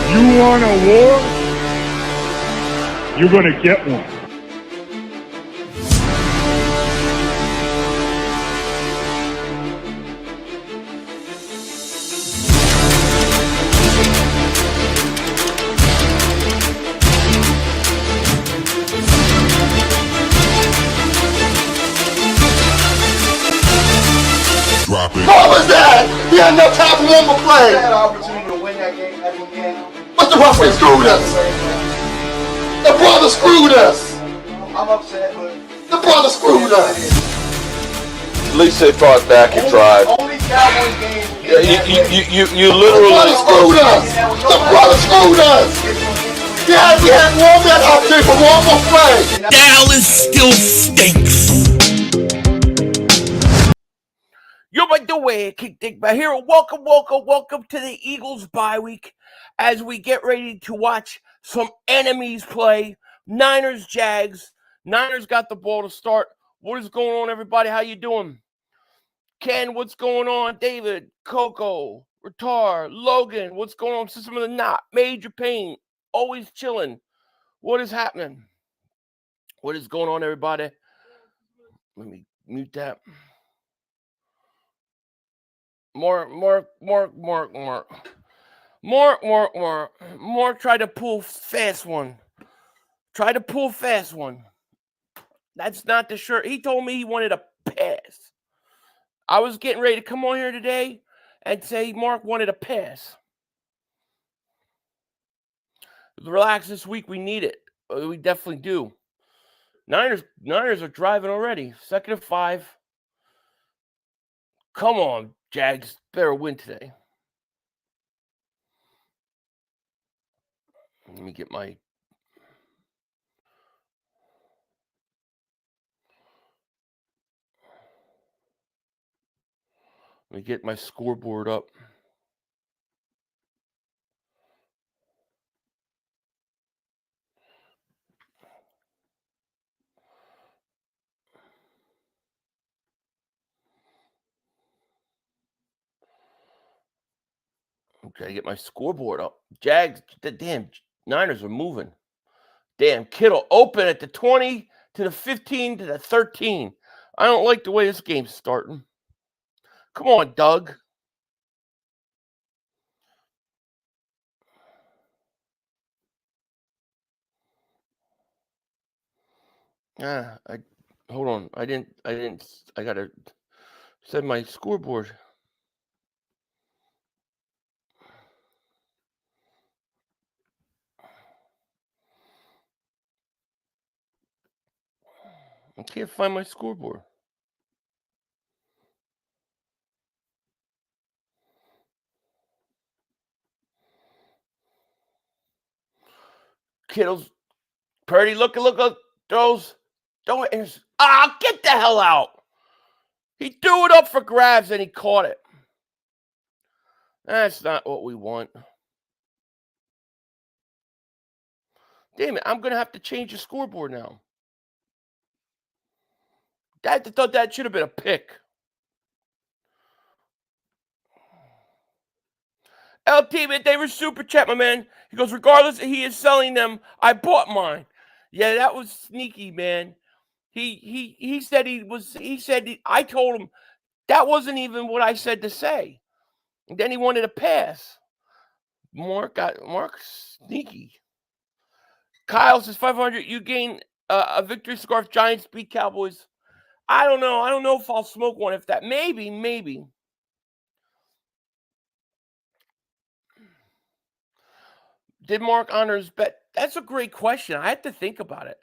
You want a war? You're going to get one. Drop it. What was that? He had no time for one more play. Had an opportunity to win that game at the end. But the referee screwed us. The brother screwed us. I'm upset, but The brother screwed us. At least they fought back and tried. only Cowboys game. You The brother literally. screwed us. The brother screwed us. Yeah, we had one that opportunity for one more play. Dallas still stinks. Yo, by the way, Kick Dingbat here. Welcome to the Eagles bye week as we get ready to watch some enemies play. Niners, Jags. Niners got the ball to start. What is going on, everybody? How you doing? Ken, what's going on? David, Coco, Retard, Logan, what's going on? System of the Knot, Major Pain, always chilling. What is happening? What is going on, everybody? Let me mute that. More try to pull fast one. That's not the shirt. He told me he wanted a pass. I was getting ready to come on here today and say Mark wanted a pass. Relax this week. We need it. We definitely do. Niners are driving already. 2nd and 5. Come on, Jags. Better win today. Let me get my... Let me get my scoreboard up. Okay, get my scoreboard up. Jags, the damn Niners are moving. Damn, Kittle open at the 20 to the 15 to the 13. I don't like the way this game's starting. Come on, Doug. Hold on. I gotta set my scoreboard. I can't find my scoreboard. Kittle's Purdy, look, throws. Don't get the hell out. He threw it up for grabs and he caught it. That's not what we want. Damn it, I'm gonna have to change the scoreboard now. I thought that should have been a pick. LT, man, they were super chat, my man. He goes, regardless he is selling them, I bought mine. Yeah, that was sneaky, man. He said I told him that wasn't even what I said to say. And then he wanted a pass. Mark sneaky. Kyle says 500. You gain a victory scarf. Giants beat Cowboys. I don't know. I don't know if I'll smoke one. If that maybe. Did Mark honor his bet? That's a great question. I had to think about it.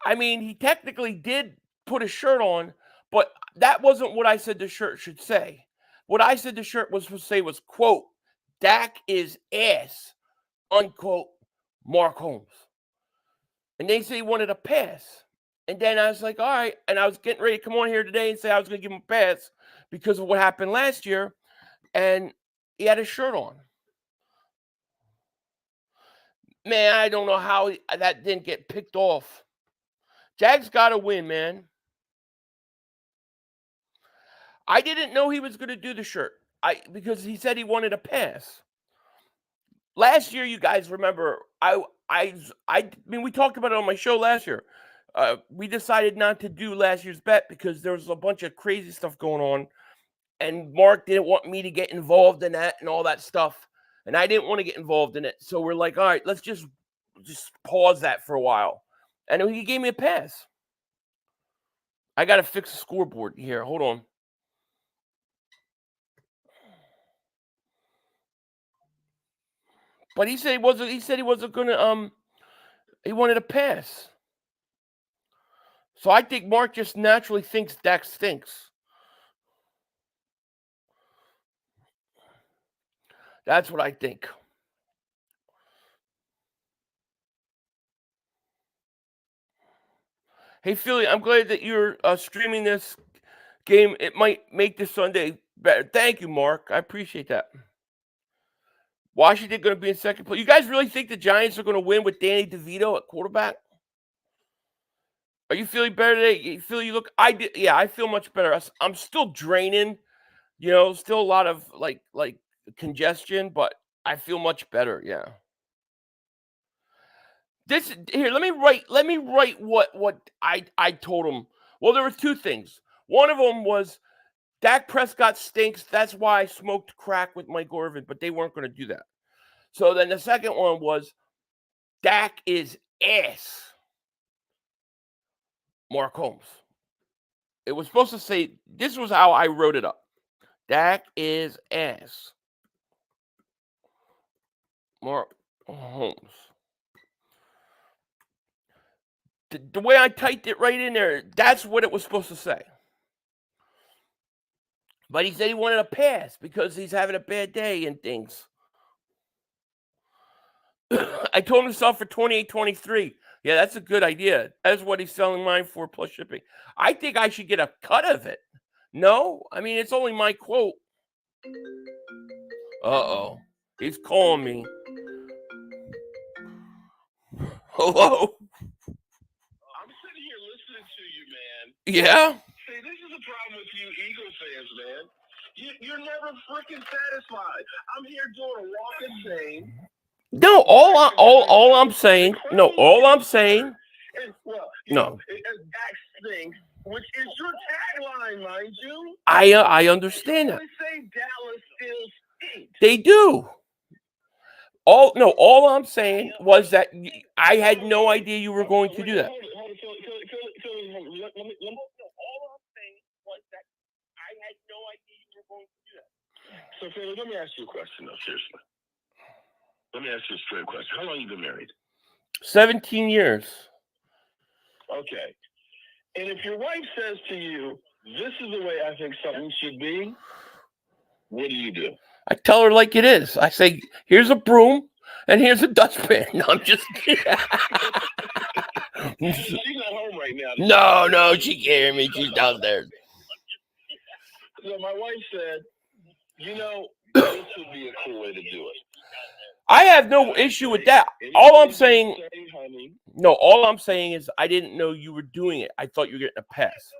I mean, he technically did put a shirt on, but that wasn't what I said the shirt should say. What I said the shirt was supposed to say was, quote, Dak is ass, unquote, Mark Holmes. And they say he wanted a pass. And then I was like, all right. And I was getting ready to come on here today and say I was going to give him a pass because of what happened last year. And he had a shirt on. Man, I don't know how that didn't get picked off. Jags got to win, man. I didn't know he was going to do the shirt because he said he wanted a pass. last year, you guys remember, I mean, we talked about it on my show last year. We decided not to do last year's bet because there was a bunch of crazy stuff going on, and Mark didn't want me to get involved in that and all that stuff, and I didn't want to get involved in it. So we're like, all right, let's just pause that for a while, and he gave me a pass. I got to fix the scoreboard here. Hold on. But he said he wasn't. He said he wasn't gonna. He wanted a pass. So I think Mark just naturally thinks Dak stinks. That's what I think. Hey, Philly, I'm glad that you're streaming this game. It might make this Sunday better. Thank you, Mark. I appreciate that. Washington going to be in second place. You guys really think the Giants are going to win with Danny DeVito at quarterback? Are you feeling better today? You feel you look? Yeah, I feel much better. I'm still draining. You know, still a lot of like congestion, but I feel much better. Yeah. This here, let me write what I told him. Well, there were two things. One of them was Dak Prescott stinks. That's why I smoked crack with Mike Orvin, but they weren't going to do that. So then the second one was Dak is ass. Mark Holmes. It was supposed to say, this was how I wrote it up. Dak is ass. Mark Holmes. The way I typed it right in there, that's what it was supposed to say. But he said he wanted a pass because he's having a bad day and things. I told him to sell for $28.23. Yeah, that's a good idea. That's what he's selling mine for plus shipping. I think I should get a cut of it. No? I mean, it's only my quote. Uh-oh. He's calling me. Hello? I'm sitting here listening to you, man. Yeah? See, this is a problem with you Eagle fans, man. You're never freaking satisfied. I'm here doing a walk of shame. No, all I'm saying. No, all I'm saying. No. Dak stinks, which is your tagline, mind you. I understand that. They say Dallas still stinks. They do. All I'm saying was that I had no idea you were going to do that. All I'm saying was that I had no idea you were going to do that. So, Philly, let me ask you a question, though, seriously. Let me ask you a straight question. How long have you been married? 17 years. Okay. And if your wife says to you, this is the way I think something should be, what do? I tell her like it is. I say, here's a broom and here's a dustpan. No, I'm just kidding. She's not home right now. No, she can't hear me. She's downstairs. So my wife said, this would be a cool way to do it. I have no issue with that. All I'm saying is I didn't know you were doing it. I thought you were getting a pass.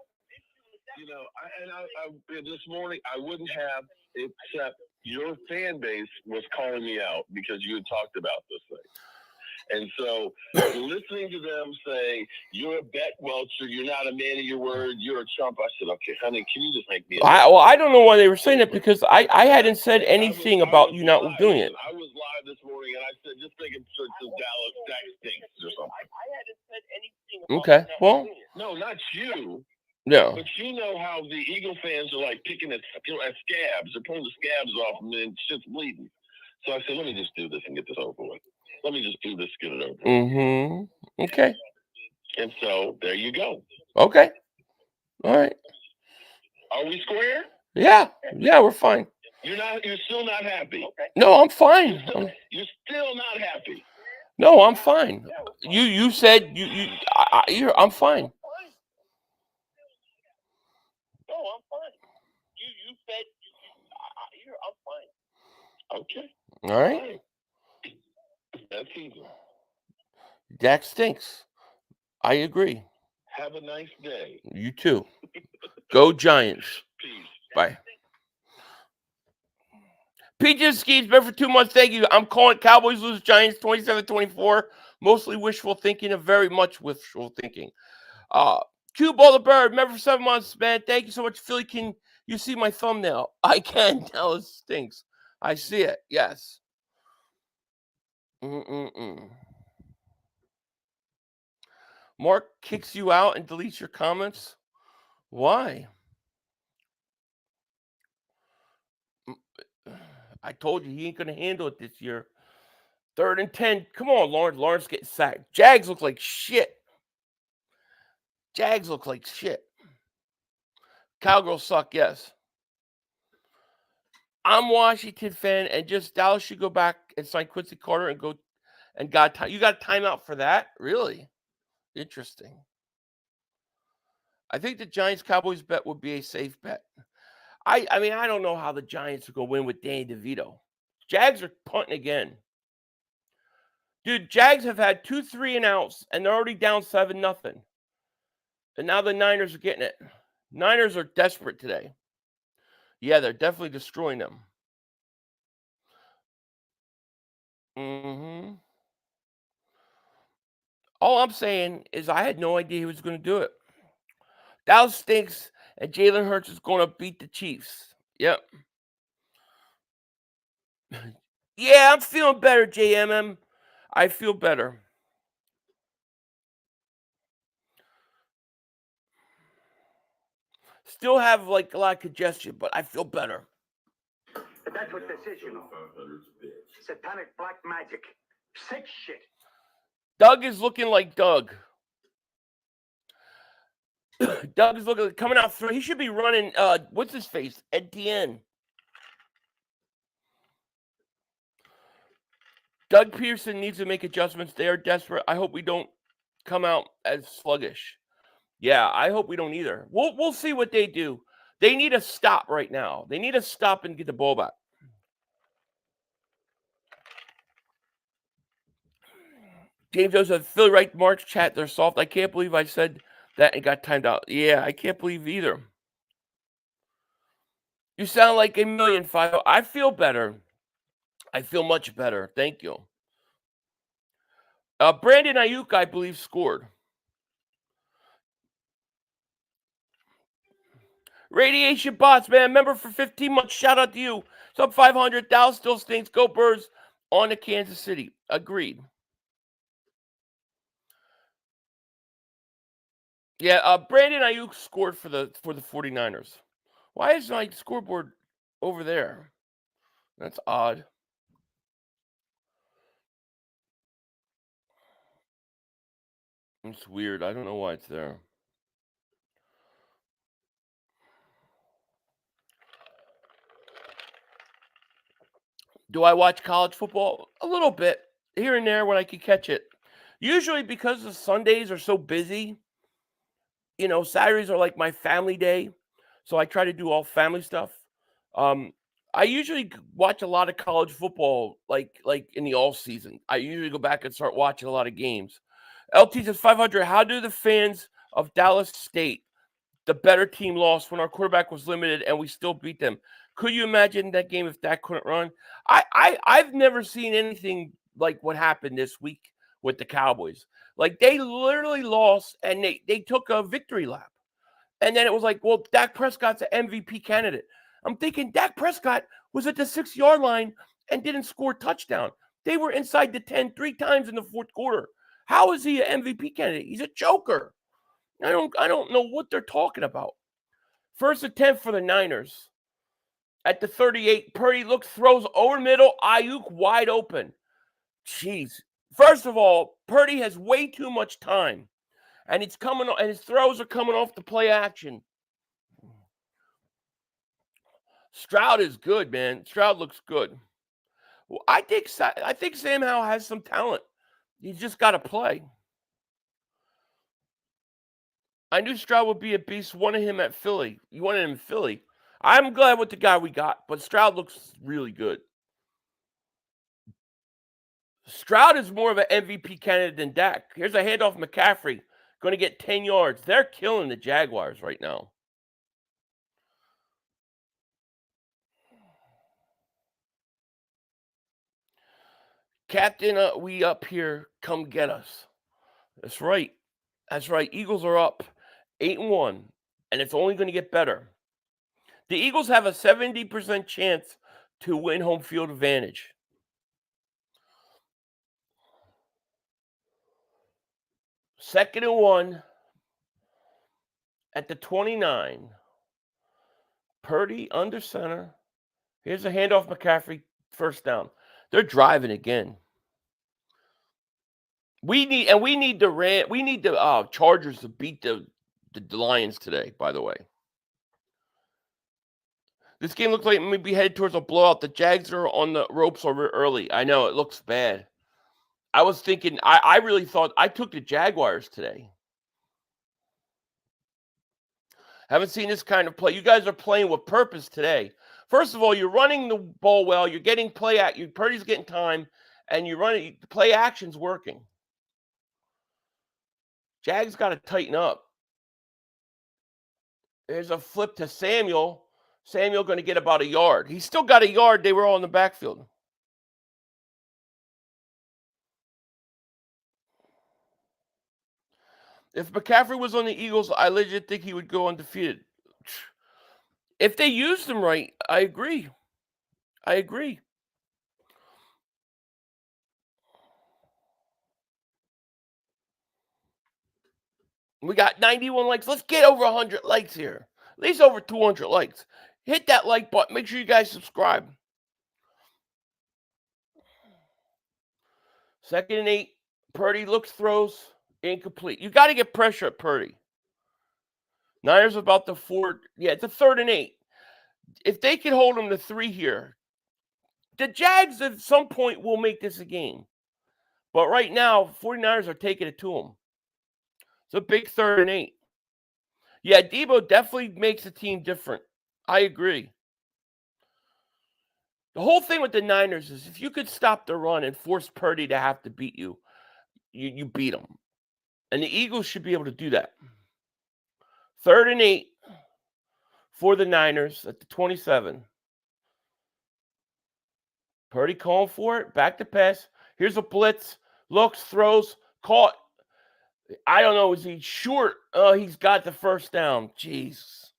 This morning I wouldn't have, except your fan base was calling me out because you had talked about this thing. And so listening to them say, you're a bet welcher, you're not a man of your word, you're a chump. I said, okay, honey, can you just make me I don't know why they were saying it because I hadn't said anything about you not doing it. I was live this morning and I said, just making sure to Dallas Dak stinks or something. I hadn't said anything about okay, well. No, not you. No. But you know how the Eagle fans are like picking at scabs. They're pulling the scabs off and then shit's bleeding. So I said, let me just do this and get this over with. Let me just do this, get it over with. Mm-hmm. Okay. And so there you go. Okay. All right. Are we square? Yeah, we're fine. You're still not happy. Okay. No, I'm fine. You're still not happy. No, I'm fine. You said I'm fine. No, I'm fine. You said I'm fine. Okay. All right. That's easy. Dak stinks. I agree. Have a nice day. You too. Go Giants. Peace. Bye. PJ Ski's been for 2 months. Thank you. I'm calling Cowboys lose Giants 27-24. Mostly wishful thinking and very much wishful thinking. Cue Ball the Bird, member for 7 months, man. Thank you so much. Philly, can you see my thumbnail? I can. Now it stinks. I see it. Yes. Mark kicks you out and deletes your comments. Why? I told you he ain't going to handle it this year. 3rd and 10. Come on, Lawrence. Lawrence getting sacked. Jags look like shit. Jags look like shit. Cowgirls suck, yes. I'm a Washington fan, and just Dallas should go back and sign Quincy Carter and go and you got a timeout for that? Really? Interesting. I think the Giants-Cowboys bet would be a safe bet. I mean, I don't know how the Giants are going to win with Danny DeVito. Jags are punting again. Dude, Jags have had 2 3-and-outs, and they're already down 7-0. And now the Niners are getting it. Niners are desperate today. Yeah, they're definitely destroying them. All I'm saying is I had no idea he was going to do it. Dallas stinks, and Jalen Hurts is going to beat the Chiefs. Yep. Yeah, I'm feeling better, JMM. I feel better. Still have like a lot of congestion, but I feel better. But that's what this is, you know. Satanic black magic. Sick shit. Doug is looking like Doug. Doug is looking coming out through. He should be running. What's his face? ETN. Doug Pearson needs to make adjustments. They are desperate. I hope we don't come out as sluggish. Yeah, I hope we don't either. We'll see what they do. They need to stop right now. They need to stop and get the ball back. James Joseph, Philly right March chat. They're soft. I can't believe I said that and got timed out. Yeah, I can't believe either. You sound like a million, Five. I feel better. I feel much better. Thank you. Brandon Ayuk, I believe, scored. Radiation Bots, man. Member for 15 months. Shout out to you. Sub 500. Dallas still stinks. Go Birds on to Kansas City. Agreed. Yeah, Brandon Ayuk scored for the 49ers. Why is my scoreboard over there? That's odd. It's weird. I don't know why it's there. Do I watch college football? A little bit, here and there when I can catch it. Usually because the Sundays are so busy. You know, Saturdays are like my family day. So I try to do all family stuff. I usually watch a lot of college football like in the all season. I usually go back and start watching a lot of games. LT says 500. How do the fans of Dallas State, the better team, lost when our quarterback was limited and we still beat them? Could you imagine that game if Dak couldn't run? I've never seen anything like what happened this week with the Cowboys. Like they literally lost and they took a victory lap. And then it was like, well, Dak Prescott's an MVP candidate. I'm thinking Dak Prescott was at the 6-yard line and didn't score a touchdown. They were inside the 10 3 times in the fourth quarter. How is he an MVP candidate? He's a joker. I don't know what they're talking about. First attempt for the Niners. At the 38, Purdy throws over middle, Ayuk wide open. Jeez. First of all, Purdy has way too much time. And it's coming, and his throws are coming off the play action. Stroud is good, man. Stroud looks good. Well, I think Sam Howell has some talent. He's just got to play. I knew Stroud would be a beast. Wanted him at Philly. You wanted him in Philly. I'm glad with the guy we got, but Stroud looks really good. Stroud is more of an MVP candidate than Dak. Here's a handoff McCaffrey. Going to get 10 yards. They're killing the Jaguars right now. Captain, we up here. Come get us. That's right. That's right. Eagles are up 8-1, and it's only going to get better. The Eagles have a 70% chance to win home field advantage. Second and 1 at the 29. Purdy under center. Here's a handoff, McCaffrey, first down. They're driving again. We need the Chargers to beat the Lions today, by the way. This game looks like it may be headed towards a blowout. The Jags are on the ropes early. I know, it looks bad. I was thinking, I really thought I took the Jaguars today. Haven't seen this kind of play. You guys are playing with purpose today. First of all, you're running the ball well. You're getting Purdy's getting time, and you're running. Play action's working. Jags got to tighten up. There's a flip to Samuel. Samuel going to get about a yard. He's still got a yard. They were all in the backfield. If McCaffrey was on the Eagles, I legit think he would go undefeated. If they used him right, I agree. We got 91 likes. Let's get over 100 likes here. At least over 200 likes. Hit that like button. Make sure you guys subscribe. 2nd and 8. Purdy looks, throws, incomplete. You got to get pressure at Purdy. Niners about the 4. Yeah, it's a 3rd and 8. If they can hold them to 3 here, the Jags at some point will make this a game. But right now, 49ers are taking it to them. It's a big 3rd and 8. Yeah, Debo definitely makes the team different. I agree. The whole thing with the Niners is if you could stop the run and force Purdy to have to beat you, you beat him. And the Eagles should be able to do that. 3rd and 8 for the Niners at the 27. Purdy calling for it. Back to pass. Here's a blitz. Looks, throws, caught. I don't know. Is he short? Oh, he's got the first down. Jeez.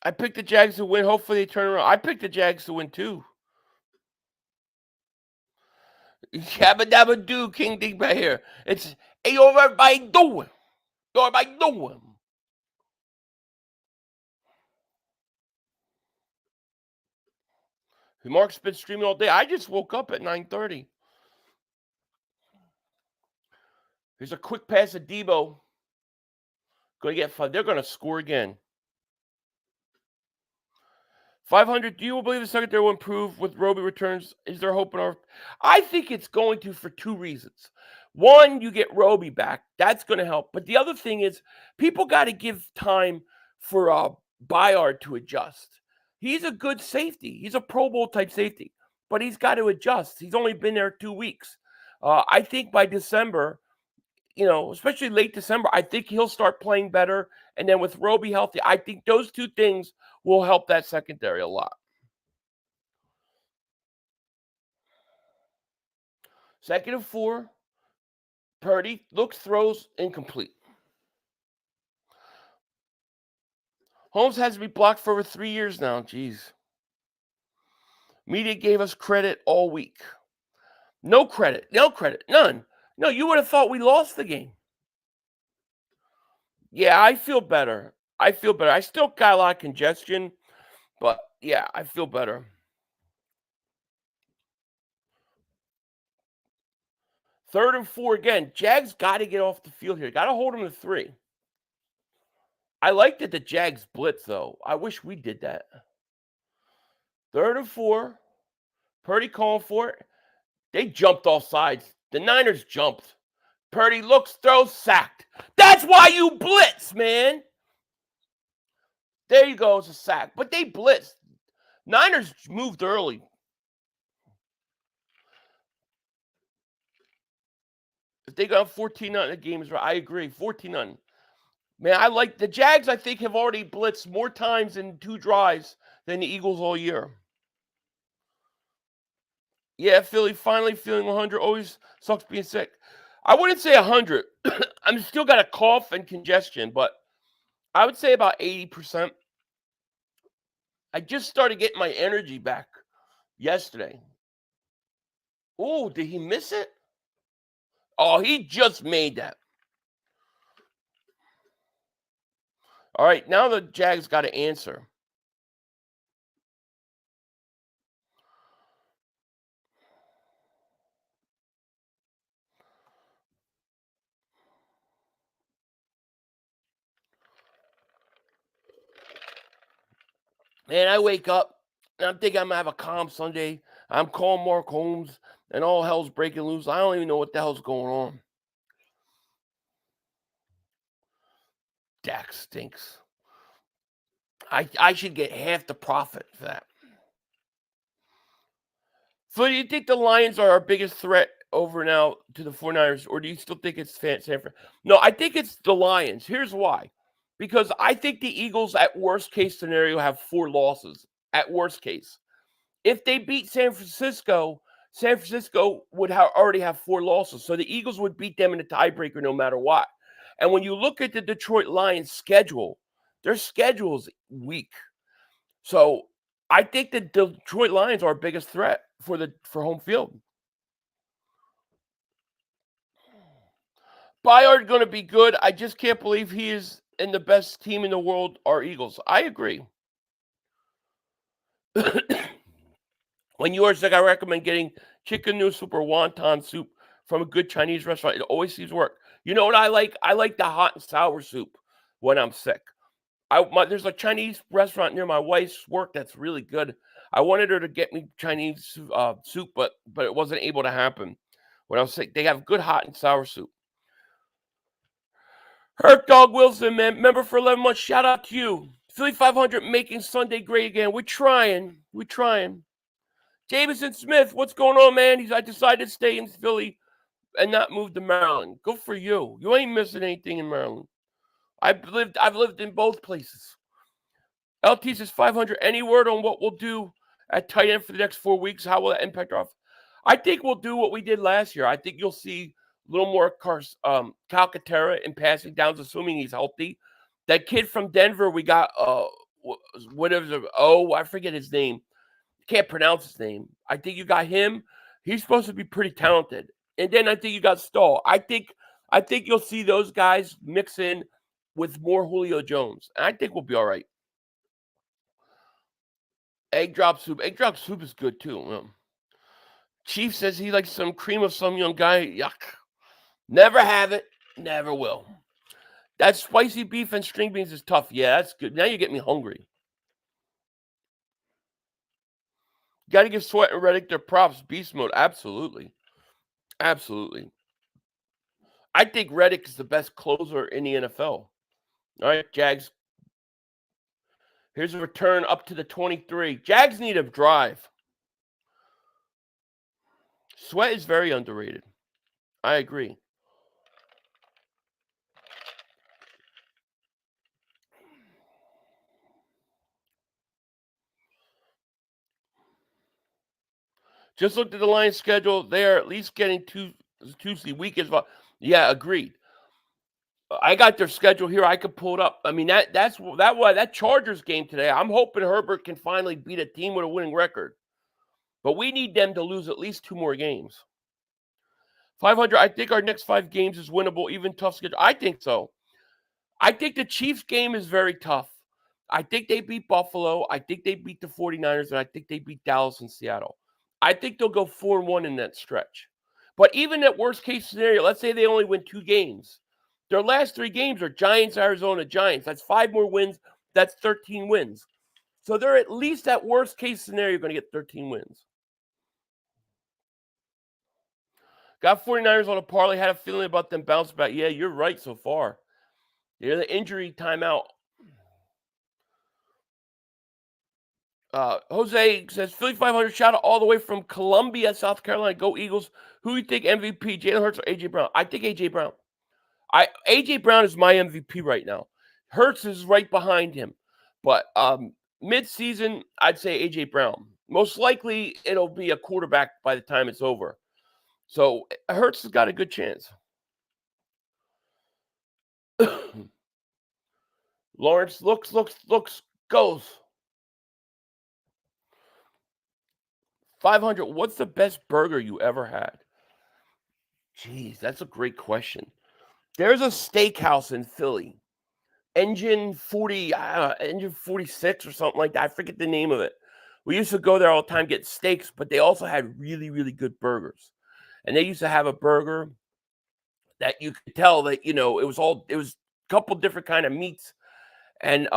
I picked the Jags to win. Hopefully they turn around. I picked the Jags to win too. Yabba dabba do, King Dingbat here. It's, hey, yo, everybody doing? Yo, everybody doing? Mark's been streaming all day. I just woke up at 9:30. Here's a quick pass at Debo. Going to get 5. They're going to score again. 500. Do you believe the secondary will improve with Roby returns? Is there hope in our? I think it's going to for 2 reasons. One, you get Roby back. That's going to help. But the other thing is people got to give time for Byard to adjust. He's a good safety. He's a Pro Bowl type safety. But he's got to adjust. He's only been there 2 weeks. I think by December, especially late December, I think he'll start playing better. And then with Roby healthy, I think those 2 things will help that secondary a lot. 2nd and 4. Purdy looks, throws, incomplete. Holmes has to be blocked for over 3 years now. Jeez. Media gave us credit all week. No credit. None. No, you would have thought we lost the game. Yeah, I feel better. I still got a lot of congestion, but yeah, I feel better. 3rd and 4 again. Jags got to get off the field here. Got to hold them to 3. I like that the Jags blitz, though. I wish we did that. 3rd and 4. Purdy calling for it. They jumped off sides. The Niners jumped. Purdy looks, throws, sacked. That's why you blitz, man. There you go. It's a sack. But they blitzed. Niners moved early. If they got 14-0, the game is right. I agree. 14-0. Man, I like the Jags, I think, have already blitzed more times in 2 drives than the Eagles all year. Yeah, Philly finally feeling 100. Always sucks being sick. I wouldn't say 100. I'm still got a cough and congestion, but I would say about 80%. I just started getting my energy back yesterday. Oh, did he miss it? Oh, he just made that. All right, now the Jags got to answer. Man, I wake up and I'm thinking I'm going to have a calm Sunday. I'm calling Mark Holmes and all hell's breaking loose. I don't even know what the hell's going on. Dak stinks. I should get half the profit for that. So do you think the Lions are our biggest threat over now to the 49ers, or do you still think it's San Fran? No, I think it's the Lions. Here's why. Because I think the Eagles, at worst case scenario, have 4 losses. At worst case. If they beat San Francisco would already have 4 losses. So the Eagles would beat them in a tiebreaker no matter what. And when you look at the Detroit Lions schedule, their schedule is weak. So I think the Detroit Lions are our biggest threat for home field. Bayard going to be good. I just can't believe he is in the best team in the world are Eagles. I agree. When you are sick, I recommend getting chicken noodle soup or wonton soup from a good Chinese restaurant. It always seems to work. You know what I like? I like the hot and sour soup when I'm sick. There's a Chinese restaurant near my wife's work that's really good. I wanted her to get me Chinese soup, but it wasn't able to happen when I was sick. They have good hot and sour soup. Hurt Dog Wilson, man, member for 11 months. Shout out to you. Philly 500 making Sunday great again. We're trying. Jameson Smith, what's going on, man? I decided to stay in Philly and not move to Maryland. Good for you. You ain't missing anything in Maryland. I've lived in both places. LT says 500. Any word on what we'll do at tight end for the next 4 weeks? How will that impact our? I think we'll do what we did last year. I think you'll see a little more Calcaterra in passing downs, assuming he's healthy. That kid from Denver, we got whatever. Oh, I forget his name. Can't pronounce his name. I think you got him. He's supposed to be pretty talented. And then I think you got Stahl. I think you'll see those guys mix in with more Julio Jones. And I think we'll be all right. Egg drop soup. Egg drop soup is good too. Chief says he likes some cream of some young guy. Yuck. Never have it. Never will. That spicy beef and string beans is tough. Yeah, that's good. Now you get me hungry. Got to give Sweat and Reddick their props. Beast mode. Absolutely. Absolutely. I think Reddick is the best closer in the NFL. All right, Jags. Here's a return up to the 23. Jags need a drive. Sweat is very underrated. I agree. Just looked at the Lions schedule. They are at least getting Tuesday week as well. Yeah, agreed. I got their schedule here. I could pull it up. I mean, that Chargers game today. I'm hoping Herbert can finally beat a team with a winning record. But we need them to lose at least 2 more games. 500, I think our next 5 games is winnable, even tough schedule. I think so. I think the Chiefs game is very tough. I think they beat Buffalo. I think they beat the 49ers, and I think they beat Dallas and Seattle. I think they'll go 4-1 in that stretch. But even at worst case scenario, let's say they only win 2 games. Their last 3 games are Giants, Arizona, Giants. That's 5 more wins. That's 13 wins. So they're at least at worst case scenario going to get 13 wins. Got 49ers on a parlay. Had a feeling about them bounce back. Yeah, you're right so far. They're the injury timeout. Jose says, Philly 500 shout out all the way from Columbia, South Carolina. Go Eagles. Who do you think MVP, Jalen Hurts or A.J. Brown? I think A.J. Brown. A.J. Brown is my MVP right now. Hurts is right behind him. But mid-season, I'd say A.J. Brown. Most likely, it'll be a quarterback by the time it's over. So Hurts has got a good chance. Lawrence looks, goes. 500. What's the best burger you ever had? Jeez, that's a great question. There's a steakhouse in Philly, Engine 40, Engine 46 or something like that. I forget the name of it. We used to go there all the time, get steaks, but they also had really, really good burgers. And they used to have a burger that you could tell that, it was a couple different kind of meats. And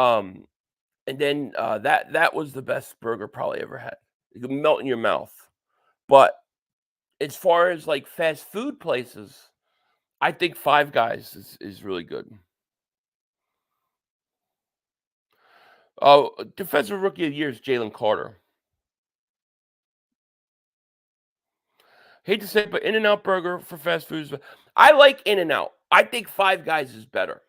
then that was the best burger probably ever had. It could melt in your mouth. But as far as like fast food places, I think Five Guys is really good. Oh, defensive rookie of the year is Jalen Carter. Hate to say it, but In-N-Out Burger for fast foods. I like In-N-Out. I think Five Guys is better.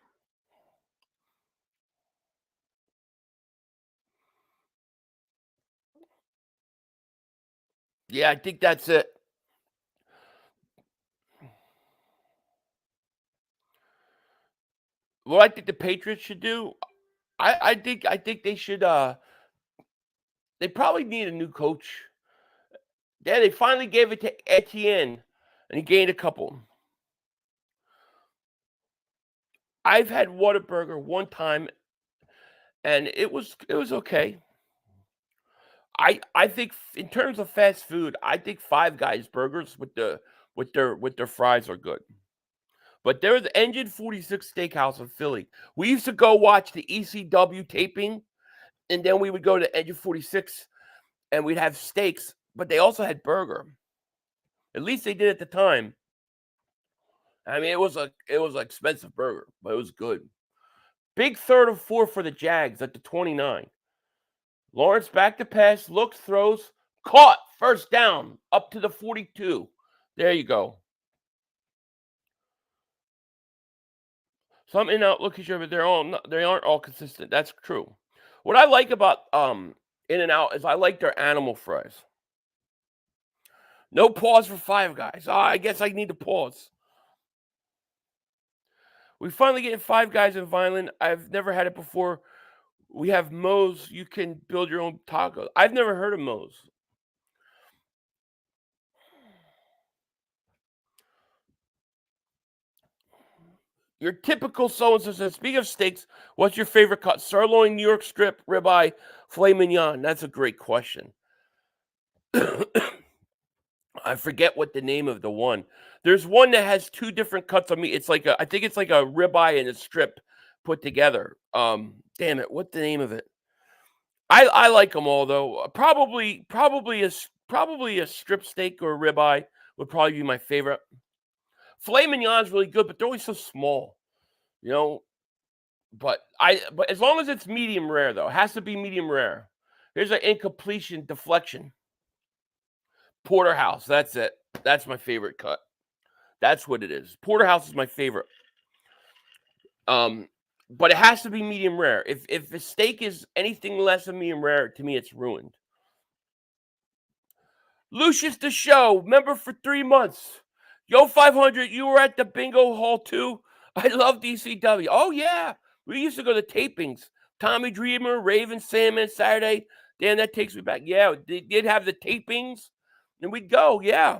Yeah, I think that's it. What I think the Patriots should do, I think they should. They probably need a new coach. Yeah, they finally gave it to Etienne, and he gained a couple. I've had Whataburger one time, and it was okay. I think in terms of fast food, I think Five Guys burgers with their fries are good. But there was Engine 46 Steakhouse in Philly. We used to go watch the ECW taping, and then we would go to Engine 46, and we'd have steaks. But they also had burger. At least they did at the time. I mean, it was an expensive burger, but it was good. Big 3rd and 4 for the Jags at the 29. Lawrence back to pass, looks, throws, caught, first down, up to the 42. There you go. Some in-out look at you, but they aren't all consistent. That's true. What I like about In-N-Out is I like their animal fries. No pause for Five Guys. I guess I need to pause. We finally get Five Guys in Vineland. I've never had it before. We have Moe's. You can build your own tacos. I've never heard of Moe's. Your typical so-and-so says, speaking of steaks, what's your favorite cut? Sirloin, New York strip, ribeye, filet mignon. That's a great question. I forget what the name of the one. There's one that has 2 different cuts of meat. I think it's like a ribeye and a strip put together. Damn it, what's the name of it? I like them all though. Probably a strip steak or a ribeye would probably be my favorite. Filet mignon is really good, but they're always so small, But as long as it's medium rare though, it has to be medium rare. Here's an incompletion deflection. Porterhouse, that's it. That's my favorite cut. That's what it is. Porterhouse is my favorite. But it has to be medium rare. If a steak is anything less than medium rare, to me, it's ruined. Lucius the Show, member for 3 months. Yo, 500, you were at the bingo hall too? I love DCW. Oh, yeah. We used to go to tapings. Tommy Dreamer, Raven, Sandman, Saturday. Damn, that takes me back. Yeah, they did have the tapings. And we'd go, yeah.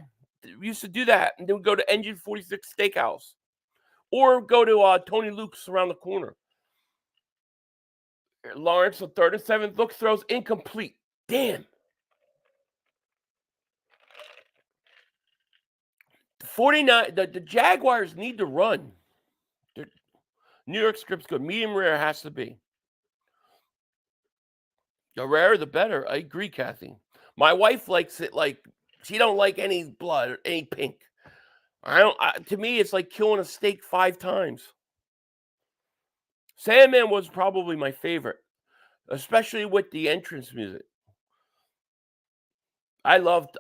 We used to do that. And then we'd go to Engine 46 Steakhouse. Or go to Tony Luke's around the corner. Lawrence, the 3rd and 7th, look, throws incomplete. Damn. 49, the Jaguars need to run. New York strip's good. Medium rare has to be. The rarer, the better. I agree, Kathy. My wife likes it like she don't like any blood or any pink. To me, it's like killing a steak 5 times. Sandman was probably my favorite, especially with the entrance music. I liked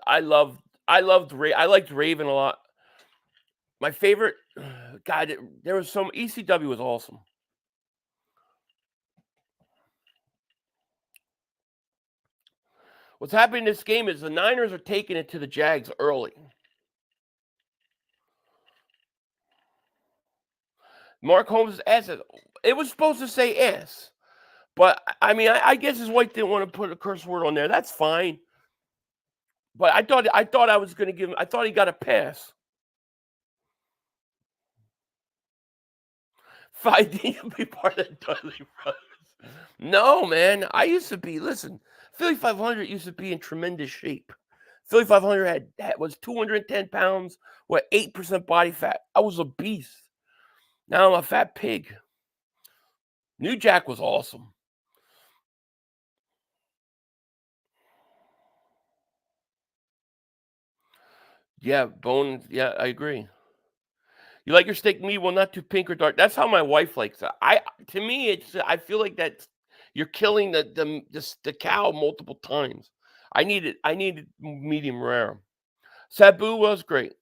Raven a lot. My favorite, God, there was some ECW was awesome. What's happening in this game is the Niners are taking it to the Jags early. Mark Holmes' ass. It was supposed to say ass. But, I mean, I guess his wife didn't want to put a curse word on there. That's fine. But I thought I was going to give him – I thought he got a pass. 5D to be part of the Dudley Brothers. No, man. I used to be – listen, Philly 500 used to be in tremendous shape. Philly 500 was 210 pounds with 8% body fat. I was a beast. Now I'm a fat pig. New Jack was awesome. Yeah, bone. Yeah, I agree. You like your steak medium, not too pink or dark. That's how my wife likes it. To me, it's. I feel like that you're killing the cow multiple times. I need it medium rare. Sabu was great.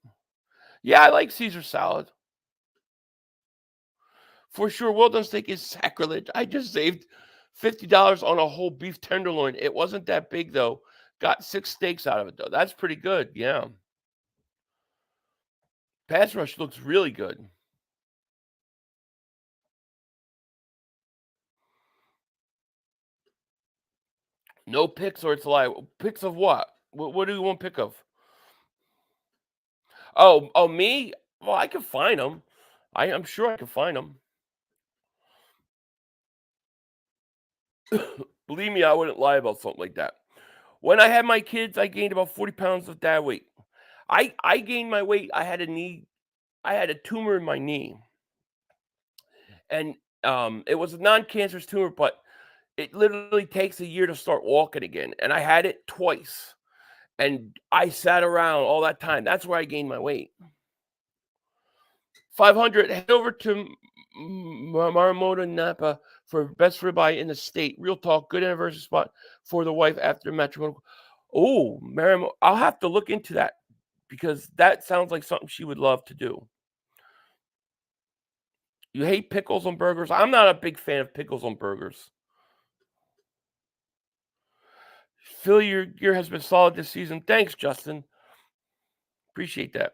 Yeah, I like Caesar salad. For sure, well done steak is sacrilege. I just saved $50 on a whole beef tenderloin. It wasn't that big though. Got 6 steaks out of it though. That's pretty good. Yeah. Pass rush looks really good. No picks or it's a lie. Picks of what? What do you want pick of? Oh, me? Well, I can find them. I'm sure I can find them. Believe me, I wouldn't lie about something like that. When I had my kids, I gained about 40 pounds of dad weight. I gained my weight. I had a tumor in my knee. And it was a non-cancerous tumor, but it literally takes a year to start walking again. And I had it twice. And I sat around all that time. That's where I gained my weight. 500, head over to Maramoto Napa for best ribeye in the state. Real talk, good anniversary spot for the wife after matrimonial. Oh, Maramoto. I'll have to look into that because that sounds like something she would love to do. You hate pickles on burgers? I'm not a big fan of pickles on burgers. Phil, your gear has been solid this season. Thanks, Justin. Appreciate that.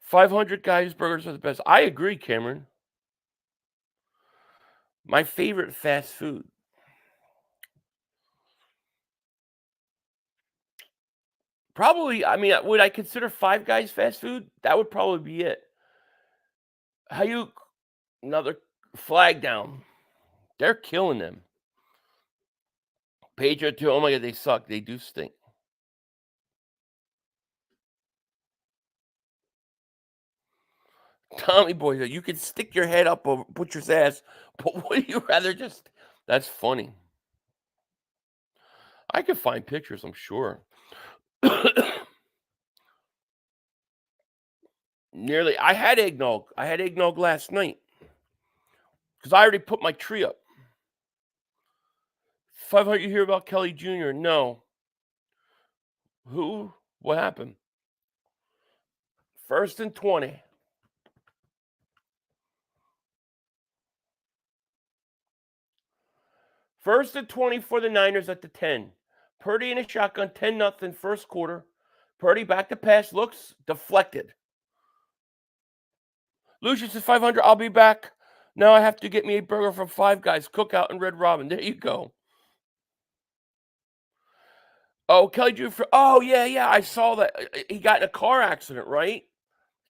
500 guys, burgers are the best. I agree, Cameron. My favorite fast food. Probably, I mean, would I consider Five Guys fast food? That would probably be it. Another flag down. They're killing them. Patriot too. Oh my God, they suck. They do stink. Tommy boy, you can stick your head up over butcher's ass, but would you rather just? That's funny. I could find pictures, I'm sure. Nearly. I had eggnog. I had eggnog last night because I already put my tree up. 500. You hear about Kelly Jr.? No. Who? What happened? 1st and 20. First and 20 for the Niners at the 10. Purdy in a shotgun, 10-0 first quarter. Purdy back to pass, looks deflected. Lucius says 500. I'll be back. Now I have to get me a burger from Five Guys Cookout in Red Robin. There you go. Oh, Kelly Jr. Oh, yeah. I saw that. He got in a car accident, right?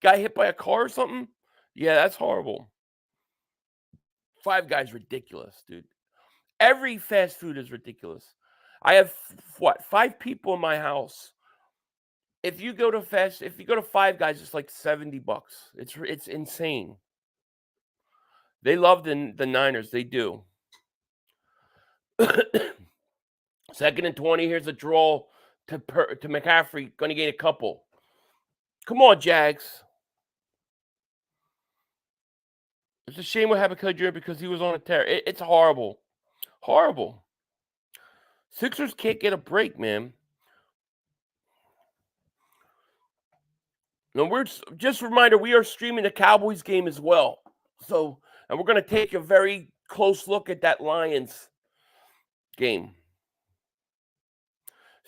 Got hit by a car or something? Yeah, that's horrible. Five Guys ridiculous, dude. Every fast food is ridiculous. I have 5 people in my house. If you go to Five Guys, it's like $70. It's insane. They love the Niners. They do. 2nd and 20. Here's a draw to McCaffrey. Going to gain a couple. Come on, Jags. It's a shame what happened to Kelly Jr. because he was on a tear. It's horrible. Horrible. Sixers can't get a break, man. No, just a reminder, we are streaming the Cowboys game as well. So, and we're going to take a very close look at that Lions game.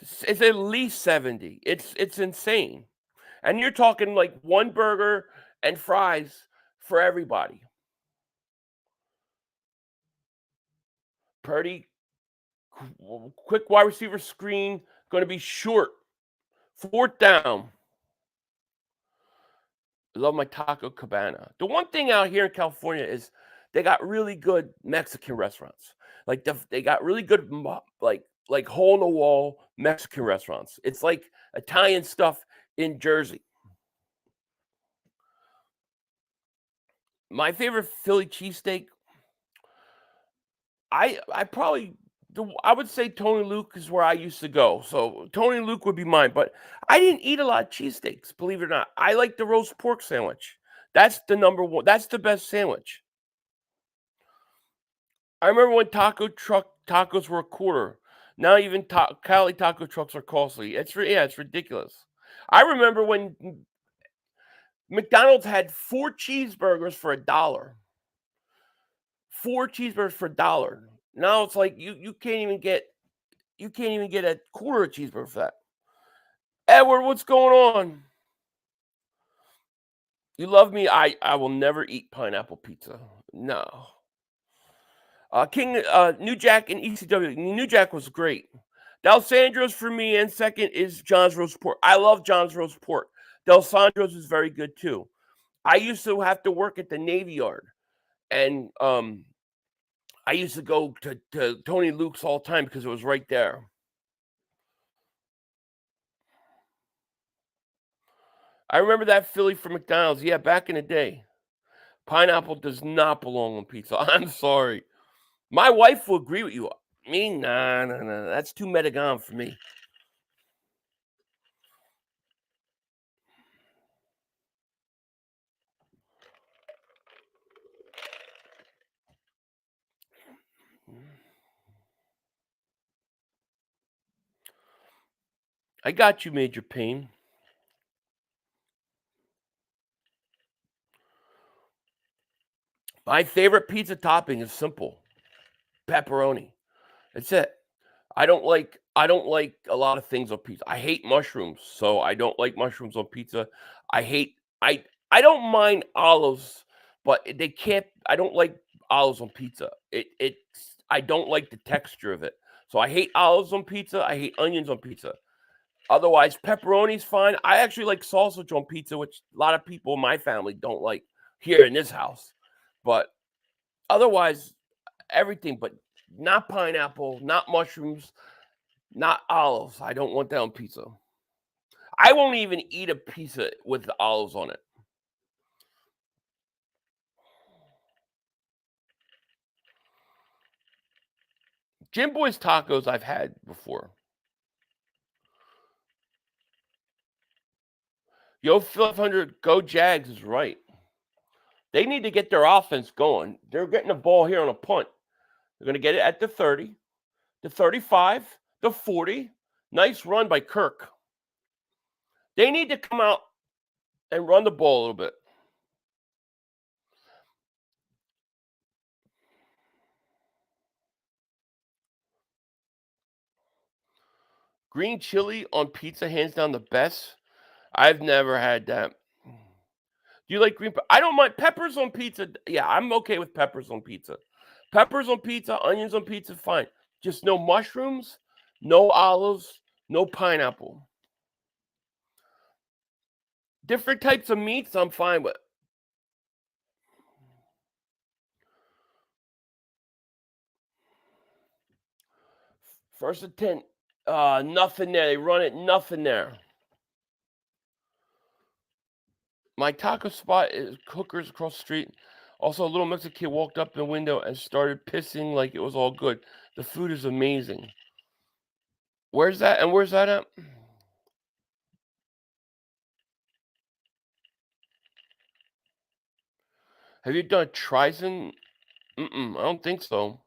It's at least 70. It's insane. And you're talking like one burger and fries for everybody. Purdy, quick wide receiver screen, going to be short. 4th down. I love my Taco Cabana. The one thing out here in California is they got really good Mexican restaurants. Like they got really good like hole in the wall Mexican restaurants. It's like Italian stuff in Jersey. My favorite Philly cheesesteak. I would say Tony Luke is where I used to go. So Tony Luke would be mine, but I didn't eat a lot of cheesesteaks, believe it or not. I like the roast pork sandwich. That's the number one. That's the best sandwich. I remember when taco truck tacos were a quarter. Now even Cali taco trucks are costly. It's ridiculous. I remember when McDonald's had 4 cheeseburgers for $1. 4 cheeseburgers for $1. Now it's like you can't even get a quarter cheeseburger for that. Edward, what's going on? You love me. I will never eat pineapple pizza. No. New Jack and ECW. New Jack was great. D'Alessandro's for me, and second is John's Roast Pork. I love John's Roast Pork. D'Alessandro's is very good too. I used to have to work at the Navy Yard, and I used to go to Tony Luke's all the time because it was right there. I remember that Philly from McDonald's. Yeah, back in the day. Pineapple does not belong on pizza. I'm sorry. My wife will agree with you. Me, nah. That's too metagon for me. I got you, Major Payne. My favorite pizza topping is simple. Pepperoni. That's it. I don't like a lot of things on pizza. I hate mushrooms, so I don't like mushrooms on pizza. I don't mind olives, but I don't like olives on pizza. I don't like the texture of it. So I hate olives on pizza. I hate onions on pizza. Otherwise, pepperoni's fine. I actually like sausage on pizza, which a lot of people in my family don't like here in this house. But otherwise, everything, but not pineapple, not mushrooms, not olives. I don't want that on pizza. I won't even eat a pizza with the olives on it. Jim Boy's tacos I've had before. Yo, 500, go Jags is right. They need to get their offense going. They're getting the ball here on a punt. They're going to get it at the 30, the 35, the 40. Nice run by Kirk. They need to come out and run the ball a little bit. Green chili on pizza, hands down the best. I've never had that. Do you like green pepper? I don't mind peppers on pizza. Yeah, I'm okay with peppers on pizza. Peppers on pizza, onions on pizza, fine. Just no mushrooms, no olives, no pineapple. Different types of meats, I'm fine with. First and 10, nothing there. They run it, nothing there. My taco spot is Cookers across the street. Also, a little Mexican kid walked up the window and started pissing like it was all good. The food is amazing. Where's that? And where's that at? Have you done Trison? I don't think so.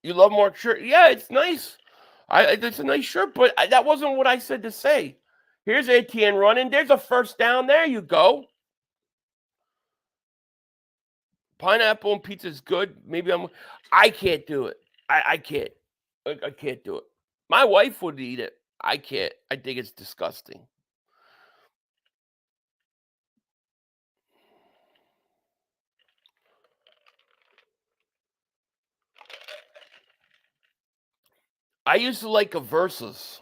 You love Mark's shirt? Yeah, it's nice. It's a nice shirt, but that wasn't what I said to say. Here's ATN running. There's a first down. There you go. Pineapple and pizza is good. Maybe I can't do it. I can't. I can't do it. My wife would eat it. I can't. I think it's disgusting. I used to like a Versus.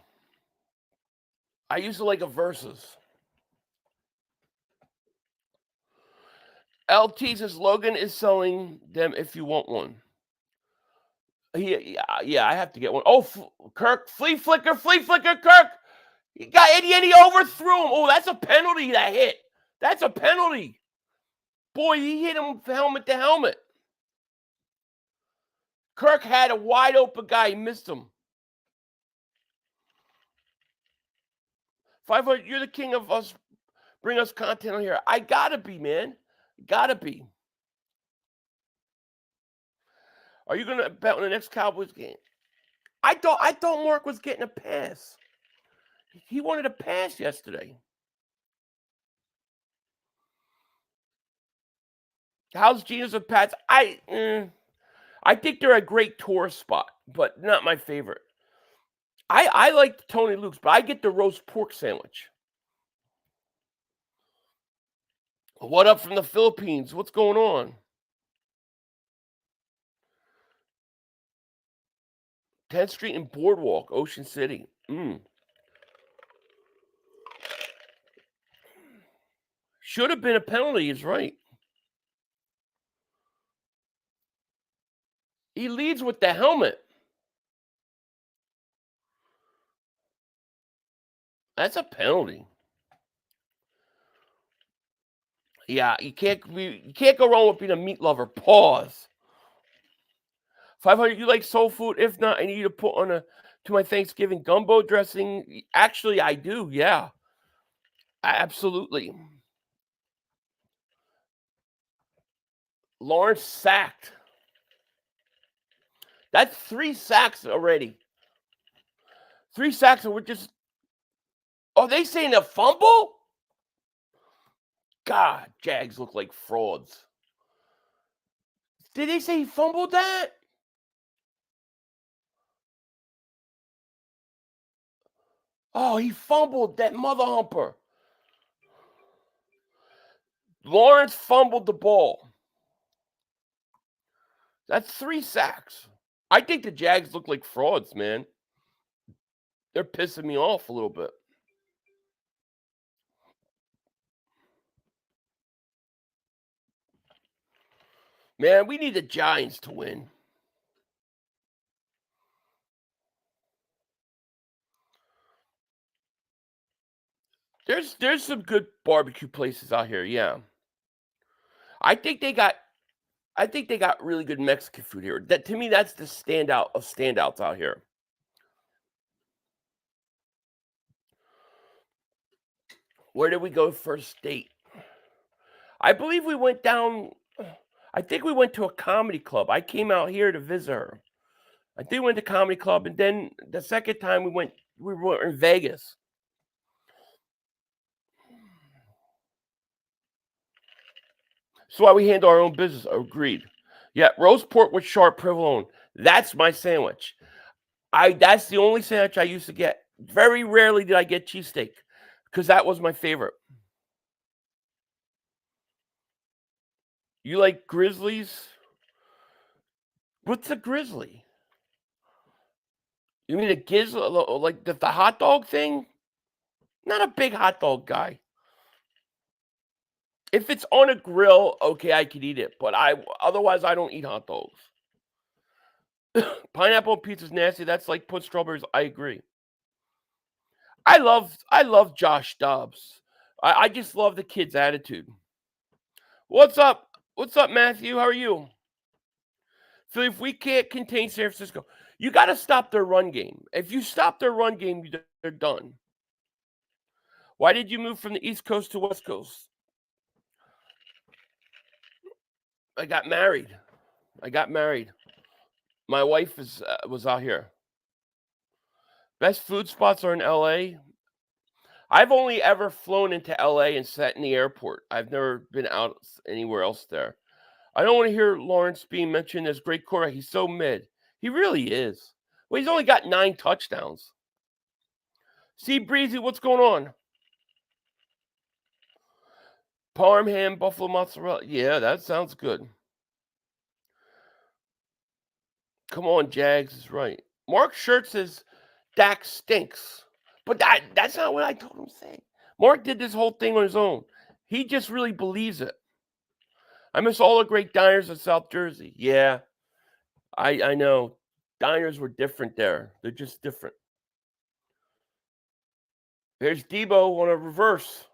LT says Logan is selling them if you want one. Yeah, I have to get one. Oh, Kirk, flea flicker, Kirk. He got Eddie and he overthrew him. Oh, that's a penalty that hit. That's a penalty. Boy, he hit him helmet to helmet. Kirk had a wide open guy. He missed him. 500, you're the king of us. Bring us content on here. I gotta be, man. Gotta be. Are you gonna bet on the next Cowboys game? I thought Mark was getting a pass. He wanted a pass yesterday. How's Gina's and Pats? I think they're a great tour spot, but not my favorite. I like Tony Luke's, but I get the roast pork sandwich. What up from the Philippines? What's going on? 10th Street and Boardwalk, Ocean City. Should have been a penalty, he's right. He leads with the helmet. That's a penalty. Yeah, you can't go wrong with being a meat lover. Pause. 500, you like soul food? If not, I need you to put on to my Thanksgiving gumbo dressing. Actually, I do, yeah. Absolutely. Lawrence sacked. That's 3 sacks already. 3 sacks, and we're just... Oh, they saying a fumble? God, Jags look like frauds. Did they say he fumbled that? Oh, he fumbled that mother humper. Lawrence fumbled the ball. That's 3 sacks. I think the Jags look like frauds, man. They're pissing me off a little bit. Man, we need the Giants to win. There's some good barbecue places out here, yeah. I think they got really good Mexican food here. That to me, that's the standout of standouts out here. Where did we go first date? I believe we went down. I think we went to a comedy club. I came out here to visit her. I think we went to comedy club, and then the second time we were in Vegas. That's why we handle our own business. Agreed. Yeah, roast pork with sharp provolone. That's my sandwich. That's the only sandwich I used to get. Very rarely did I get cheesesteak because that was my favorite. You like Grizzlies? What's a grizzly? You mean a grizzly, like the hot dog thing? Not a big hot dog guy. If it's on a grill, okay, I could eat it, but otherwise I don't eat hot dogs. Pineapple pizza's nasty. That's like put strawberries. I agree. I love Josh Dobbs. I just love the kid's attitude. What's up? What's up, Matthew? How are you? Philly, if we can't contain San Francisco, you got to stop their run game. If you stop their run game, they're done. Why did you move from the East Coast to West Coast? I got married. My wife was out here. Best food spots are in LA. I've only ever flown into LA and sat in the airport. I've never been out anywhere else there. I don't want to hear Lawrence being mentioned as great quarterback. He's so mid. He really is. Well, he's only got 9 touchdowns. See, Breezy, what's going on? Parm ham, buffalo mozzarella. Yeah, that sounds good. Come on, Jags is right. Mark Shirt says Dak stinks. But that's not what I told him to say. Mark did this whole thing on his own. He just really believes it. I miss all the great diners in South Jersey. Yeah, I know. Diners were different there. They're just different. There's Debo on a reverse.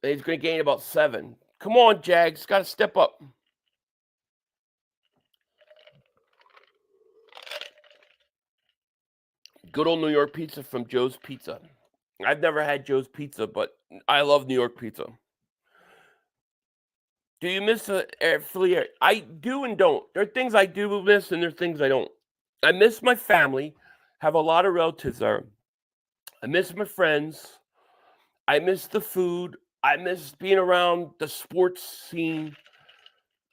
And he's going to gain about 7. Come on, Jags. Got to step up. Good old New York pizza from Joe's Pizza. I've never had Joe's Pizza, but I love New York pizza. Do you miss Philly? I do and don't. There are things I do miss, and there are things I don't. I miss my family. Have a lot of relatives there. I miss my friends. I miss the food. I miss being around the sports scene.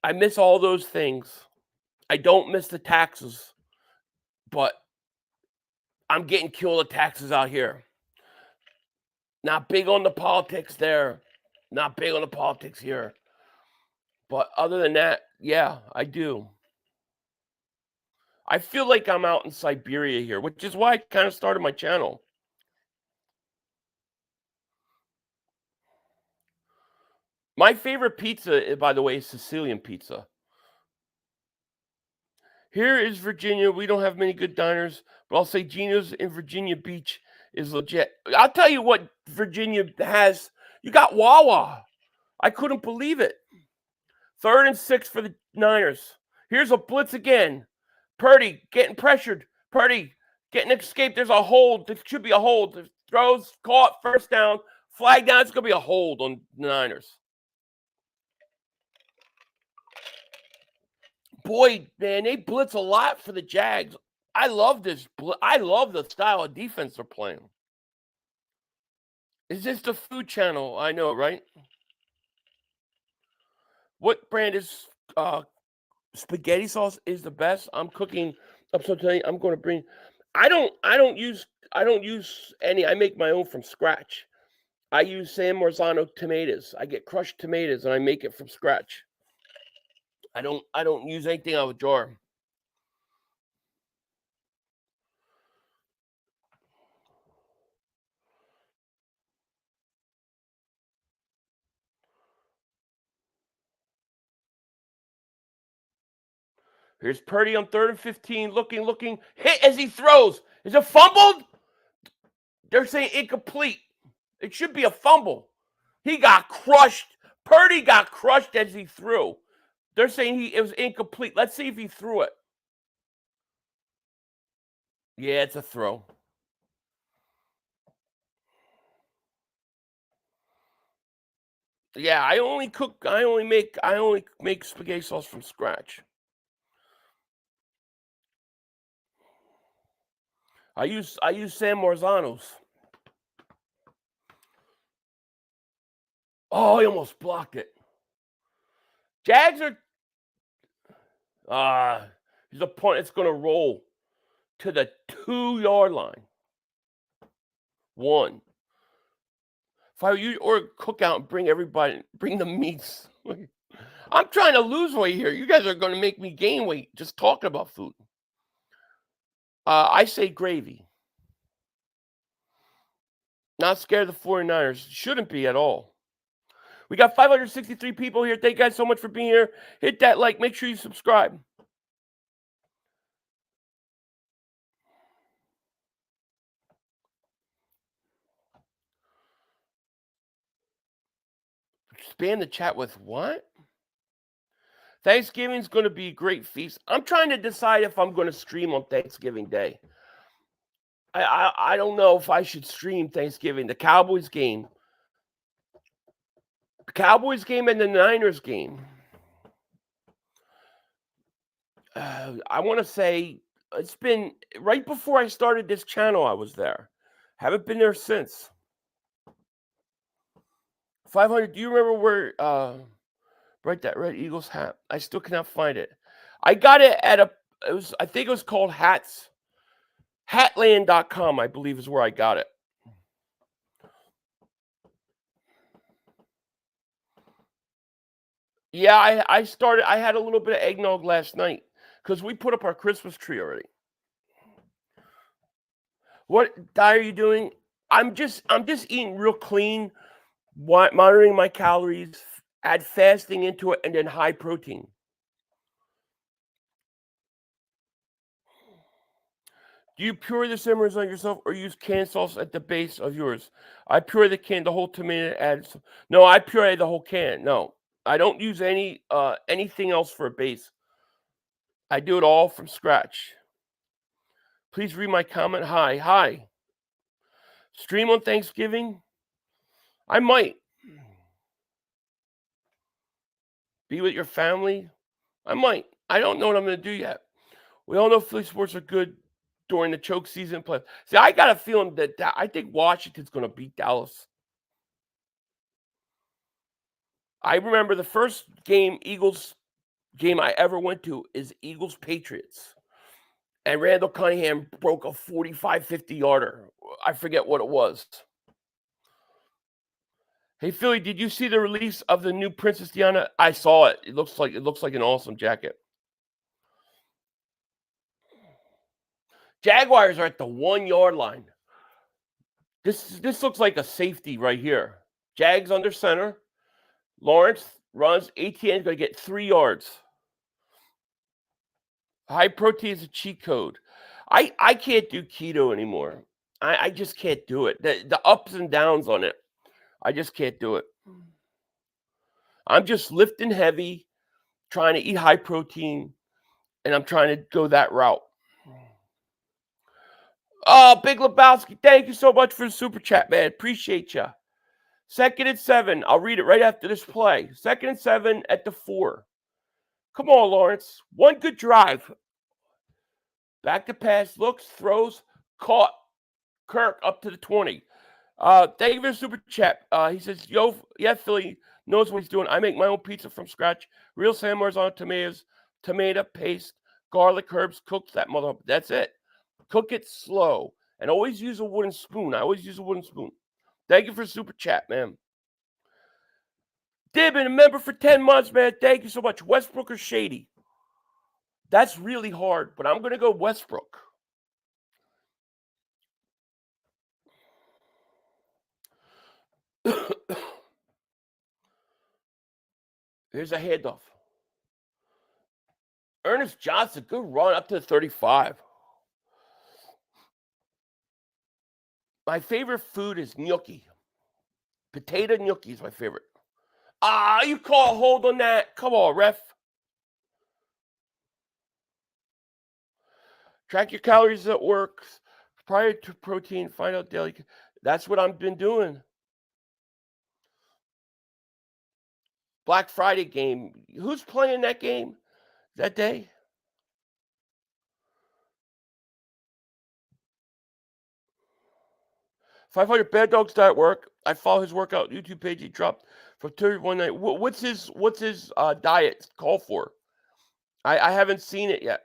I miss all those things. I don't miss the taxes, but I'm getting killed at taxes out here. Not big on the politics there. Not big on the politics here. But other than that, yeah, I do. I feel like I'm out in Siberia here, which is why I kind of started my channel. My favorite pizza, by the way, is Sicilian pizza. Here is Virginia. We don't have many good diners, but I'll say Gino's in Virginia Beach is legit. I'll tell you what Virginia has. You got Wawa. I couldn't believe it. 3rd and 6 for the Niners. Here's a blitz again. Purdy getting pressured. Purdy getting escaped. There's a hold. There should be a hold. The throws caught. First down. Flag down. It's going to be a hold on the Niners. Boy, man, they blitz a lot for the Jags. I love this. I love the style of defense they're playing. Is this the food channel? I know, right? What brand is spaghetti sauce is the best? I'm cooking. I'm so telling you, I'm going to bring. I don't use any. I make my own from scratch. I use San Marzano tomatoes. I get crushed tomatoes and I make it from scratch. I don't use anything out of a jar. Here's Purdy on 3rd and 15, looking, hit as he throws. Is it fumbled? They're saying incomplete. It should be a fumble. He got crushed. Purdy got crushed as he threw. They're saying it was incomplete. Let's see if he threw it. Yeah, it's a throw. Yeah, I only make spaghetti sauce from scratch. I use San Marzano's. Oh, he almost blocked it. Jags are he's a punt. It's going to roll to the 2-yard line. 1. If I were you, or cook out and bring the meats. I'm trying to lose weight here. You guys are going to make me gain weight just talking about food. I say gravy. Not scared of the 49ers. Shouldn't be at all. We got 563 people here. Thank you guys so much for being here. Hit that like. Make sure you subscribe. Spam the chat with what? Thanksgiving's going to be a great feast. I'm trying to decide if I'm going to stream on Thanksgiving Day. I don't know if I should stream Thanksgiving. The Cowboys game. The Cowboys game and the Niners game. I want to say it's been right before I started this channel. I was there. Haven't been there since. 500. Do you remember where Right, that Red Eagles hat. I still cannot find it. I got it at I think it was called Hats. Hatland.com, I believe, is where I got it. Yeah, I had a little bit of eggnog last night because we put up our Christmas tree already. What diet are you doing? I'm just eating real clean, monitoring my calories, add fasting into it, and then high protein. Do you puree the simmers on yourself or use canned sauce at the base of yours? I puree the can, the whole tomato. No, I puree the whole can. No, I don't use anything else for a base. I do it all from scratch. Please read my comment. Hi. Stream on Thanksgiving? I might. Be with your family? I might. I don't know what I'm going to do yet. We all know Philly sports are good during the choke season play. See, I got a feeling that I think Washington's going to beat Dallas. I remember the first Eagles game I ever went to is Eagles-Patriots. And Randall Cunningham broke a 45, 50-yarder. I forget what it was. Hey, Philly, did you see the release of the new Princess Diana? I saw it. It looks like an awesome jacket. Jaguars are at the 1-yard line. This looks like a safety right here. Jags under center. Lawrence runs. ATN's going to get 3 yards. High protein is a cheat code. I can't do keto anymore. I just can't do it. The ups and downs on it. I just can't do it. I'm just lifting heavy, trying to eat high protein, and I'm trying to go that route. Oh, Big Lebowski, thank you so much for the super chat, man. Appreciate you. 2nd and 7. I'll read it right after this play. 2nd and 7 at the 4. Come on, Lawrence. One good drive. Back to pass, looks, throws, caught. Kirk up to the 20. Thank you for the super chat. He says, yo, yeah, Philly knows what he's doing. I make my own pizza from scratch. Real San Marzano tomatoes, tomato paste, garlic, herbs, cooked that mother. That's it. Cook it slow. And always use a wooden spoon. I always use a wooden spoon. Thank you for super chat, man. Dibbin, a member for 10 months, man. Thank you so much. Westbrook or Shady? That's really hard, but I'm going to go Westbrook. Here's a handoff. Ernest Johnson, good run up to the 35. My favorite food is gnocchi. Potato gnocchi is my favorite. You call a hold on that. Come on, ref. Track your calories at work. Prior to protein, find out daily. That's what I've been doing. Black Friday game. Who's playing that game that day? $500 Bad Dogs Diet Work. I follow his workout YouTube page. He dropped for 31 night. What's his diet call for? I haven't seen it yet.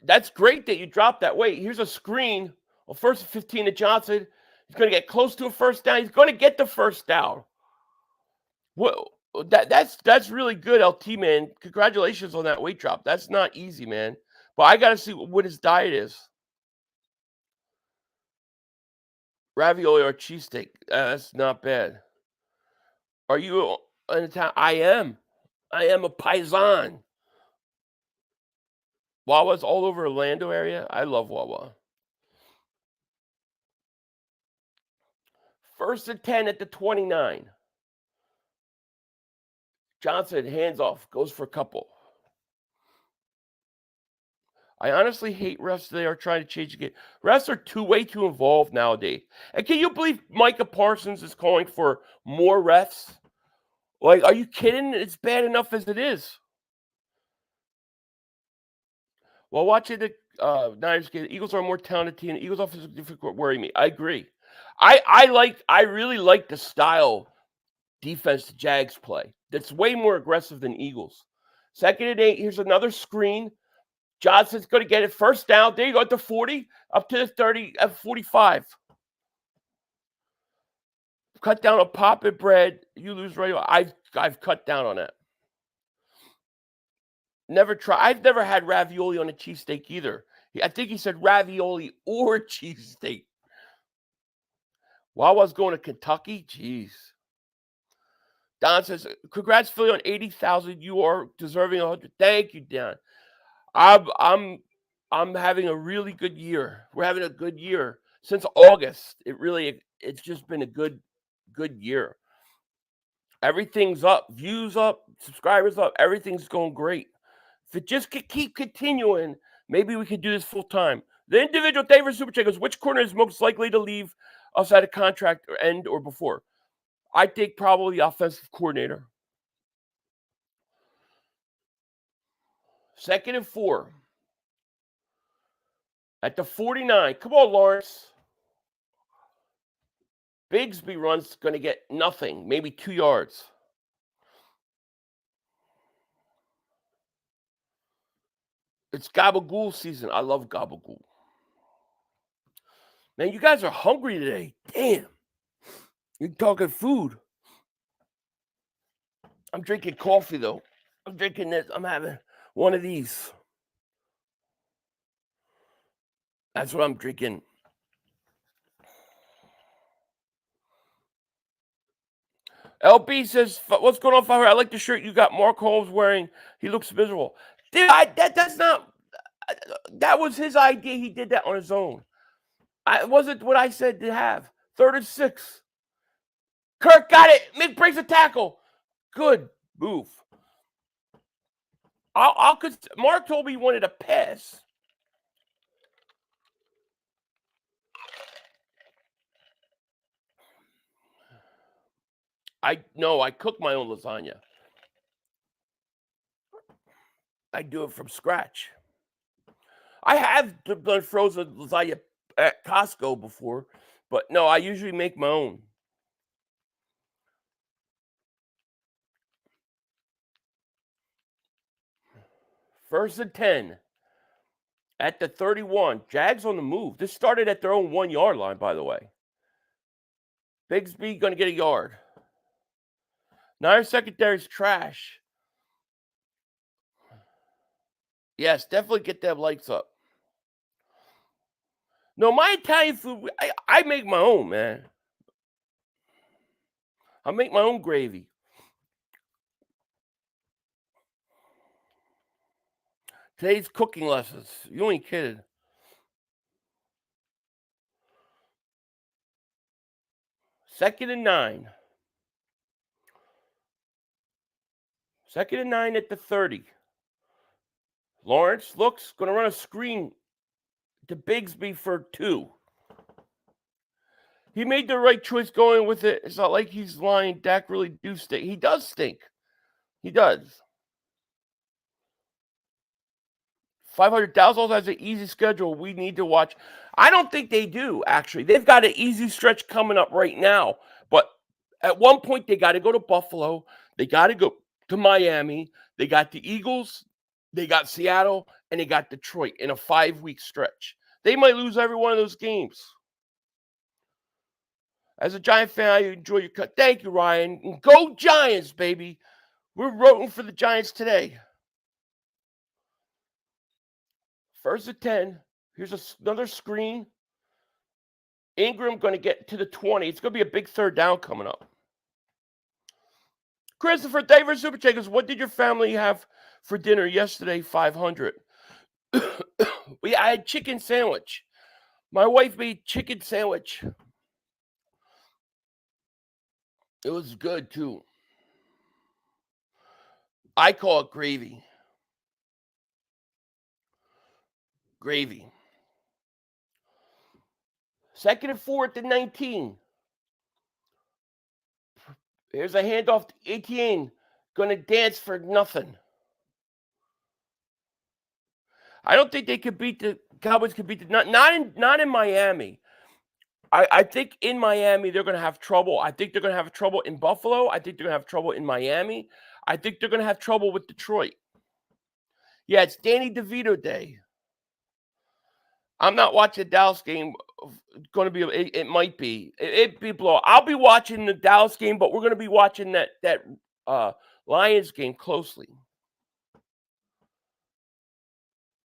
That's great that you dropped that weight. Here's a screen. Well, 1st and 15 to Johnson. He's going to get close to a first down. He's going to get the first down. Well, that's really good, LT, man. Congratulations on that weight drop. That's not easy, man. But I got to see what his diet is. Ravioli or cheesesteak. That's not bad. Are you an Italian? I am. I am a paisan. Wawa's all over Orlando area. I love Wawa. 1st and 10 at the 29. Johnson, hands off, goes for a couple. I honestly hate refs. They are trying to change the game. Refs are way too involved nowadays. And can you believe Micah Parsons is calling for more refs? Like, are you kidding? It's bad enough as it is. While watching the Niners game, the Eagles are a more talented team. The Eagles' offensive difficult worry me. I agree. I really like the style defense the Jags play. That's way more aggressive than Eagles. 2nd and 8. Here's another screen. Johnson's going to get it. First down. There you go, at the 40, up to the 30, at 45. Cut down a pop and bread. You lose right. I've cut down on that. I've never had ravioli on a cheesesteak either. I think he said ravioli or cheesesteak. While I was going to Kentucky, jeez. Don says, "Congrats, Philly, on 80,000. You are deserving 100." Thank you, Don. I'm having a really good year. We're having a good year since August. It's just been a good year. Everything's up, views up, subscribers up. Everything's going great. If it just could keep continuing, maybe we could do this full time. The individual David Super Chat goes, "Which corner is most likely to leave us at a contract or end or before?" I think probably the offensive coordinator. 2nd and 4. At the 49. Come on, Lawrence. Bigsby runs, going to get nothing, maybe 2 yards. It's gabagool season. I love gabagool. Man, you guys are hungry today. Damn. You're talking food. I'm drinking coffee, though. I'm drinking this. I'm having one of these. That's what I'm drinking. LB says, "What's going on, Fire? I like the shirt you got Mark Holmes wearing. He looks miserable." Dude, that's not... That was his idea. He did that on his own. It wasn't what I said to have. 3rd and 6. Kirk got it. Mick breaks a tackle. Good move. Mark told me he wanted a pass. I cook my own lasagna. I do it from scratch. I have done frozen lasagna at Costco before, but no, I usually make my own. First and 10 at the 31. Jags on the move. This started at their own 1-yard line, by the way. Bigsby going to get a yard. Niners secondary's trash. Yes, definitely get them lights up. No, my Italian food, I make my own, man. I make my own gravy. Today's cooking lessons. You ain't kidding. Second and 9. 2nd and 9 at the 30. Lawrence looks, going to run a screen to Bigsby for 2. He made the right choice going with it. It's not like he's lying. Dak really do stink. He does stink. He does. 500,000 has an easy schedule we need to watch. I don't think they do, actually. They've got an easy stretch coming up right now. But at one point, they got to go to Buffalo. They got to go to Miami. They got the Eagles. They got Seattle. And they got Detroit in a 5-week stretch. They might lose every one of those games. As a Giant fan, I enjoy your cut. Thank you, Ryan. And go Giants, baby. We're rooting for the Giants today. First and 10. Here's another screen. Ingram going to get to the 20. It's going to be a big 3rd down coming up. Christopher David Super Chat goes, "What did your family have for dinner yesterday? 500. I had chicken sandwich. My wife made chicken sandwich. It was good, too. I call it gravy. Gravy. 2nd and 4 at the 19. Here's a handoff to Etienne. Going to dance for nothing. I don't think they could beat the Cowboys. Could beat not in Miami. I think in Miami, they're going to have trouble. I think they're going to have trouble in Buffalo. I think they're going to have trouble in Miami. I think they're going to have trouble with Detroit. Yeah, it's Danny DeVito Day. I'm not watching the Dallas game. Going to be, it might be. It'd be blow. I'll be watching the Dallas game, but we're going to be watching that Lions game closely.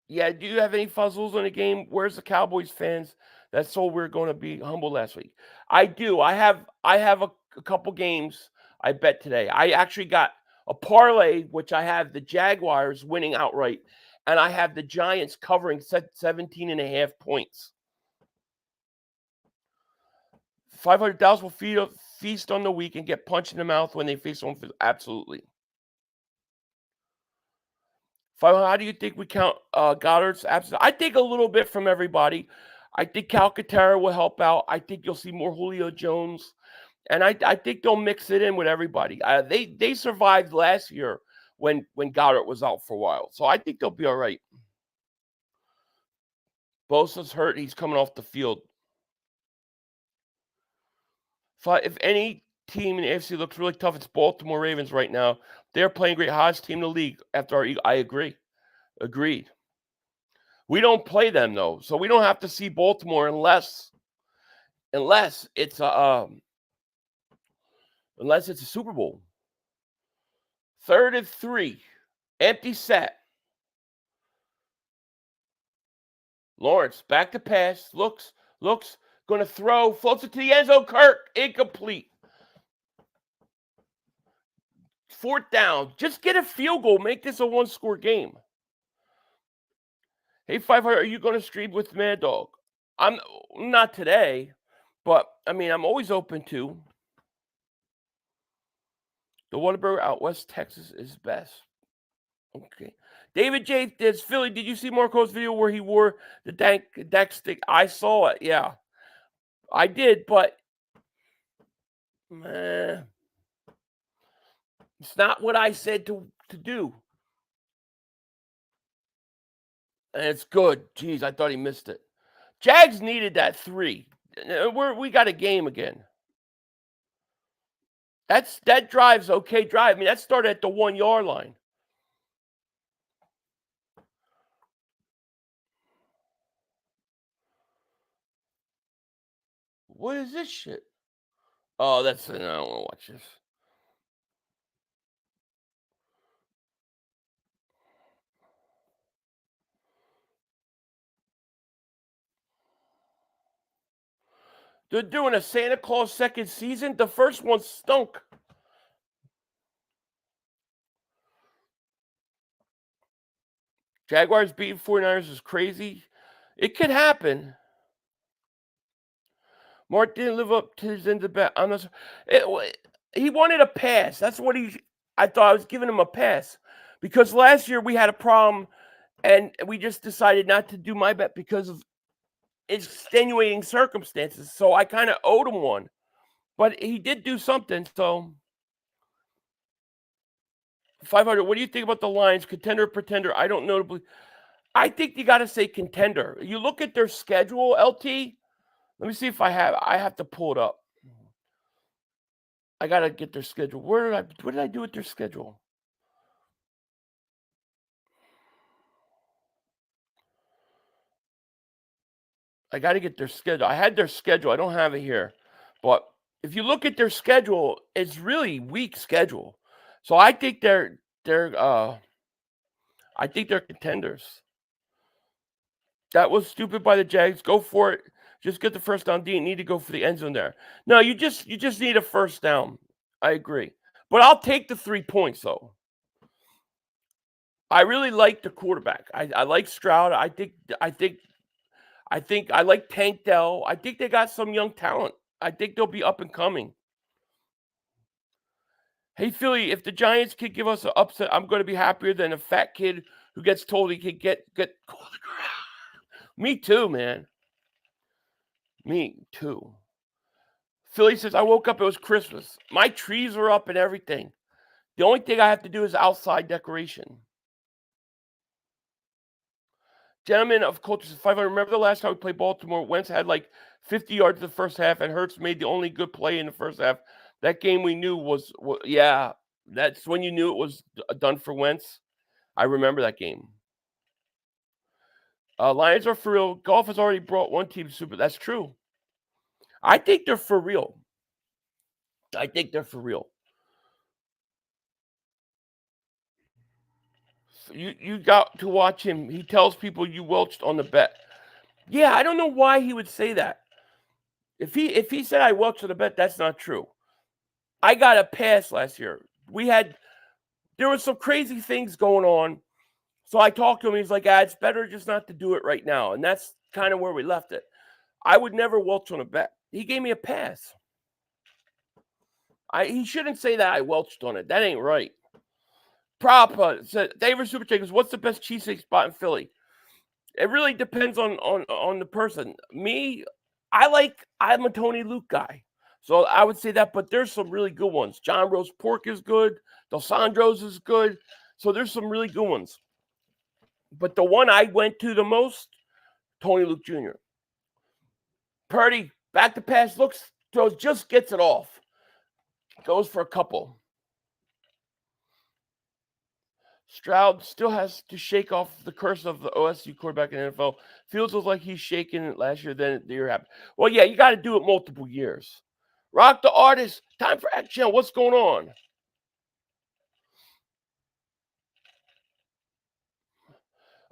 Yeah, do you have any fuzzles on the game? Where's the Cowboys fans? That's all we're going to be humble last week. I do. I have a couple games I bet today. I actually got a parlay, which I have the Jaguars winning outright, and I have the Giants covering 17.5 points. 500,000 will feast on the weak and get punched in the mouth when they face one. Absolutely. How do you think we count Goddard's absence? I think a little bit from everybody. I think Calcaterra will help out. I think you'll see more Julio Jones. And I think they'll mix it in with everybody. They survived last year when Goddard was out for a while. So I think they'll be all right. Bosa's hurt. He's coming off the field. If any team in the AFC looks really tough, it's Baltimore Ravens right now. They're playing great. Hottest team in the league after I agree. Agreed. We don't play them, though. So we don't have to see Baltimore unless it's a Super Bowl. 3rd and 3. Empty set. Lawrence back to pass. Looks. Going to throw. Floats it to the end zone. Kirk. Incomplete. 4th down. Just get a field goal. Make this a one-score game. Hey, 500, are you going to stream with Mad Dog? I'm not today, but, I mean, I'm always open to. The Whataburger out West Texas is best. Okay. David J. There's Philly. Did you see Marco's video where he wore the deck stick? I saw it, yeah. I did, but it's not what I said to do. And it's good. Jeez, I thought he missed it. Jags needed that 3. We got a game again. That drive's okay drive. I mean, that started at the 1-yard line. What is this shit? Oh, I don't want to watch this. They're doing a Santa Claus second season. The first one stunk. Jaguars beating 49ers is crazy. It could happen. Mark didn't live up to his end of bet. He wanted a pass. That's what I thought I was giving him a pass. Because last year we had a problem and we just decided not to do my bet because of extenuating circumstances. So I kind of owed him one. But he did do something, so 500. What do you think about the Lions? Contender, pretender? I don't know. I think you got to say contender. You look at their schedule, LT. Let me see if I have to pull it up. I got to get their schedule. What did I do with their schedule? I got to get their schedule. I had their schedule. I don't have it here. But if you look at their schedule, it's really weak schedule. So I think they're contenders. That was stupid by the Jags. Go for it. Just get the first down. Didn't need to go for the end zone there. No, you just need a first down. I agree. But I'll take the 3 points though. I really like the quarterback. I like Stroud. I like Tank Dell. I think they got some young talent. I think they'll be up and coming. Hey, Philly, if the Giants could give us an upset, I'm going to be happier than a fat kid who gets told he could get go to the ground. Me too, man. Me too. Philly says, I woke up, it was Christmas. My trees are up and everything. The only thing I have to do is outside decoration. Gentlemen of Culture 500, remember the last time we played Baltimore? Wentz had like 50 yards in the first half, and Hurts made the only good play in the first half. That game we knew yeah, that's when you knew it was done for Wentz. I remember that game. Lions are for real. Golf has already brought one team to Super. That's true. I think they're for real. So you got to watch him. He tells people you welched on the bet. Yeah, I don't know why he would say that. If he said I welched on the bet, that's not true. I got a pass last year. There was some crazy things going on. So I talked to him. He's like, it's better just not to do it right now. And that's kind of where we left it. I would never welch on a bet. He gave me a pass. He shouldn't say that I welched on it. That ain't right. Prop said, David Super Chickens, what's the best cheesesteak spot in Philly? It really depends on the person. Me, I'm a Tony Luke guy. So I would say that, but there's some really good ones. John Roast Pork is good. Dosandro's is good. So there's some really good ones. But the one I went to the most, Tony Luke Jr. Purdy, back to pass, looks, throws, just gets it off. Goes for a couple. Stroud still has to shake off the curse of the OSU quarterback in the NFL. Fields looks like he's shaking it last year, then the year happened. Well, yeah, you got to do it multiple years. Rock the artist. Time for action. What's going on?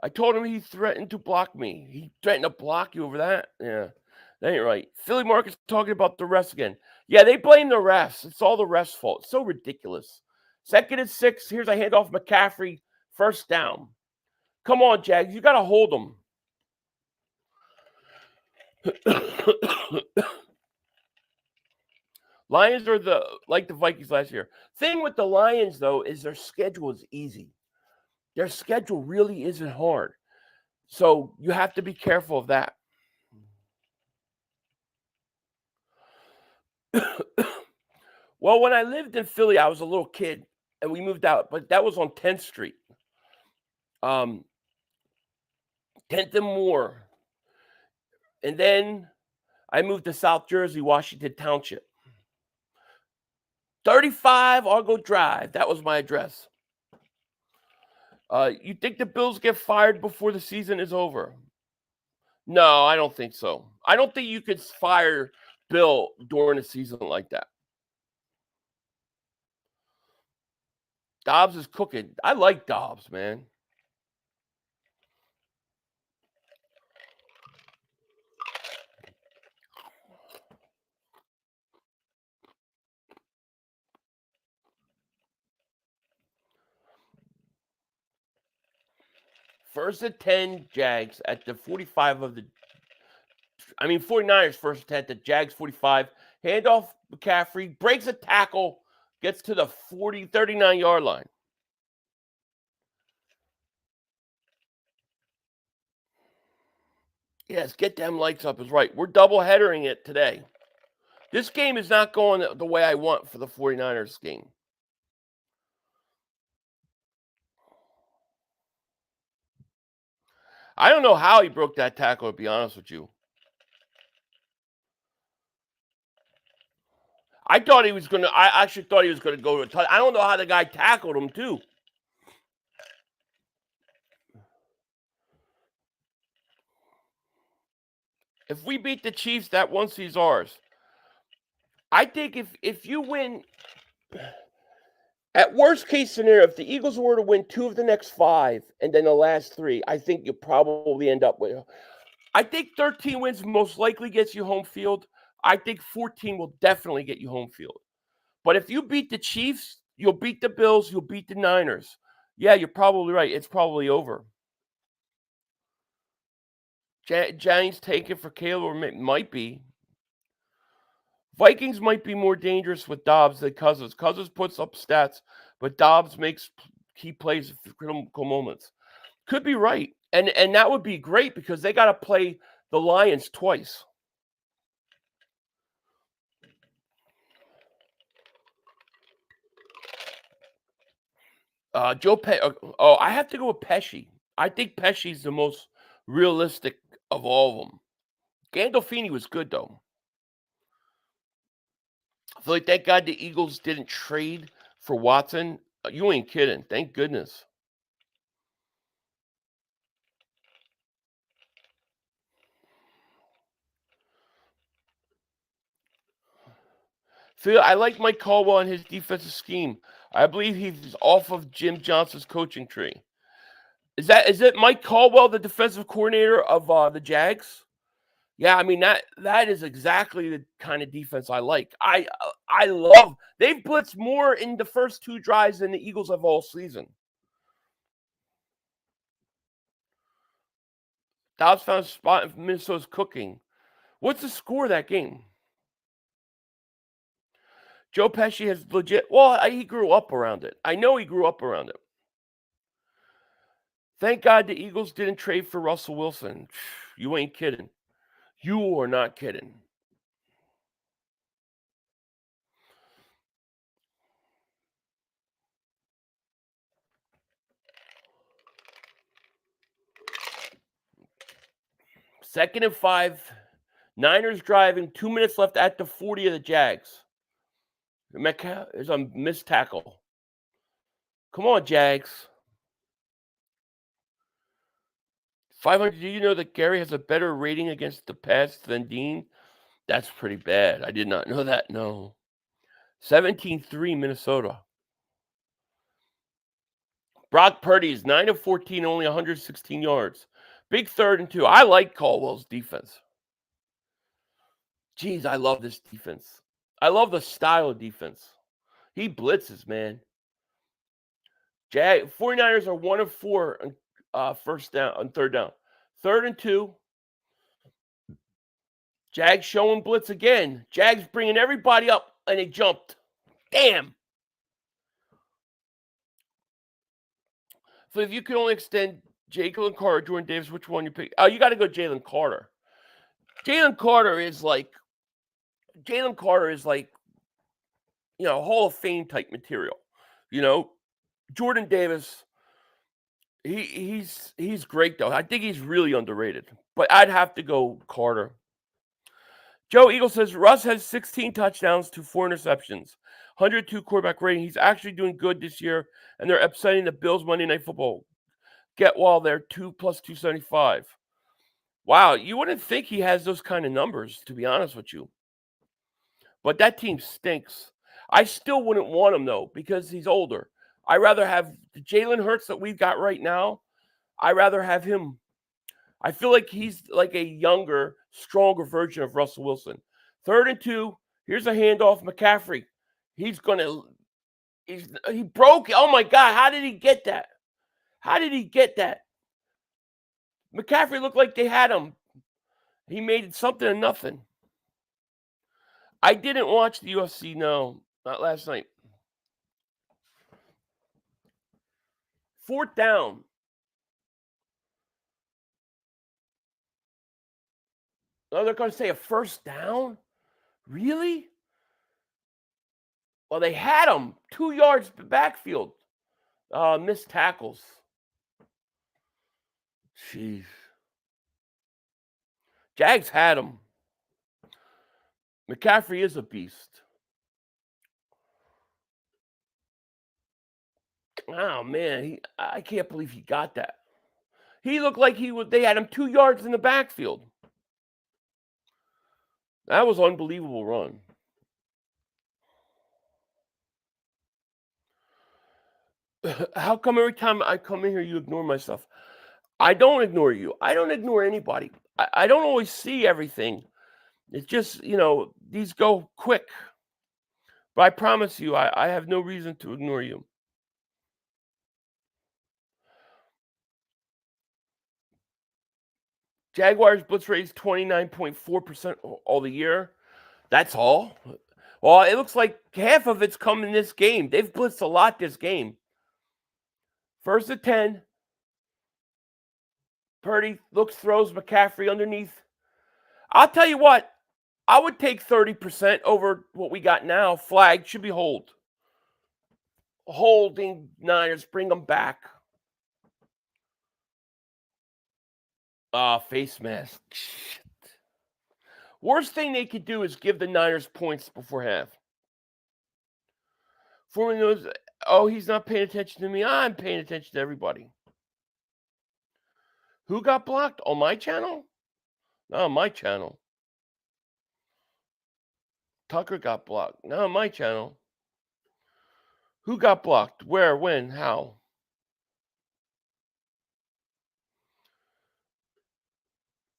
I told him he threatened to block me. He threatened to block you over that? Yeah, that ain't right. Philly Market's talking about the refs again. Yeah, they blame the refs. It's all the refs' fault. It's so ridiculous. 2nd and 6. Here's a handoff. McCaffrey. First down. Come on, Jags. You got to hold them. Lions are like the Vikings last year. Thing with the Lions, though, is their schedule is easy. Their schedule really isn't hard. So you have to be careful of that. Well, when I lived in Philly, I was a little kid, and we moved out, but that was on 10th Street. 10th and Moore. And then I moved to South Jersey, Washington Township. 35 Argo Drive. That was my address. You think the Bills get fired before the season is over? No, I don't think so. I don't think you could fire Bill during a season like that. Dobbs is cooking. I like Dobbs, man. First and 10, Jags at the 45 of the... 49ers first and 10 at the Jags 45. Handoff McCaffrey. Breaks a tackle. Gets to the 39-yard line. Yes, get them lights up is right. We're double-headering it today. This game is not going the way I want for the 49ers game. I don't know how he broke that tackle, to be honest with you. I actually thought he was going to go to a touchdown. I don't know how the guy tackled him, too. If we beat the Chiefs, that one seed's ours. I think if you win, at worst case scenario, if the Eagles were to win 2 of the next 5 and then the last 3, I think you'll probably end up with. I think 13 wins most likely gets you home field. I think 14 will definitely get you home field. But if you beat the Chiefs, you'll beat the Bills, you'll beat the Niners. Yeah, you're probably right. It's probably over. Giants taken for Caleb, or might be. Vikings might be more dangerous with Dobbs than Cousins. Cousins puts up stats, but Dobbs makes key plays at critical moments. Could be right. And that would be great because they got to play the Lions twice. I have to go with Pesci. I think Pesci's the most realistic of all of them. Gandolfini was good, though. I feel like, thank God the Eagles didn't trade for Watson. You ain't kidding. Thank goodness. Phil, I like Mike Caldwell and his defensive scheme. I believe he's off of Jim Johnson's coaching tree. Is it Mike Caldwell, the defensive coordinator of the Jags? Yeah, I mean that is exactly the kind of defense I like. I love. They've blitzed more in the first 2 drives than the Eagles have all season. Dallas found a spot in Minnesota's cooking. What's the score of that game? Joe Pesci has legit. Well, he grew up around it. I know he grew up around it. Thank God the Eagles didn't trade for Russell Wilson. You ain't kidding. You are not kidding. Second and 5. Niners driving. 2 minutes left at the 40 of the Jags. Metcalf is a missed tackle. Come on, Jags. 500. Do you know that Gary has a better rating against the pass than Dean? That's pretty bad. I did not know that. No. 17-3 Minnesota. Brock Purdy is 9 of 14, only 116 yards. Big 3rd and 2. I like Caldwell's defense. Jeez, I love this defense. I love the style of defense. He blitzes, man. 49ers are 1 of 4 on first down, on 3rd down. 3rd and 2. Jags showing blitz again. Jags bringing everybody up, and they jumped. Damn. So if you could only extend Jalen Carter, Jordan Davis, which one you pick? Oh, you got to go Jalen Carter. Jalen Carter is like, Hall of Fame type material. Jordan Davis, he's great though. I think he's really underrated. But I'd have to go Carter. Joe Eagle says Russ has 16 touchdowns to 4 interceptions, 102 quarterback rating. He's actually doing good this year, and they're upsetting the Bills Monday Night Football. Get while they're 2 plus 275. Wow, you wouldn't think he has those kind of numbers, to be honest with you. But that team stinks. I still wouldn't want him, though, because he's older. I'd rather have the Jalen Hurts that we've got right now. I'd rather have him. I feel like he's like a younger, stronger version of Russell Wilson. 3rd and 2. Here's a handoff. McCaffrey. He broke. Oh, my God. How did he get that? McCaffrey looked like they had him. He made something of nothing. I didn't watch the UFC, no. Not last night. 4th down. Oh, they're going to say a 1st down? Really? Well, they had him. 2 yards backfield. Missed tackles. Jeez. Jags had him. McCaffrey is a beast. Oh, man. I can't believe he got that. He looked like they had him 2 yards in the backfield. That was an unbelievable run. How come every time I come in here, you ignore my stuff? I don't ignore you. I don't ignore anybody. I don't always see everything. It's just, these go quick. But I promise you, I have no reason to ignore you. Jaguars blitz rate is 29.4% all the year. That's all. Well, it looks like half of it's come in this game. They've blitzed a lot this game. 1st and 10. Purdy throws McCaffrey underneath. I'll tell you what. I would take 30% over what we got now. Flag should be hold. Holding Niners. Bring them back. Face mask. Shit. Worst thing they could do is give the Niners points before half. Foreman knows, oh, he's not paying attention to me. I'm paying attention to everybody. Who got blocked? On my channel? Not on my channel. Tucker got blocked. Not on my channel. Who got blocked? Where? When? How?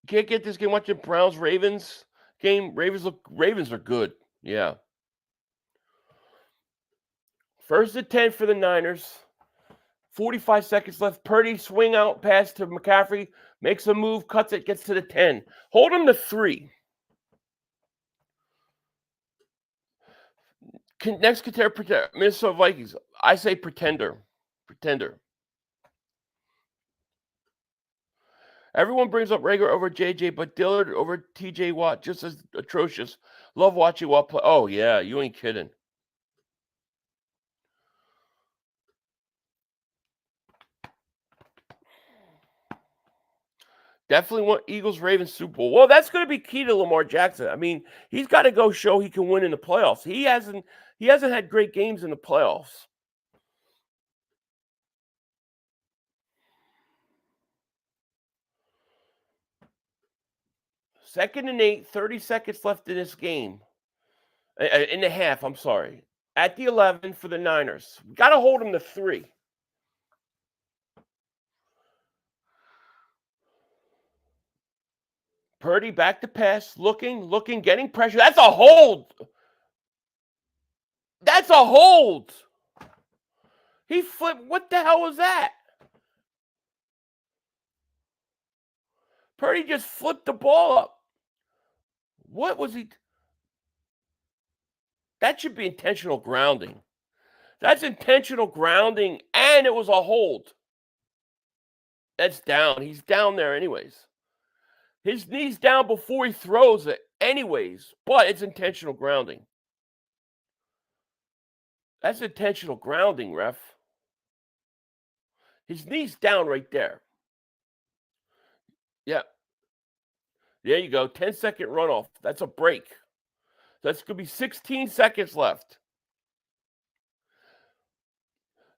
Can't get this game watching Browns-Ravens game. Ravens are good. Yeah. 1st and 10 for the Niners. 45 seconds left. Purdy swing out pass to McCaffrey. Makes a move, cuts it, gets to the 10. Hold him to 3. Next contender, Minnesota Vikings. I say pretender. Pretender. Everyone brings up Rager over JJ, but Dillard over TJ Watt, just as atrocious. Love watching Watt play. Oh, yeah, you ain't kidding. Definitely want Eagles-Ravens Super Bowl. Well, that's going to be key to Lamar Jackson. I mean, he's got to go show he can win in the playoffs. He hasn't had great games in the playoffs. Second and 8, 30 seconds left in this game. In the half, I'm sorry. At the 11 for the Niners. Got to hold him to 3. Purdy back to pass, looking, getting pressure. That's a hold. That's a hold. He flipped. What the hell was that? Purdy just flipped the ball up. What was he? That should be intentional grounding. That's intentional grounding, and it was a hold. That's down. He's down there anyways. His knee's down before he throws it anyways, but it's intentional grounding. That's intentional grounding, ref. His knee's down right there. Yeah. There you go. 10-second runoff. That's a break. That's going to be 16 seconds left.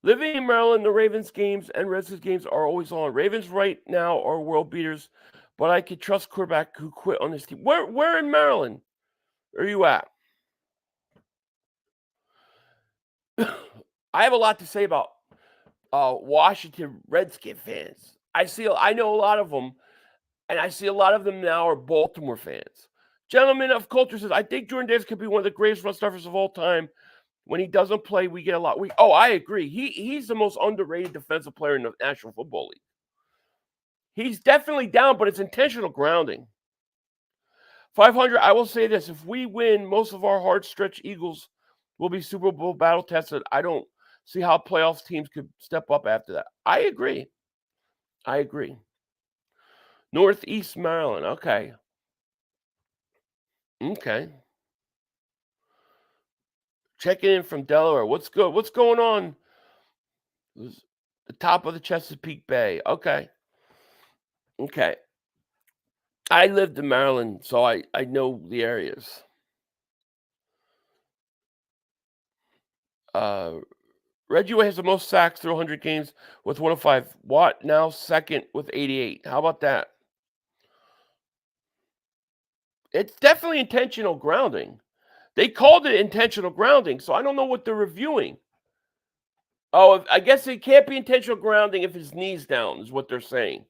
Living in Maryland, the Ravens games and Redskins games are always on. Ravens right now are world beaters, but I could trust quarterback who quit on this team. Where in Maryland are you at? I have a lot to say about Washington Redskin fans. I know a lot of them, and I see a lot of them now are Baltimore fans. Gentleman of Culture says, I think Jordan Davis could be one of the greatest run stuffers of all time. When he doesn't play, we get a lot. I agree. He's the most underrated defensive player in the National Football League. He's definitely down, but it's intentional grounding. 500, I will say this. If we win, most of our hard-stretch Eagles will be Super Bowl battle-tested. I don't see how playoff teams could step up after that. I agree. Northeast Maryland. Okay. Checking in from Delaware. What's good? What's going on? The top of the Chesapeake Bay. Okay. I lived in Maryland, so I know the areas. Reggie White has the most sacks through 100 games with 105. Watt now second with 88. How about that? It's definitely intentional grounding. They called it intentional grounding, so I don't know what they're reviewing. Oh, I guess it can't be intentional grounding if his knee's down, is what they're saying.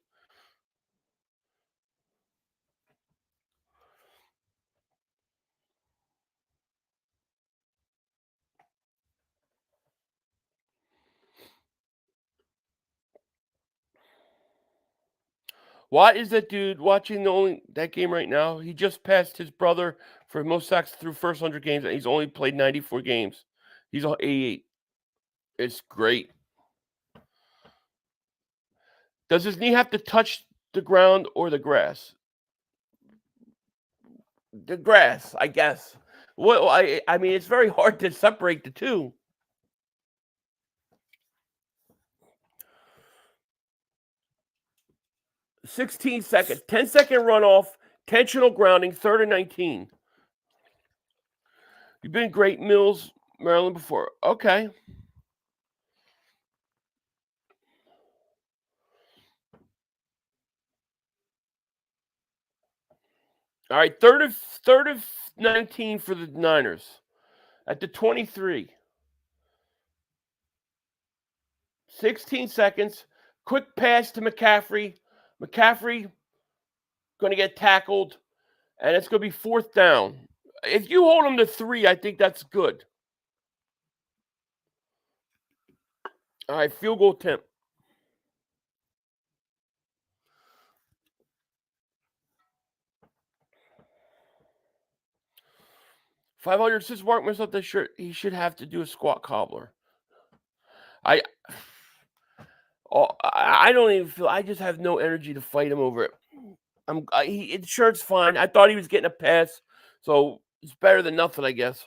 Why is that dude watching that game right now? He just passed his brother for most sacks through first 100 games, and he's only played 94 games. He's on 88. It's great. Does his knee have to touch the ground or the grass? The grass, I guess. Well, I mean, it's very hard to separate the two. $16 seconds, 10-second runoff Intentional grounding, 3rd and 19. You've been great, Mills, Maryland before. Okay. All right, third of 19 for the Niners at the 23. 16 seconds. Quick pass to McCaffrey. McCaffrey going to get tackled, and it's going to be 4th down. If you hold them to 3, I think that's good. All right, field goal attempt. $500 since Mark messed up this shirt. He should have to do a squat cobbler. I don't even feel. I just have no energy to fight him over it. The shirt's fine. I thought he was getting a pass, so it's better than nothing, I guess.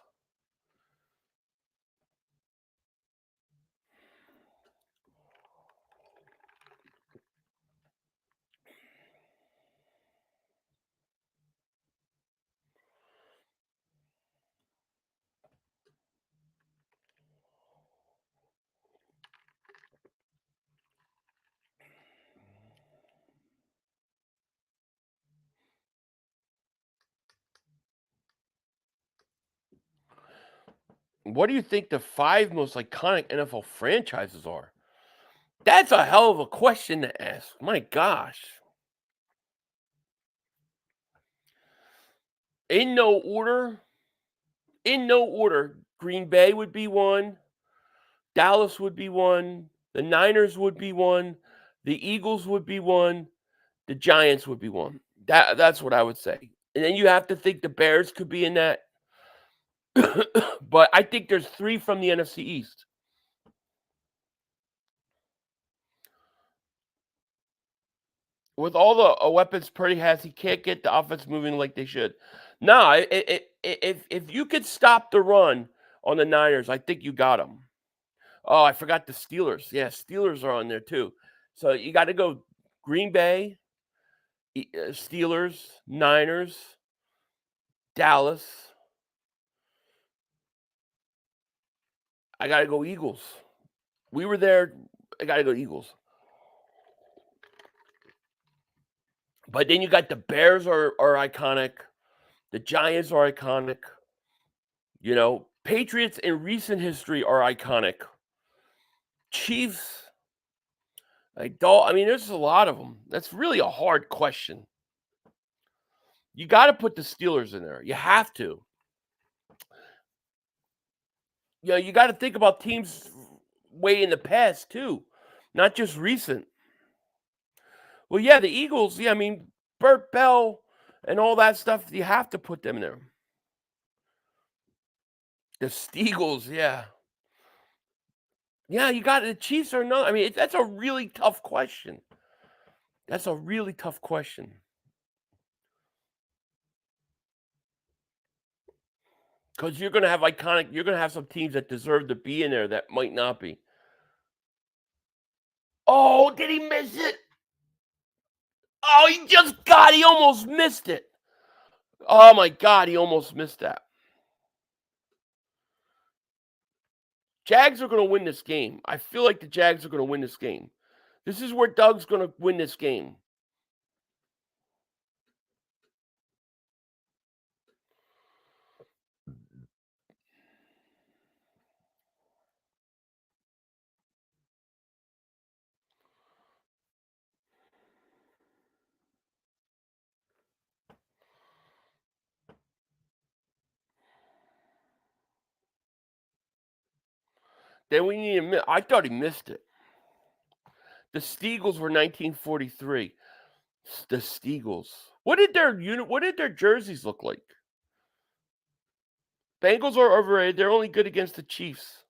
What do you think the 5 most iconic NFL franchises are? That's a hell of a question to ask. My gosh. In no order, Green Bay would be one. Dallas would be one. The Niners would be one. The Eagles would be one. The Giants would be one. That's what I would say. And then you have to think the Bears could be in that. But I think there's 3 from the NFC East. With all the weapons Purdy has, he can't get the offense moving like they should. No, if you could stop the run on the Niners, I think you got them. Oh, I forgot the Steelers. Yeah, Steelers are on there too. So you got to go Green Bay, Steelers, Niners, Dallas. I got to go Eagles. We were there. I got to go Eagles. But then you got the Bears are iconic. The Giants are iconic. You know, Patriots in recent history are iconic. Chiefs, there's a lot of them. That's really a hard question. You got to put the Steelers in there. You have to. You know, you got to think about teams way in the past too, not just recent. Well, yeah, the Eagles. Yeah, Burt Bell and all that stuff. You have to put them there. The Steagles, yeah. Yeah, you got the Chiefs or no? That's a really tough question. That's a really tough question. Because you're going to have some teams that deserve to be in there that might not be. Oh, did he miss it? Oh, he almost missed it. Oh my God, he almost missed that. Jags are going to win this game. I feel like the Jags are going to win this game. This is where Doug's going to win this game. Then we need I thought he missed it. The Steagles were 1943. The Steagles. What did their jerseys look like? Bengals are overrated. They're only good against the Chiefs.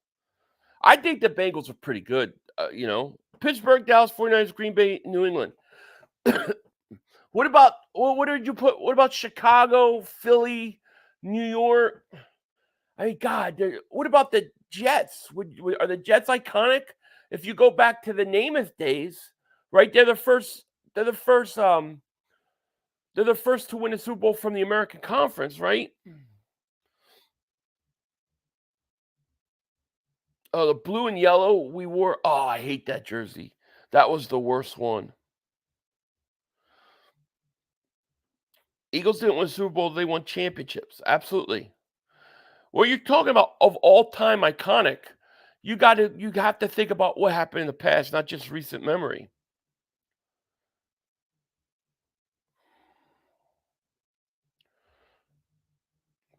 I think the Bengals are pretty good. Pittsburgh, Dallas, 49ers, Green Bay, New England. What did you put? What about Chicago, Philly, New York? God, what about the Jets? Are the Jets iconic? If you go back to the Namath days, right? They're the first They're the first to win a Super Bowl from the American Conference, right? Oh, the blue and yellow we wore. Oh, I hate that jersey. That was the worst one. Eagles didn't win a Super Bowl. They won championships. Absolutely. Well, you're talking about of all time iconic. You have to think about what happened in the past, not just recent memory.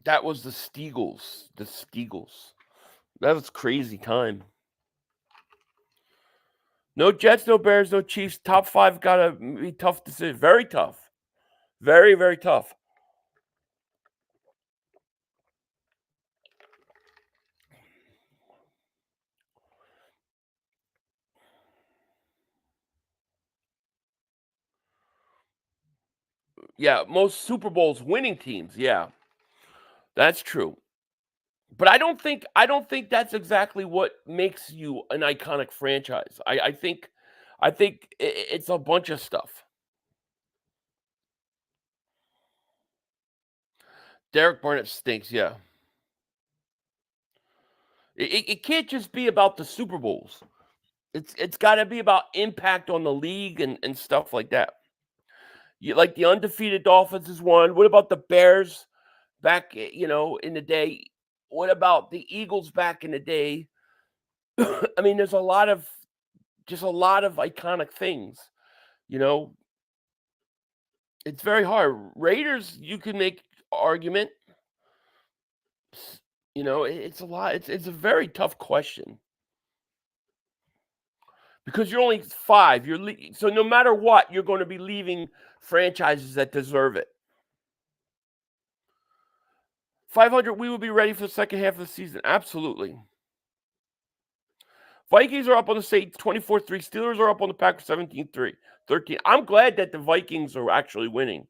That was the Steagles. The Steagles. That was crazy time. No Jets, no Bears, no Chiefs. Top 5 gotta be tough decision. Very tough. Very, very tough. Yeah, most Super Bowls winning teams. Yeah, that's true. But I don't think that's exactly what makes you an iconic franchise. I think it's a bunch of stuff. Derek Barnett stinks. Yeah, it can't just be about the Super Bowls. It's got to be about impact on the league and stuff like that. You like the undefeated Dolphins is one. What about the Bears back, in the day? What about the Eagles back in the day? I mean, there's a lot of iconic things. It's very hard. Raiders, you can make argument. It's a lot. It's a very tough question because you're only 5. So no matter what, you're going to be leaving franchises that deserve it. 500, we will be ready for the second half of the season. Absolutely. Vikings are up on the Saints 24-3. Steelers are up on the Packers 17-3. 13. I'm glad that the Vikings are actually winning.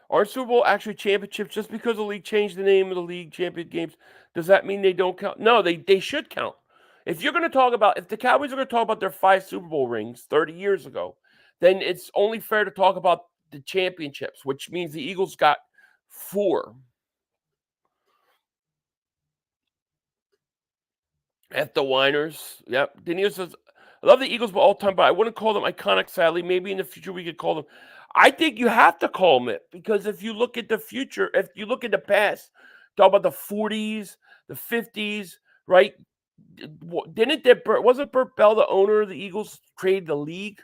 Aren't Super Bowl actually championships just because the league changed the name of the league champion games? Does that mean they don't count? No, they should count. If you're going to talk about, if the Cowboys are going to talk about their 5 Super Bowl rings 30 years ago, then it's only fair to talk about the championships, which means the Eagles got 4. At the Winers. Yep. Daniel says, I love the Eagles but all time, but I wouldn't call them iconic, sadly. Maybe in the future we could call them. I think you have to call them it because if you look at the future, if you look at the past, talk about the 40s, the 50s, right? Wasn't Burt Bell the owner of the Eagles, created the league,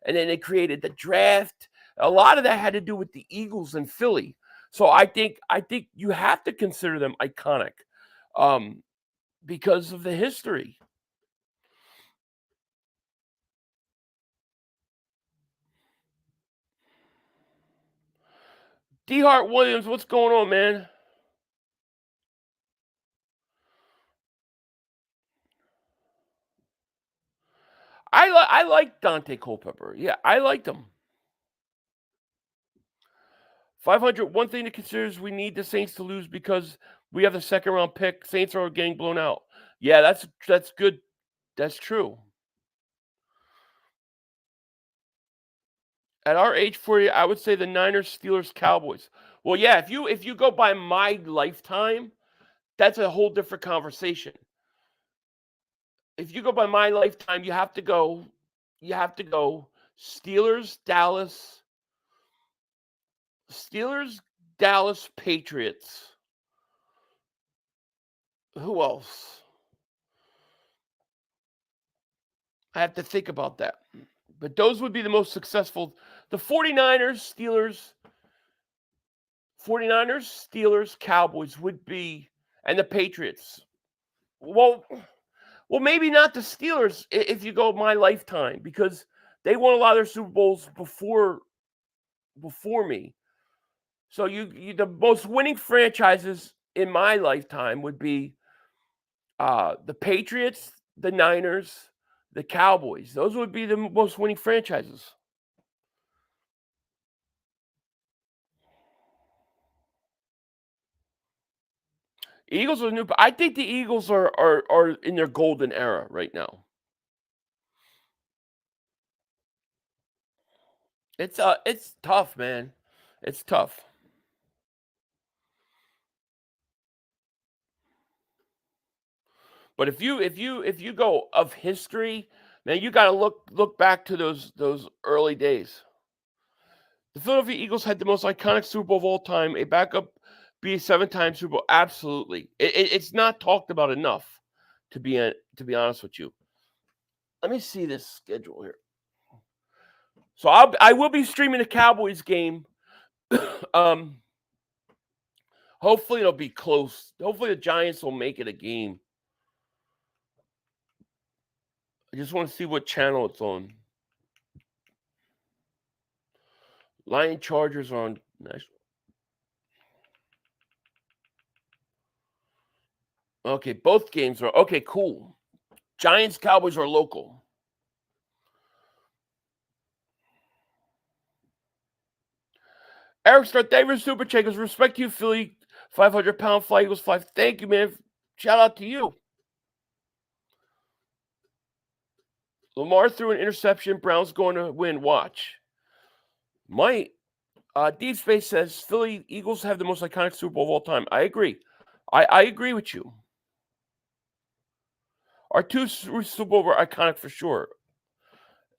and then they created the draft? A lot of that had to do with the Eagles and Philly. So I think you have to consider them iconic. Because of the history. D. Hart Williams, what's going on, man? I like Dante Culpepper. Yeah, I liked him. 500. One thing to consider is we need the Saints to lose because we have the second round pick. Saints are getting blown out. Yeah, that's good. That's true. At our age 40, I would say the Niners, Steelers, Cowboys. Well, yeah, if you go by my lifetime, that's a whole different conversation. If you go by my lifetime, you have to go Steelers, Dallas, Patriots. Who else? I have to think about that. But those would be the most successful. The 49ers, Steelers, Cowboys would be, and the Patriots. Well, maybe not the Steelers if you go my lifetime because they won a lot of their Super Bowls before me. So the most winning franchises in my lifetime would be the Patriots, the Niners, the Cowboys. Those would be the most winning franchises. Eagles are new. I think the Eagles are in their golden era right now. It's tough, man. It's tough. But if you go of history, man, you got to look back to those early days. The Philadelphia Eagles had the most iconic Super Bowl of all time. A backup be a 7-time Super Bowl. Absolutely, it's not talked about enough. To be honest with you, let me see this schedule here. So I will be streaming the Cowboys game. Hopefully it'll be close. Hopefully the Giants will make it a game. I just want to see what channel it's on. Lion Chargers are on national. Okay, both games are okay. Cool. Giants Cowboys are local. Eric Start Davis Super Checkers. Respect to you, Philly. 500-pound fly Eagles 5. Thank you, man. Shout out to you. Lamar threw an interception. Browns going to win. Watch. Might. Deep Space says Philly Eagles have the most iconic Super Bowl of all time. I agree. I agree with you. Our two Super Bowl were iconic for sure.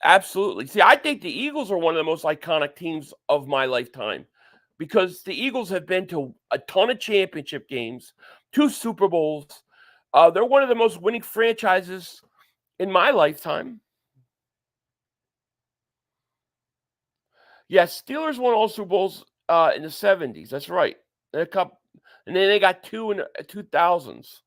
Absolutely. See, I think the Eagles are one of the most iconic teams of my lifetime because the Eagles have been to a ton of championship games, 2 Super Bowls. They're one of the most winning franchises in my lifetime. Yes, Steelers won all Super Bowls in the 70s. That's right. And then they got 2 in the 2000s.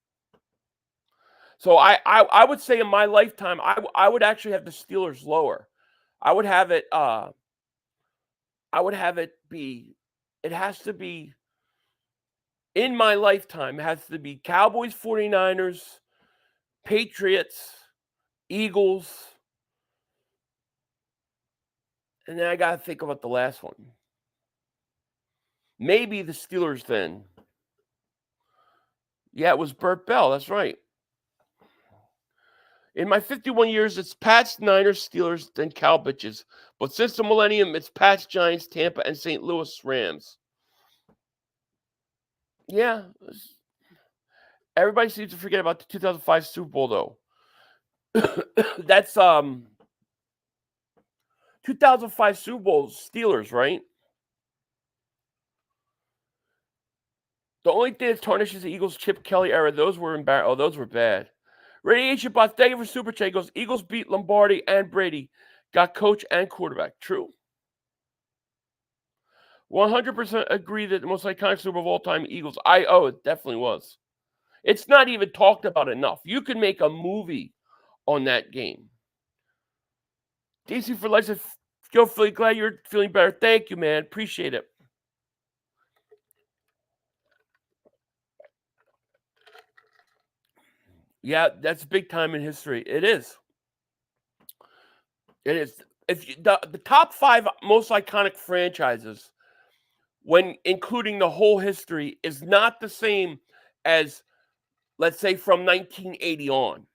So I would say in my lifetime, I would actually have the Steelers lower. I would have it be, it has to be, in my lifetime, it has to be Cowboys, 49ers, Patriots, Eagles, and then I got to think about the last one. Maybe the Steelers then. Yeah, it was Burt Bell. That's right. In my 51 years, it's Pats, Niners, Steelers, then Cow Bitches. But since the millennium, it's Pats, Giants, Tampa, and St. Louis Rams. Yeah. Everybody seems to forget about the 2005 Super Bowl, though. That's 2005 Super Bowl Steelers, right? The only thing that tarnishes the Eagles' Chip Kelly era, those were embarrassing. Oh, those were bad. Radiation Bots, thank you for Super Chat. Goes, Eagles beat Lombardi and Brady. Got coach and quarterback. True. 100% agree that the most iconic Super Bowl of all time, Eagles. It definitely was. It's not even talked about enough. You could make a movie on that game. DC for life. Joe Philly, glad you're feeling better. Thank you, man. Appreciate it. Yeah, that's big time in history. It is. It is. The top 5 most iconic franchises, when including the whole history, is not the same as, let's say, from 1980 on.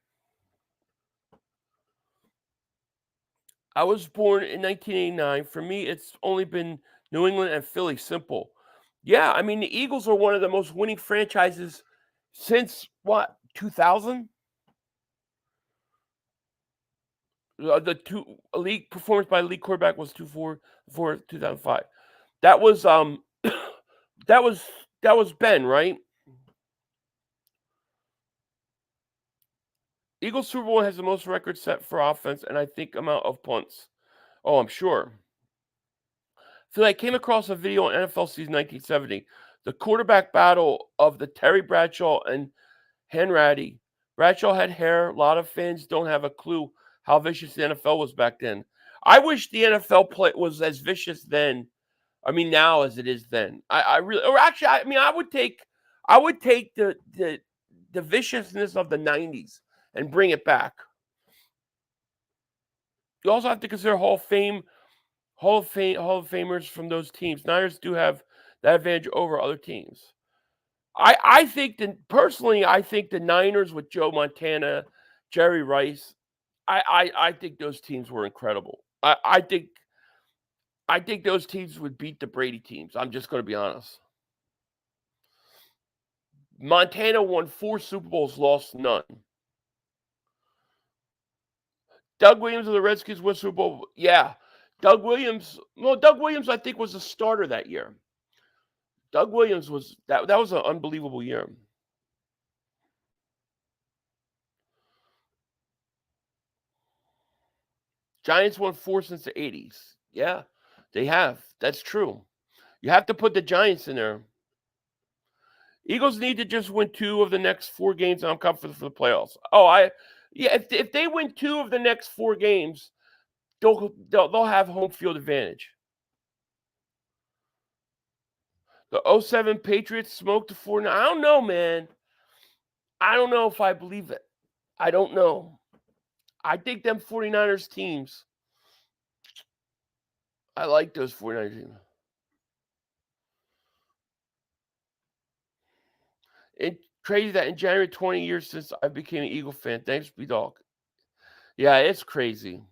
I was born in 1989. For me, it's only been New England and Philly. Simple. Yeah, I mean, the Eagles are one of the most winning franchises since, what, 2000? The 2 elite performance by elite quarterback was 2005. That was that was Ben, right? Eagles Super Bowl has the most records set for offense, and I think amount of punts. Oh, I'm sure. So I came across a video on NFL season 1970, the quarterback battle of the Terry Bradshaw and Hanratty. Bradshaw had hair. A lot of fans don't have a clue how vicious the NFL was back then. I wish the NFL play was as vicious then. I mean, now as it is then. I really, or actually, I mean, I would take the viciousness of the 90s and bring it back. You also have to consider Hall of Famers from those teams. Niners do have that advantage over other teams. I think personally, I think the Niners with Joe Montana, Jerry Rice, I think those teams were incredible. I think those teams would beat the Brady teams. I'm just going to be honest. Montana won 4 Super Bowls, lost none. Doug Williams of the Redskins won Super Bowl. Yeah. Doug Williams, I think, was a starter that year. Doug Williams was that was an unbelievable year. Giants won 4 since the 80s. Yeah, they have. That's true. You have to put the Giants in there. Eagles need to just win 2 of the next 4 games, and I'm confident for the playoffs. If they win 2 of the next 4 games, they'll have home field advantage. The 07 Patriots smoked the 49. I don't know, man. I don't know if I believe it. I don't know. I think them 49ers teams, I like those 49ers teams. It's crazy that in January, 20 years since I became an Eagle fan. Thanks, B-Dog. Yeah, it's crazy.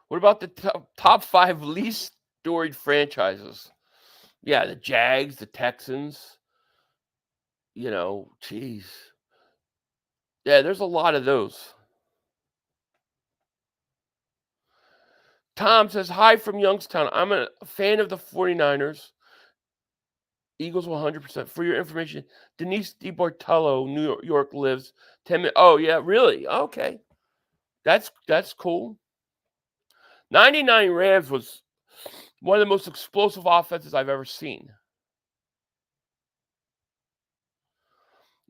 What about the top 5 least storied franchises? Yeah, the Jags, the Texans. Geez. Yeah, there's a lot of those. Tom says, hi from Youngstown. I'm a fan of the 49ers. Eagles 100%. For your information, Denise DiBartolo, New York, lives 10 minutes. Oh, yeah, really? Okay. That's cool. 99 Rams was one of the most explosive offenses I've ever seen.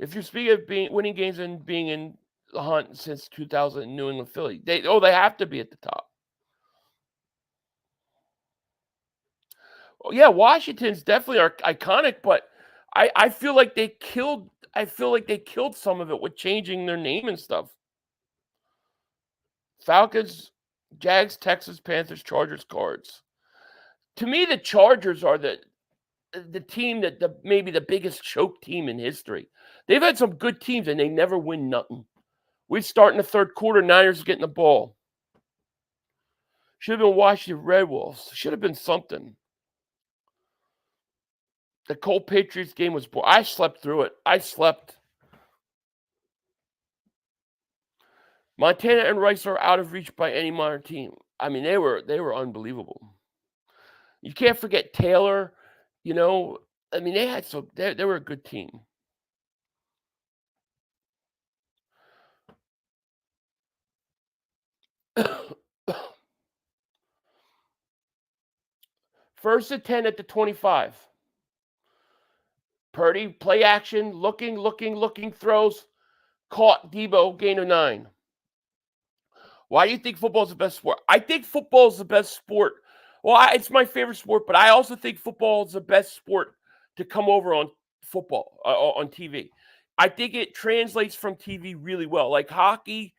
If you're speaking of winning games and being in the hunt since 2000 in New England, Philly, they have to be at the top. Well, yeah, Washington's definitely iconic, but I feel like they killed. I feel like they killed some of it with changing their name and stuff. Falcons, Jags, Texans, Panthers, Chargers, Cards. To me, the Chargers are the team that maybe the biggest choke team in history. They've had some good teams and they never win nothing. We'd start in the third quarter, Niners getting the ball. Should have been Washington Red Wolves. Should have been something. The Colt Patriots game was boring. I slept through it. I slept. Montana and Rice are out of reach by any modern team. I mean, they were unbelievable. You can't forget Taylor. I mean, they were a good team. First and 10 at the 25. Purdy, play action, looking, throws, caught, Debo, gain of 9. Why do you think football is the best sport? I think football is the best sport. Well, it's my favorite sport, but I also think football is the best sport to come over on football, on TV. I think it translates from TV really well. Like hockey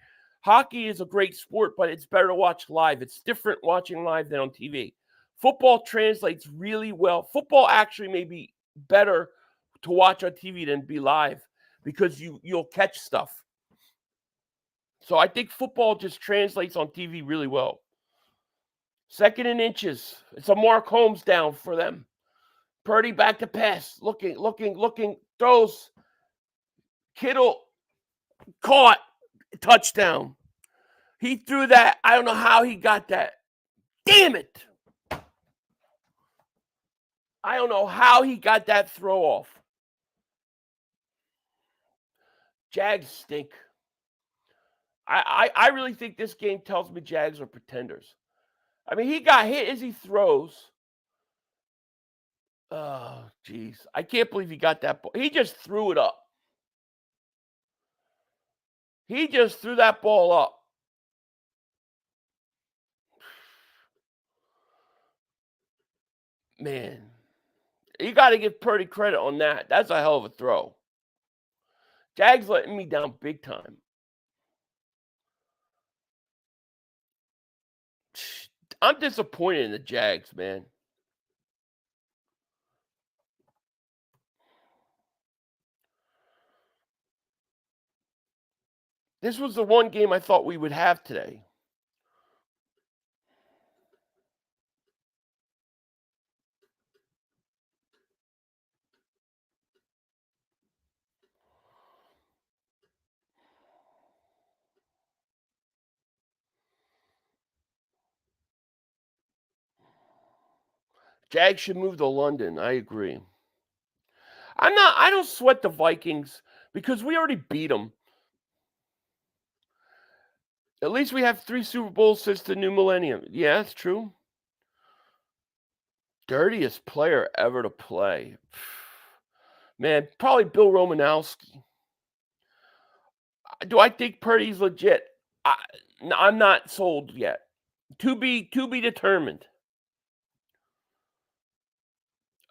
is a great sport, but it's better to watch live. It's different watching live than on TV. Football translates really well. Football actually may be better to watch on TV than be live because you'll catch stuff. So I think football just translates on TV really well. 2nd and inches. It's a Mark Holmes down for them. Purdy back to pass. Looking. Throws. Kittle caught. Touchdown. He threw that. I don't know how he got that. Damn it. I don't know how he got that throw off. Jags stink. I really think this game tells me Jags are pretenders. I mean, he got hit as he throws. Oh, jeez. I can't believe he got that ball. He just threw it up. He just threw that ball up. Man, you got to give Purdy credit on that. That's a hell of a throw. Jags letting me down big time. I'm disappointed in the Jags, man. This was the one game I thought we would have today. Jags should move to London. I agree. I don't sweat the Vikings because we already beat them. At least we have 3 Super Bowls since the new millennium. Yeah, that's true. Dirtiest player ever to play. Man, probably Bill Romanowski. Do I think Purdy's legit? I'm not sold yet. To be determined.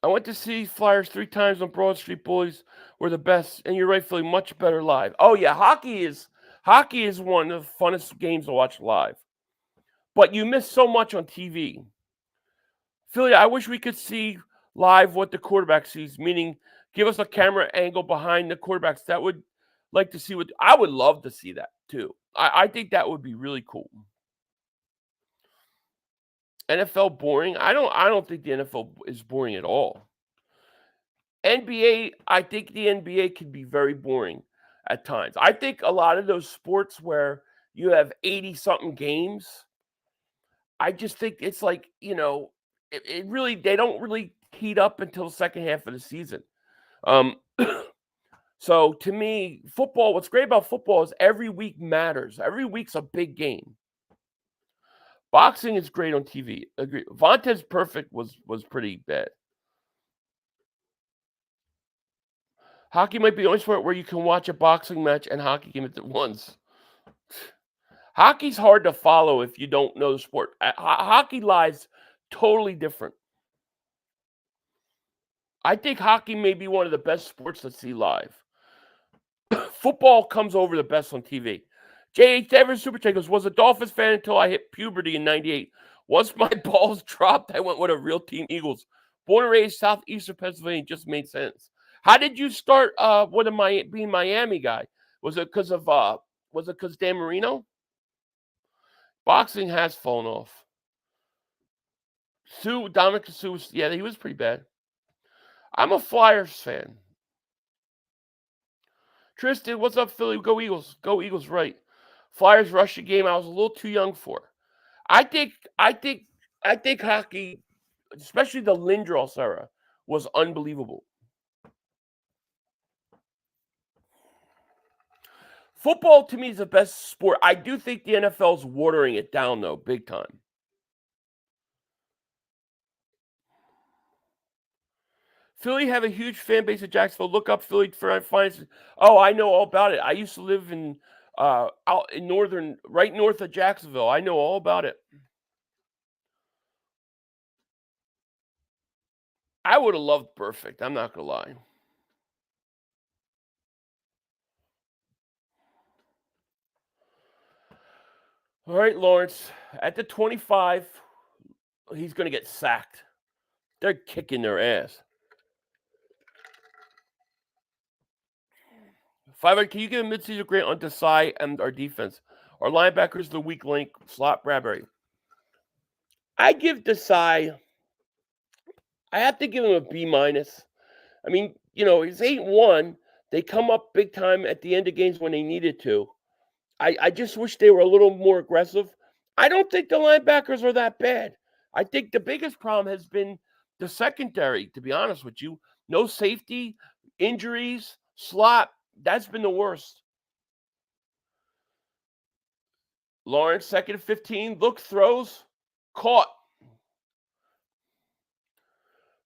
I went to see Flyers 3 times on Broad Street. Boys were the best, and you're rightfully much better live. Oh yeah, hockey is one of the funnest games to watch live. But you miss so much on TV. Philly, I wish we could see live what the quarterback sees, meaning give us a camera angle behind the quarterbacks. That would like to see what I would love to see that too. I think that would be really cool. NFL boring? I don't think the NFL is boring at all. NBA, I think the NBA can be very boring at times. I think a lot of those sports where you have 80-something games, I just think it's like, it really they don't really heat up until the second half of the season. So to me, football, what's great about football is every week matters. Every week's a big game. Boxing is great on TV. Agree. Vontaze Perfect was pretty bad. Hockey might be the only sport where you can watch a boxing match and hockey game at once. Hockey's hard to follow if you don't know the sport. Hockey live's totally different. I think hockey may be one of the best sports to see live. Football comes over the best on TV. J.H. Devers Super Chat goes, was a Dolphins fan until I hit puberty in 98. Once my balls dropped, I went with a real team Eagles. Born and raised southeastern Pennsylvania, just made sense. How did you start being Miami guy? Was it because Dan Marino? Boxing has fallen off. Dominic Sue, yeah, he was pretty bad. I'm a Flyers fan. Tristan, what's up, Philly? Go Eagles. Go Eagles, right. Flyers rushing game I was a little too young for. I think hockey, especially the Lindros era, was unbelievable. Football, to me, is the best sport. I do think the NFL's watering it down, though, big time. Philly have a huge fan base at Jacksonville. Look up Philly for finance. Oh, I know all about it. I used to live in out in right north of Jacksonville. I know all about it. I would have loved Perfect. I'm not gonna lie. All right, Lawrence. At the 25, he's gonna get sacked. They're kicking their ass. 500, can you give a midseason grade on Desai and our defense? Our linebackers, the weak link, slot Bradbury. I give Desai, I have to give him a B minus. I mean, he's 8-1. They come up big time at the end of games when they needed to. I just wish they were a little more aggressive. I don't think the linebackers are that bad. I think the biggest problem has been the secondary, to be honest with you. No safety, injuries, slot. That's been the worst. Lawrence, 2nd and 15. Look, throws. Caught.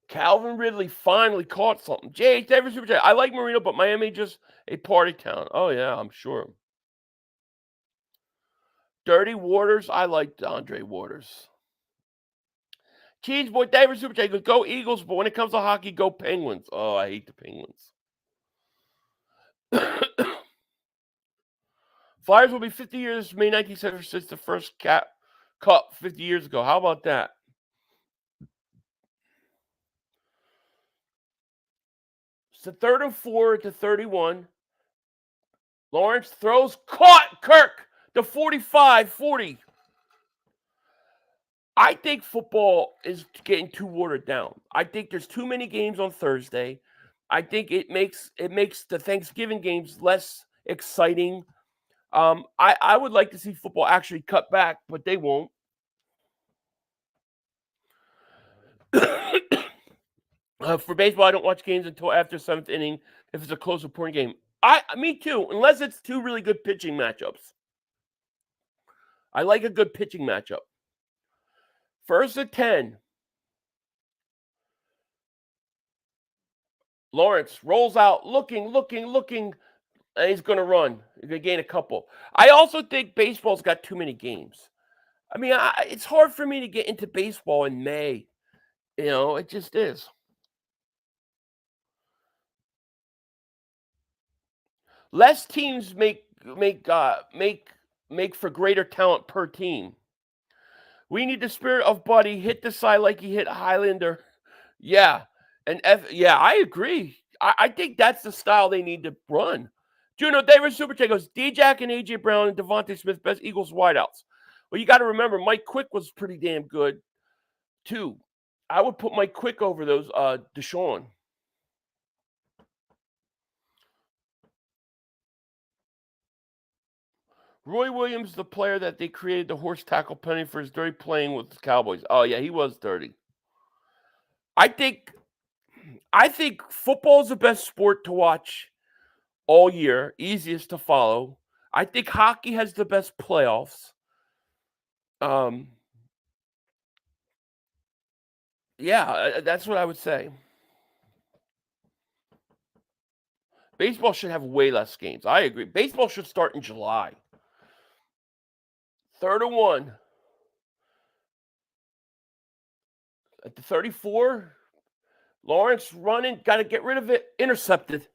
Calvin Ridley finally caught something. Jay, I like Marino, but Miami just a party town. Oh, yeah, I'm sure. Dirty Waters. I like Andre Waters. Cheese Boy David Super Chat goes, go Eagles, but when it comes to hockey, go Penguins. Oh, I hate the Penguins. Flyers will be 50 years, May 1970, since the first Cup 50 years ago. How about that? So 3rd and 4 to 31. Lawrence throws, caught. Kirk, the 45-40. I think football is getting too watered down. I think there's too many games on Thursday. I think it makes the Thanksgiving games less exciting. I would like to see football actually cut back, but they won't. For baseball, I don't watch games until after 7th inning if it's a close, important game. Me too, unless it's two really good pitching matchups. I like a good pitching matchup. First and 10. Lawrence rolls out, looking, and he's going to run. He's going to gain a couple. I also think baseball's got too many games. I mean, it's hard for me to get into baseball in May. You know, it just is. Less teams make for greater talent per team. We need the spirit of Buddy hit the side like he hit Highlander. Yeah, I agree. I think that's the style they need to run. Juno Davis Super Chat goes, D-Jack and A.J. Brown and Devontae Smith, best Eagles wideouts. Well, you got to remember, Mike Quick was pretty damn good, too. I would put Mike Quick over those Deshaun. Roy Williams, the player that they created the horse tackle penalty for, his dirty playing with the Cowboys. Oh, yeah, he was dirty. I think football is the best sport to watch all year, easiest to follow. I think hockey has the best playoffs. Yeah, that's what I would say. Baseball should have way less games. I agree. Baseball should start in July. 3rd and 1. At the 34, Lawrence running, got to get rid of it. Intercepted.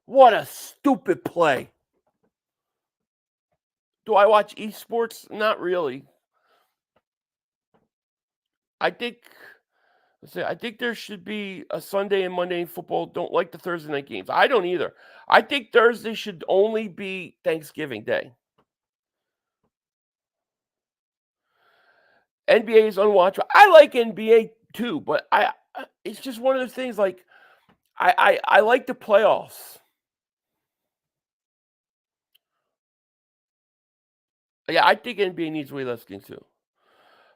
What a stupid play. Do I watch esports? Not really. I think there should be a Sunday and Monday football. Don't like the Thursday night games. I don't either. I think Thursday should only be Thanksgiving Day. NBA is unwatchable. I like NBA too, but it's just one of those things. Like I like the playoffs. Yeah, I think NBA needs way less games too.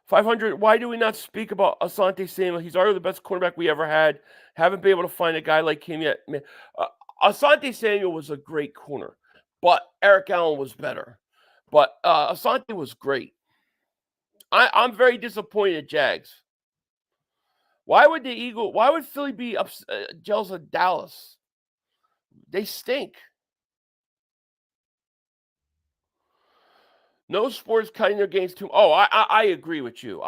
500. Why do we not speak about Asante Samuel? He's already the best cornerback we ever had. Haven't been able to find a guy like him yet. Man, Asante Samuel was a great corner, but Eric Allen was better. But Asante was great. I'm very disappointed at Jags. Why would Philly be jealous of Dallas? They stink. No sports cutting their games too. Oh, I agree with you.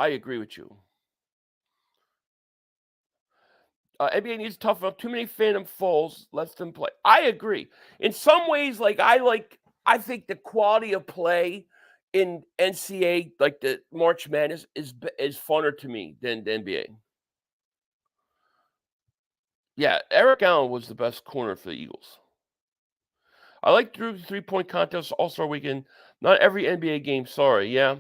NBA needs to toughen up. Too many Phantom Foles. Lets them play. I agree. In some ways, I think the quality of play in NCAA, like the March Madness, is funner to me than the NBA. Yeah, Eric Allen was the best corner for the Eagles. I like Drew's 3-point contest All-Star Weekend. Not every NBA game. Sorry. Yeah.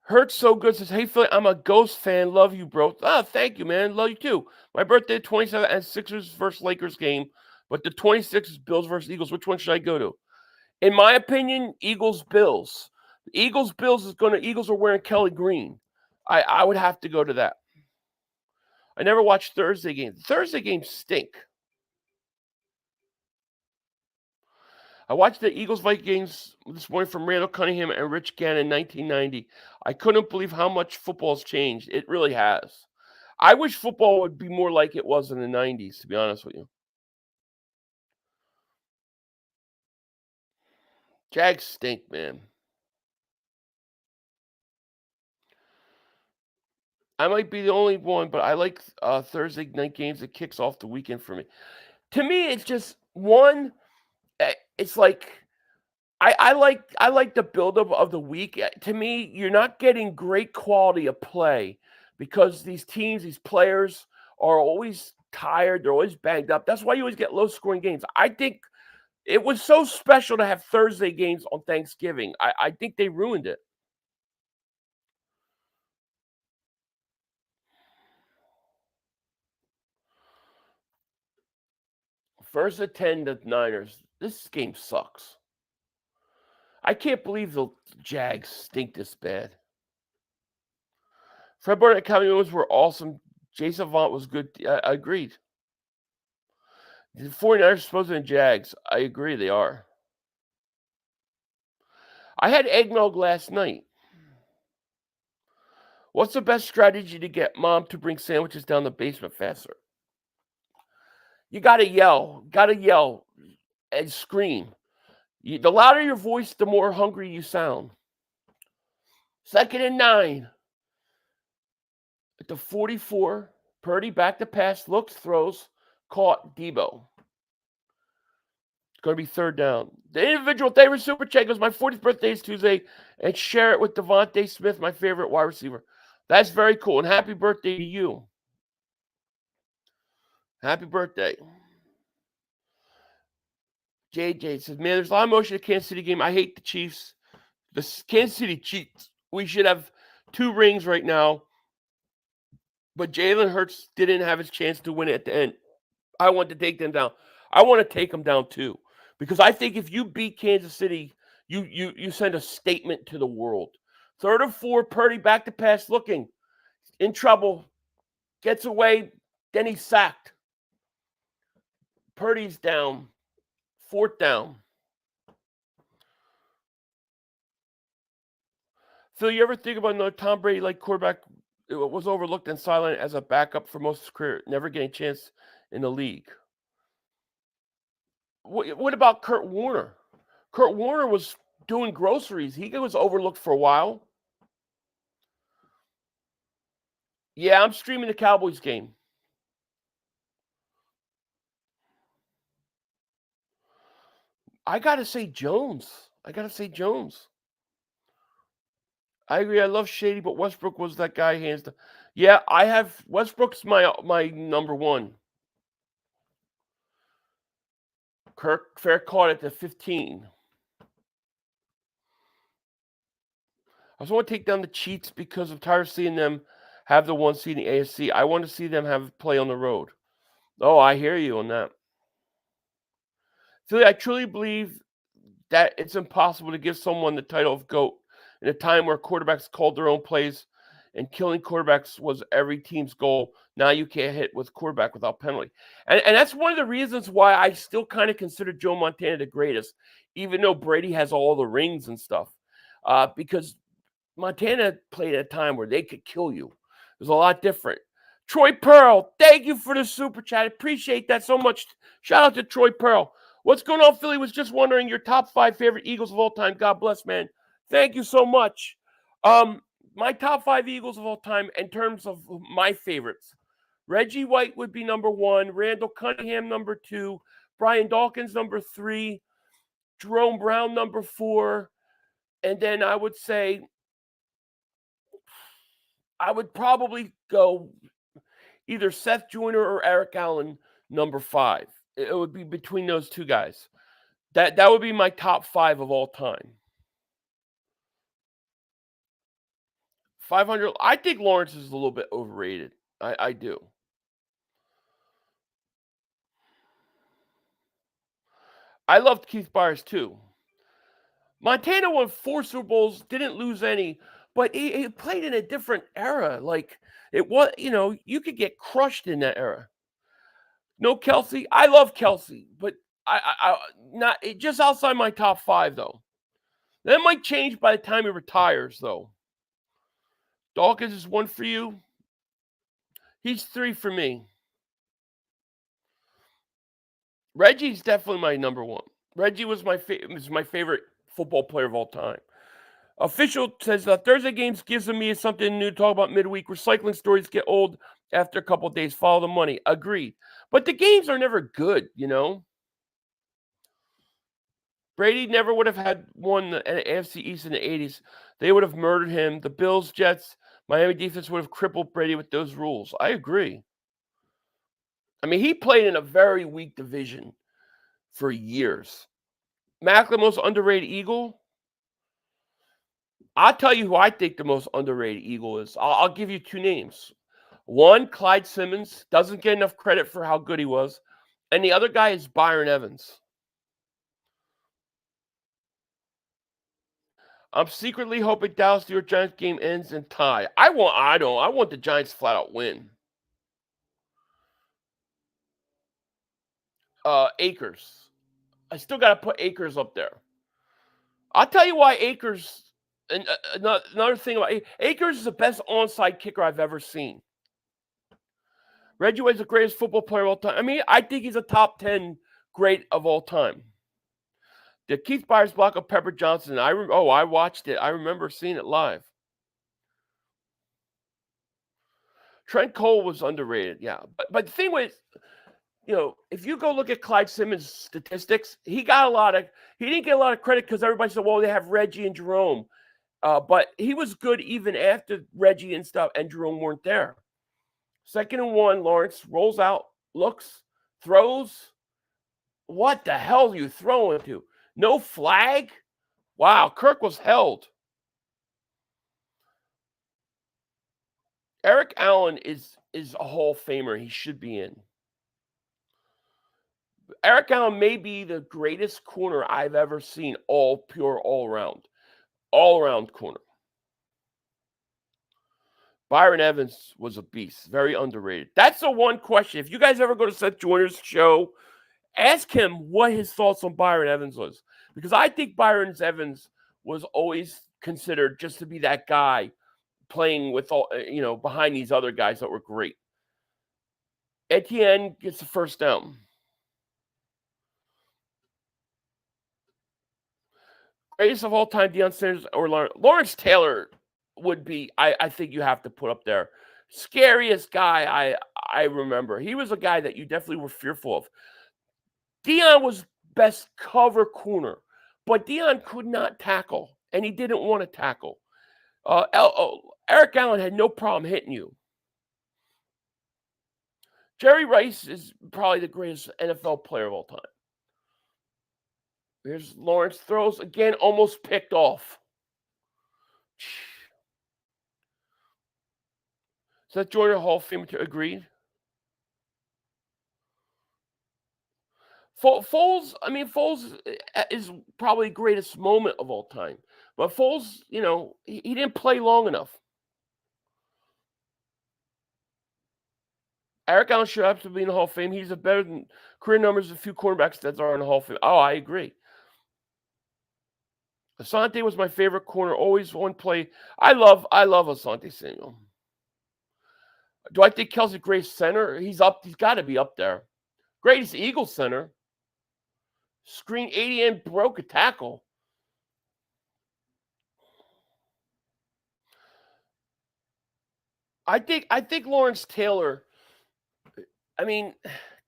Hurts so good says, hey, Philly, I'm a Ghost fan. Love you, bro. Thank you, man. Love you, too. My birthday, 27, and Sixers versus Lakers game. But the 26 is Bills versus Eagles. Which one should I go to? In my opinion, Eagles-Bills. Eagles are wearing Kelly Green. I would have to go to that. I never watched Thursday games. Thursday games stink. I watched the Eagles-Vikings games this morning from Randall Cunningham and Rich Gannon in 1990. I couldn't believe how much football's changed. It really has. I wish football would be more like it was in the 90s, to be honest with you. Jags stink, man. I might be the only one, but I like Thursday night games. It kicks off the weekend for me. To me, it's just one. It's like I like the buildup of the week. To me, you're not getting great quality of play because these teams, these players are always tired. They're always banged up. That's why you always get low-scoring games. I think it was so special to have Thursday games on Thanksgiving. I think they ruined it. First and 10, the Niners. This game sucks. I can't believe the Jags stink this bad. Fred Burnett and Cowboys were awesome. Jason Vaughn was good. I agreed. The 49ers are supposed to be Jags. I agree, they are. I had eggnog last night. What's the best strategy to get Mom to bring sandwiches down the basement faster? You gotta yell and scream. The louder your voice, the more hungry you sound. 2nd and 9. At the 44, Purdy back to pass, looks, throws, caught, Debo. It's going to be 3rd down. The individual favorite super check was my 40th birthday is Tuesday, and share it with Devontae Smith, my favorite wide receiver. That's very cool, and happy birthday to you. Happy birthday. JJ says, man, there's a lot of emotion at the Kansas City game. I hate the Chiefs. The Kansas City Chiefs. We should have 2 rings right now. But Jalen Hurts didn't have his chance to win it at the end. I want to take them down. I want to take them down too. Because I think if you beat Kansas City, you send a statement to the world. 3rd and 4, Purdy back to pass, looking. In trouble. Gets away. Then he's sacked. Purdy's down. 4th down. Phil, you ever think about another Tom Brady like quarterback was overlooked and silent as a backup for most of his career, never getting a chance in the league? What about Kurt Warner? Kurt Warner was doing groceries. He was overlooked for a while. Yeah, I'm streaming the Cowboys game. I got to say Jones. I agree. I love Shady, but Westbrook was that guy hands down. Yeah, I have Westbrook's my number 1. Kirk fair caught at the 15. I also want to take down the Cheats because I'm tired of seeing them have the 1 seed in the AFC. I want to see them have play on the road. Oh, I hear you on that. Philly, I truly believe that it's impossible to give someone the title of GOAT in a time where quarterbacks called their own plays and killing quarterbacks was every team's goal. Now you can't hit with quarterback without penalty. And that's one of the reasons why I still kind of consider Joe Montana the greatest, even though Brady has all the rings and stuff. Because Montana played at a time where they could kill you. It was a lot different. Troy Pearl, thank you for the super chat. I appreciate that so much. Shout out to Troy Pearl. What's going on, Philly? Was just wondering your top 5 favorite Eagles of all time. God bless, man. Thank you so much. My top 5 Eagles of all time in terms of my favorites. Reggie White would be number 1. Randall Cunningham, number 2. Brian Dawkins, number 3. Jerome Brown, number 4. And then I would say I would probably go either Seth Joyner or Eric Allen, number 5. It would be between those 2 guys. That would be my top 5 of all time. 500. I think Lawrence is a little bit overrated. I do. I loved Keith Byers too. Montana won 4 Super Bowls, didn't lose any, but he played in a different era. Like it was, you could get crushed in that era. No Kelsey. I love Kelsey, but I not just outside my top 5 though. That might change by the time he retires though. Dawkins is 1 for you. He's 3 for me. Reggie's definitely my number 1. Reggie was my favorite football player of all time. Official says Thursday games gives me something new to talk about midweek. Recycling stories get old after a couple of days. Follow the money. Agreed. But the games are never good, Brady never would have had won the AFC East in the 80s. They would have murdered him. The Bills, Jets, Miami defense would have crippled Brady with those rules. I agree. I mean, he played in a very weak division for years. Macklin, most underrated Eagle. I'll tell you who I think the most underrated Eagle is. I'll give you two names. One, Clyde Simmons, doesn't get enough credit for how good he was. And the other guy is Byron Evans. I'm secretly hoping Dallas New York Giants game ends in tie. I want the Giants flat out win. Akers. I still got to put Akers up there. I'll tell you why Akers. And another thing about Akers is the best onside kicker I've ever seen. Reggie White's the greatest football player of all time. I mean, I think he's a top 10 great of all time. The Keith Byers block of Pepper Johnson. I watched it. I remember seeing it live. Trent Cole was underrated, yeah. But the thing with, if you go look at Clyde Simmons' statistics, he didn't get a lot of credit because everybody said, well, they have Reggie and Jerome. But he was good even after Reggie and stuff and Jerome weren't there. 2nd and 1, Lawrence rolls out, looks, throws. What the hell are you throwing to? No flag? Wow, Kirk was held. Eric Allen is a Hall of Famer. He should be in. Eric Allen may be the greatest corner I've ever seen, all around corner. Byron Evans was a beast, very underrated. That's the one question. If you guys ever go to Seth Joyner's show, ask him what his thoughts on Byron Evans was. Because I think Byron Evans was always considered just to be that guy playing with all, behind these other guys that were great. Etienne gets the first down. Greatest of all time, Deion Sanders or Lawrence Taylor would be, I think you have to put up there. Scariest guy I remember. He was a guy that you definitely were fearful of. Deion was best cover corner, but Deion could not tackle, and he didn't want to tackle. Eric Allen had no problem hitting you. Jerry Rice is probably the greatest NFL player of all time. Here's Lawrence throws again, almost picked off. Seth Joyner, Hall of Fame, agreed. Foles is probably the greatest moment of all time. But Foles, he didn't play long enough. Eric Allen should absolutely be in the Hall of Fame. He's a better than career numbers of a few quarterbacks that are in the Hall of Fame. Oh, I agree. Asante was my favorite corner. Always one play. I love Asante Samuel. Do I think Kelsey greatest center? He's got to be up there. Greatest Eagles center. Screen 80 and broke a tackle. I think Lawrence Taylor. I mean,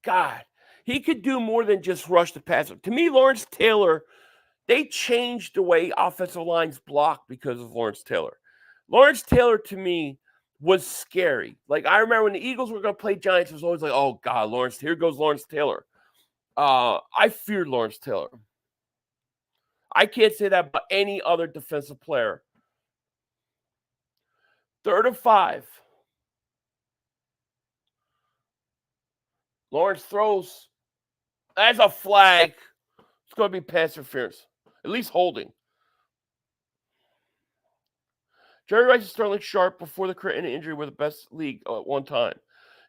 God, he could do more than just rush the passer. To me, Lawrence Taylor, they changed the way offensive lines block because of Lawrence Taylor. Lawrence Taylor, to me, was scary. Like, I remember when the Eagles were going to play Giants, it was always like, oh, God, here goes Lawrence Taylor. I feared Lawrence Taylor. I can't say that about any other defensive player. 3rd and 5. Lawrence throws. That's a flag. It's going to be pass interference. At least holding. Jerry Rice and Sterling Sharp before the career and injury were the best league at one time.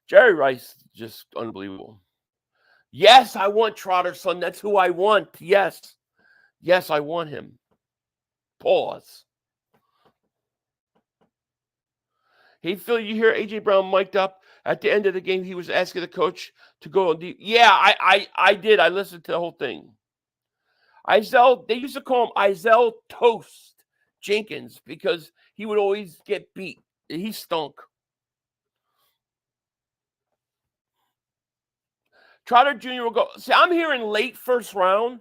Jerry Rice, just unbelievable. Yes, I want Trotter, son. That's who I want. Yes. Yes, I want him. Pause. Hey, Phil, you hear A.J. Brown mic'd up? At the end of the game, he was asking the coach to go on deep. Yeah, I did. I listened to the whole thing. They used to call him Izell Toast Jenkins because he would always get beat. He stunk. Trotter Jr. will go. See, I'm hearing late first round.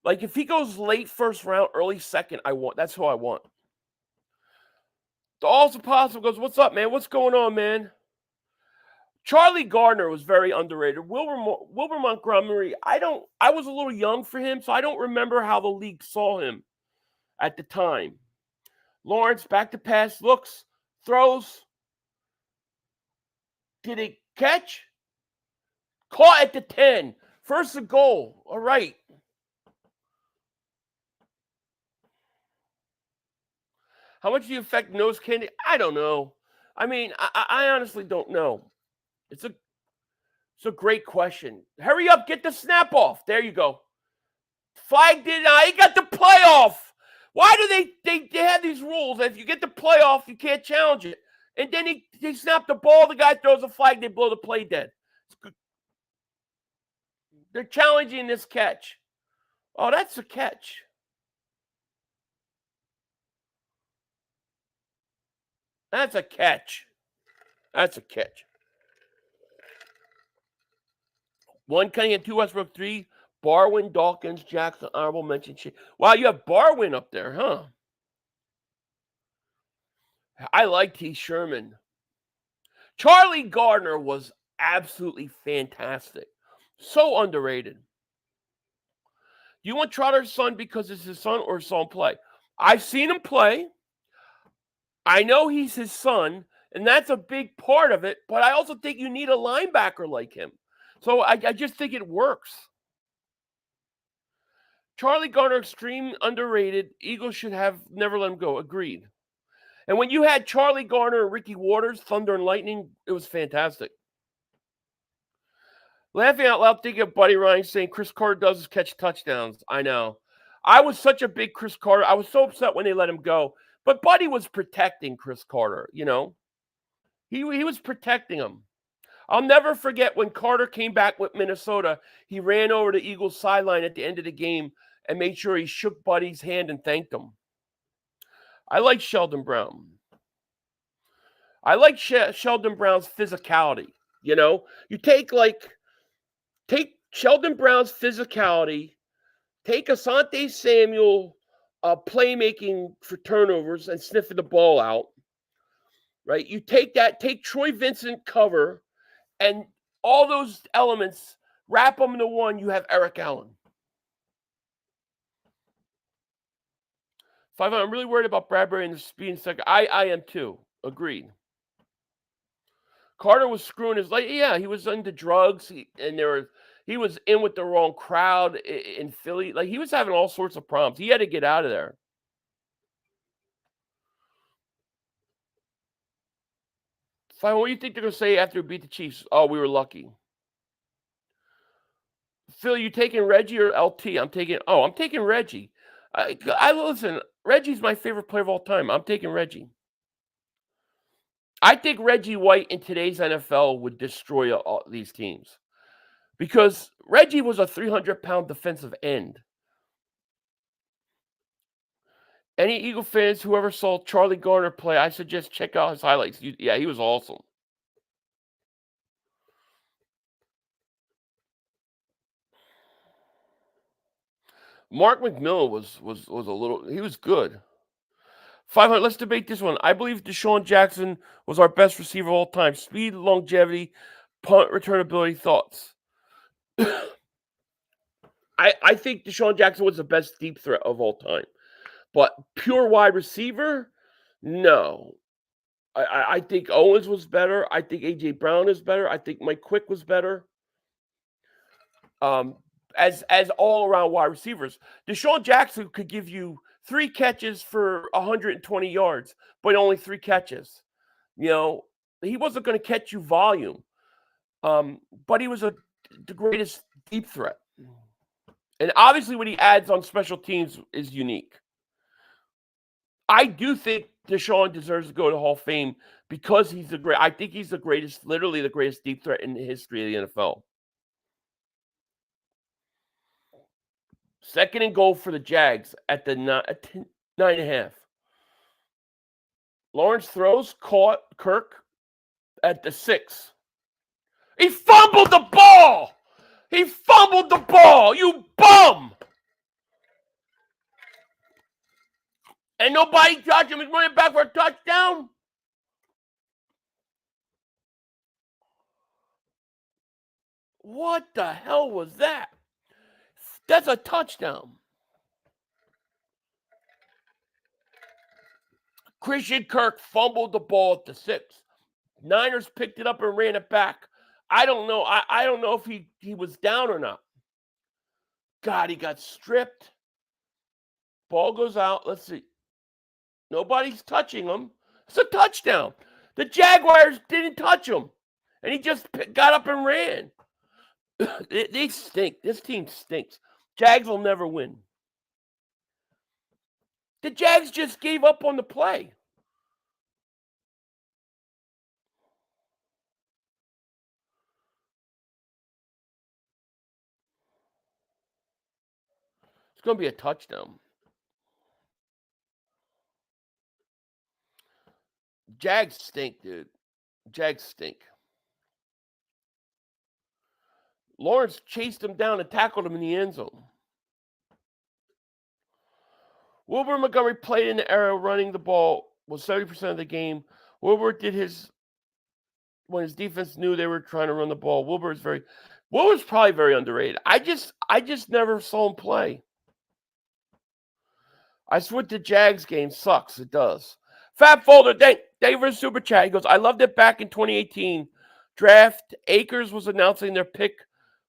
Like, if he goes late first round, early second, that's who I want. The Also Possible goes, what's up, man? What's going on, man? Charlie Gardner was very underrated. Wilbur Montgomery, I was a little young for him, so I don't remember how the league saw him at the time. Lawrence, back to pass, looks, throws. Did it catch? Caught at the 10. First and goal. All right. How much do you affect nose candy? I don't know. I mean, I honestly don't know. It's a great question. Hurry up, get the snap off. There you go. Flag did not. He got the playoff. Why do they have these rules that if you get the playoff, you can't challenge it? And then he snapped the ball. The guy throws a flag. They blow the play dead. They're challenging this catch. Oh, that's a catch. That's a catch. That's a catch. 1 Cunningham, 2 Westbrook, 3 Barwin, Dawkins, Jackson, honorable mention. Wow, you have Barwin up there, huh? I like T. Sherman. Charlie Gardner was absolutely fantastic. So underrated. Do you want Trotter's son because it's his son or saw him play? I've seen him play. I know he's his son, and that's a big part of it, but I also think you need a linebacker like him. So I just think it works. Charlie Gardner, extreme underrated. Eagles should have never let him go. Agreed. And when you had Charlie Gardner and Ricky Waters, Thunder and Lightning, it was fantastic. Laughing out loud, thinking of Buddy Ryan saying Chris Carter does is catch touchdowns. I know. I was such a big Chris Carter. I was so upset when they let him go. But Buddy was protecting Chris Carter, you know. He was protecting him. I'll never forget when Carter came back with Minnesota, he ran over to Eagles sideline at the end of the game and made sure he shook Buddy's hand and thanked him. I like Sheldon Brown. I like Sheldon Brown's physicality, you know. You take Sheldon Brown's physicality, take Asante Samuel playmaking for turnovers and sniffing the ball out, right? You take Troy Vincent cover, and all those elements, wrap them into one, you have Eric Allen. 500, I'm really worried about Bradbury and the speed and second. I am too. Agreed. Carter was screwing his leg. Yeah, he was into drugs, he was in with the wrong crowd in Philly. Like, he was having all sorts of problems. He had to get out of there. Fine, what do you think they're going to say after we beat the Chiefs? Oh, we were lucky. Phil, you taking Reggie or LT? I'm taking Reggie. I listen, Reggie's my favorite player of all time. I'm taking Reggie. I think Reggie White in today's NFL would destroy all these teams because Reggie was a 300-pound defensive end. Any Eagle fans, whoever saw Charlie Gardner play, I suggest check out his highlights. Yeah, he was awesome. Mark McMillan was a little. He was good. 500. Let's debate this one. I believe Deshaun Jackson was our best receiver of all time. Speed, longevity, punt returnability. Thoughts? I think Deshaun Jackson was the best deep threat of all time. But pure wide receiver, no. I think Owens was better. I think A.J. Brown is better. I think Mike Quick was better. As all-around wide receivers. Deshaun Jackson could give you 3 catches for 120 yards, but only 3 catches. You know, he wasn't going to catch you volume. But he was the greatest deep threat. And obviously what he adds on special teams is unique. I do think Deshaun deserves to go to Hall of Fame because I think he's the greatest, literally the greatest deep threat in the history of the NFL. Second and goal for the Jags at the 9.5. Lawrence throws, caught Kirk at the 6. He fumbled the ball! You bum! And nobody touched him. He's running back for a touchdown. What the hell was that? That's a touchdown. Christian Kirk fumbled the ball at the 6. Niners picked it up and ran it back. I don't know. I don't know if he was down or not. God, he got stripped. Ball goes out. Let's see. Nobody's touching him. It's a touchdown. The Jaguars didn't touch him. And he just got up and ran. They stink. This team stinks. Jags will never win. The Jags just gave up on the play. It's going to be a touchdown. Jags stink, dude. Jags stink. Lawrence chased him down and tackled him in the end zone. Wilbur Montgomery played in the era running the ball, was 70% of the game. Wilbur did when his defense knew they were trying to run the ball. Wilbur's probably very underrated. I just never saw him play. I swear the Jags game sucks. It does. Fat Folder, David Super Chat. He goes, I loved it back in 2018 draft. Akers was announcing their pick,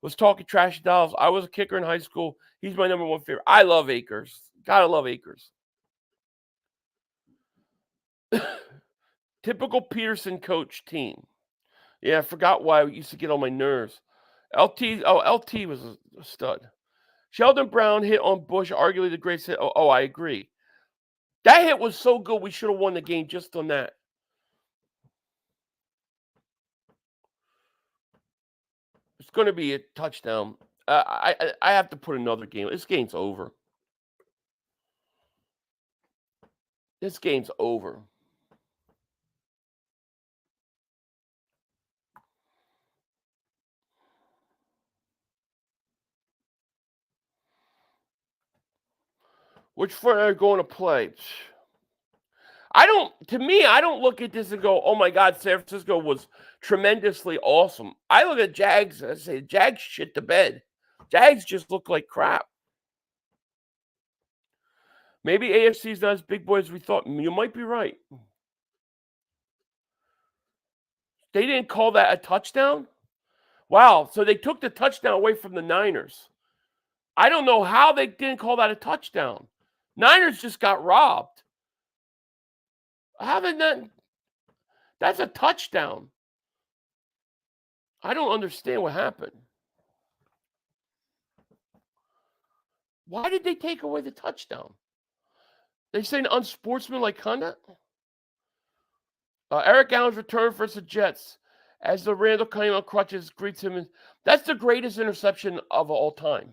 was talking trash dollars. I was a kicker in high school. He's my number one favorite. I love Akers. Gotta love Akers. Typical Peterson coach team. Yeah, I forgot why it used to get on my nerves. LT was a stud. Sheldon Brown hit on Bush, arguably the greatest hit. Oh, I agree. That hit was so good, we should have won the game just on that. It's going to be a touchdown. I have to put another game. This game's over. This game's over. Which front are going to play? I don't look at this and go, oh my God, San Francisco was tremendously awesome. I look at Jags and I say, Jags shit the bed. Jags just look like crap. Maybe AFC's not as big boy as we thought. You might be right. They didn't call that a touchdown? Wow, so they took the touchdown away from the Niners. I don't know how they didn't call that a touchdown. Niners just got robbed. That's a touchdown. I don't understand what happened. Why did they take away the touchdown? They say an unsportsmanlike conduct? Eric Allen's return versus the Jets as the Randall Cunningham crutches greets him. That's the greatest interception of all time.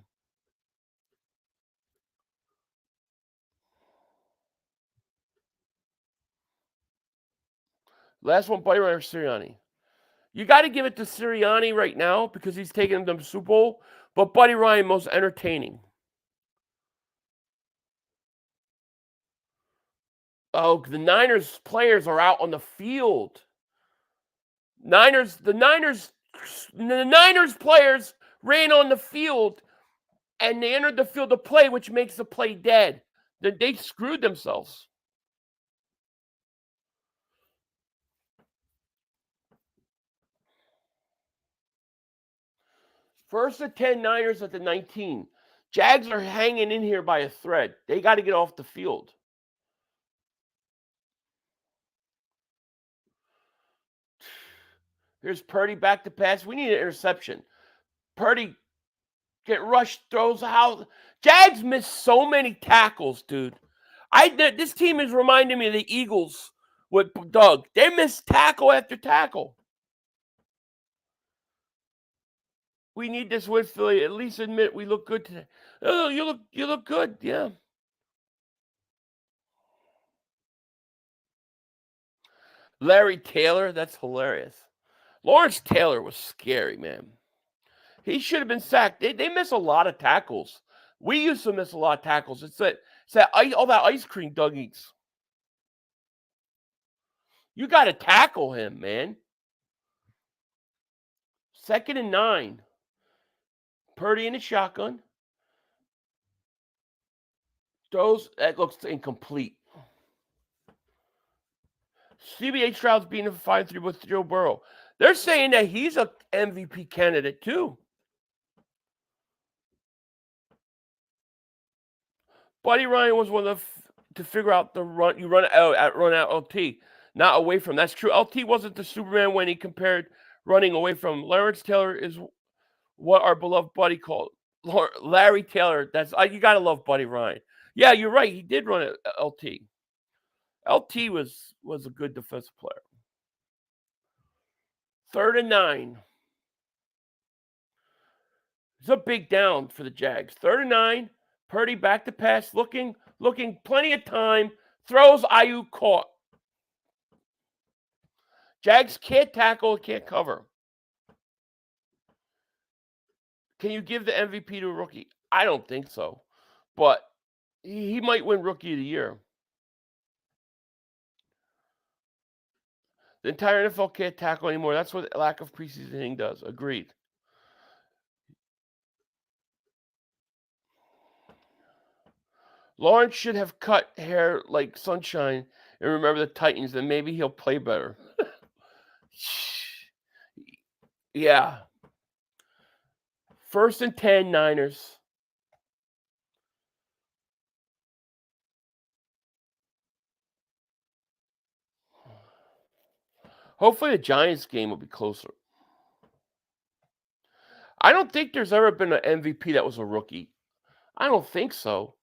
Last one, Buddy Ryan or Sirianni. You got to give it to Sirianni right now because he's taking them to the Super Bowl, but Buddy Ryan most entertaining. Oh, the Niners players are out on the field. The Niners players ran on the field and they entered the field to play, which makes the play dead. They screwed themselves. First and 10, Niners at the 19. Jags are hanging in here by a thread. They got to get off the field. Here's Purdy back to pass. We need an interception. Purdy get rushed, throws out. Jags miss so many tackles, dude. This team is reminding me of the Eagles with Doug. They miss tackle after tackle. We need this win, Philly. At least admit we look good today. Oh, you look good, yeah. Larry Taylor, that's hilarious. Lawrence Taylor was scary, man. He should have been sacked. They miss a lot of tackles. We used to miss a lot of tackles. It's all that ice cream Doug eats. You got to tackle him, man. 2nd and 9. Purdy in the shotgun. Throws, that looks incomplete. CBA Stroud's being a 5-3 with Joe Burrow. They're saying that he's a MVP candidate too. Buddy Ryan was one of to figure out the run. You run out LT, not away from. That's true. LT wasn't the Superman when he compared running away from. Lawrence Taylor is what our beloved buddy called Larry Taylor. That's you gotta love Buddy Ryan. Yeah, you're right. He did run at LT. LT was a good defensive player. 3rd and 9. It's a big down for the Jags. 3rd and 9. Purdy back to pass, looking, plenty of time. Throws, Ayuk caught. Jags can't tackle, can't cover. Can you give the MVP to a rookie? I don't think so. But he might win Rookie of the Year. The entire NFL can't tackle anymore. That's what lack of preseason hitting does. Agreed. Lawrence should have cut hair like sunshine and remember the Titans, then maybe he'll play better. Yeah. 1st and 10, Niners. Hopefully the Giants game will be closer. I don't think there's ever been an MVP that was a rookie. I don't think so.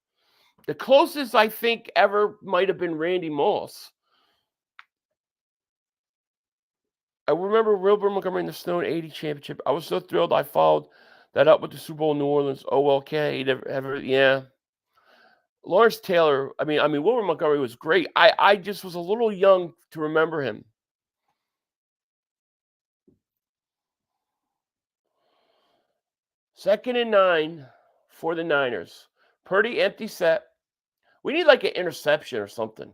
The closest I think ever might have been Randy Moss. I remember Wilbur Montgomery in the Snow 80 championship. I was so thrilled I followed that up with the Super Bowl in New Orleans. OLK, yeah. Lawrence Taylor, I mean, Wilbur Montgomery was great. I just was a little young to remember him. Second and 9 for the Niners. Purdy empty set. We need like an interception or something.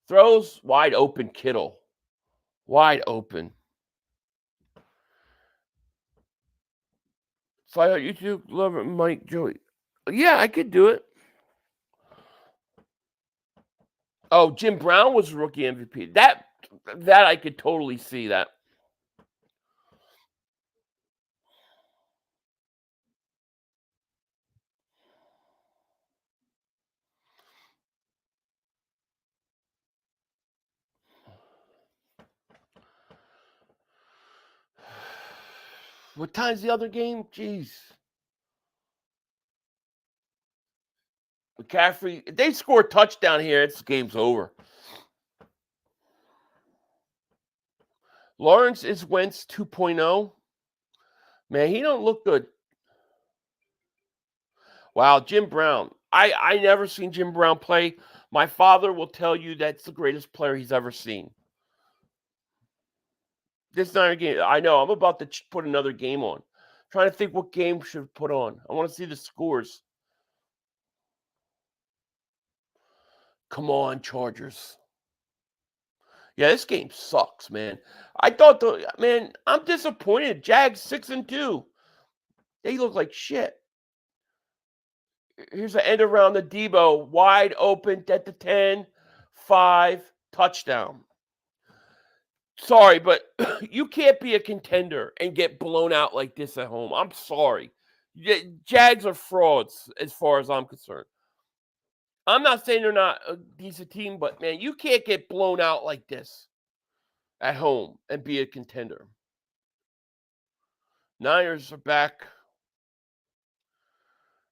Throws wide open Kittle. Wide open. Fly out YouTube, love it, Mike, Joey. Yeah, I could do it. Oh, Jim Brown was rookie MVP. That I could totally see that. What time's the other game? Jeez. McCaffrey, if they score a touchdown here, it's game's over. Lawrence is Wentz 2.0. Man, he don't look good. Wow, Jim Brown. I never seen Jim Brown play. My father will tell you that's the greatest player he's ever seen. This Niner game, I know. I'm about to put another game on. Trying to think what game should put on. I want to see the scores. Come on, Chargers. Yeah, this game sucks, man. I thought, I'm disappointed. Jags 6-2. They look like shit. Here's the end around the Debo. Wide open at the 10, 5, touchdown. Sorry, but you can't be a contender and get blown out like this at home. I'm sorry. Jags are frauds as far as I'm concerned. I'm not saying they're not a decent team, but, man, you can't get blown out like this at home and be a contender. Niners are back.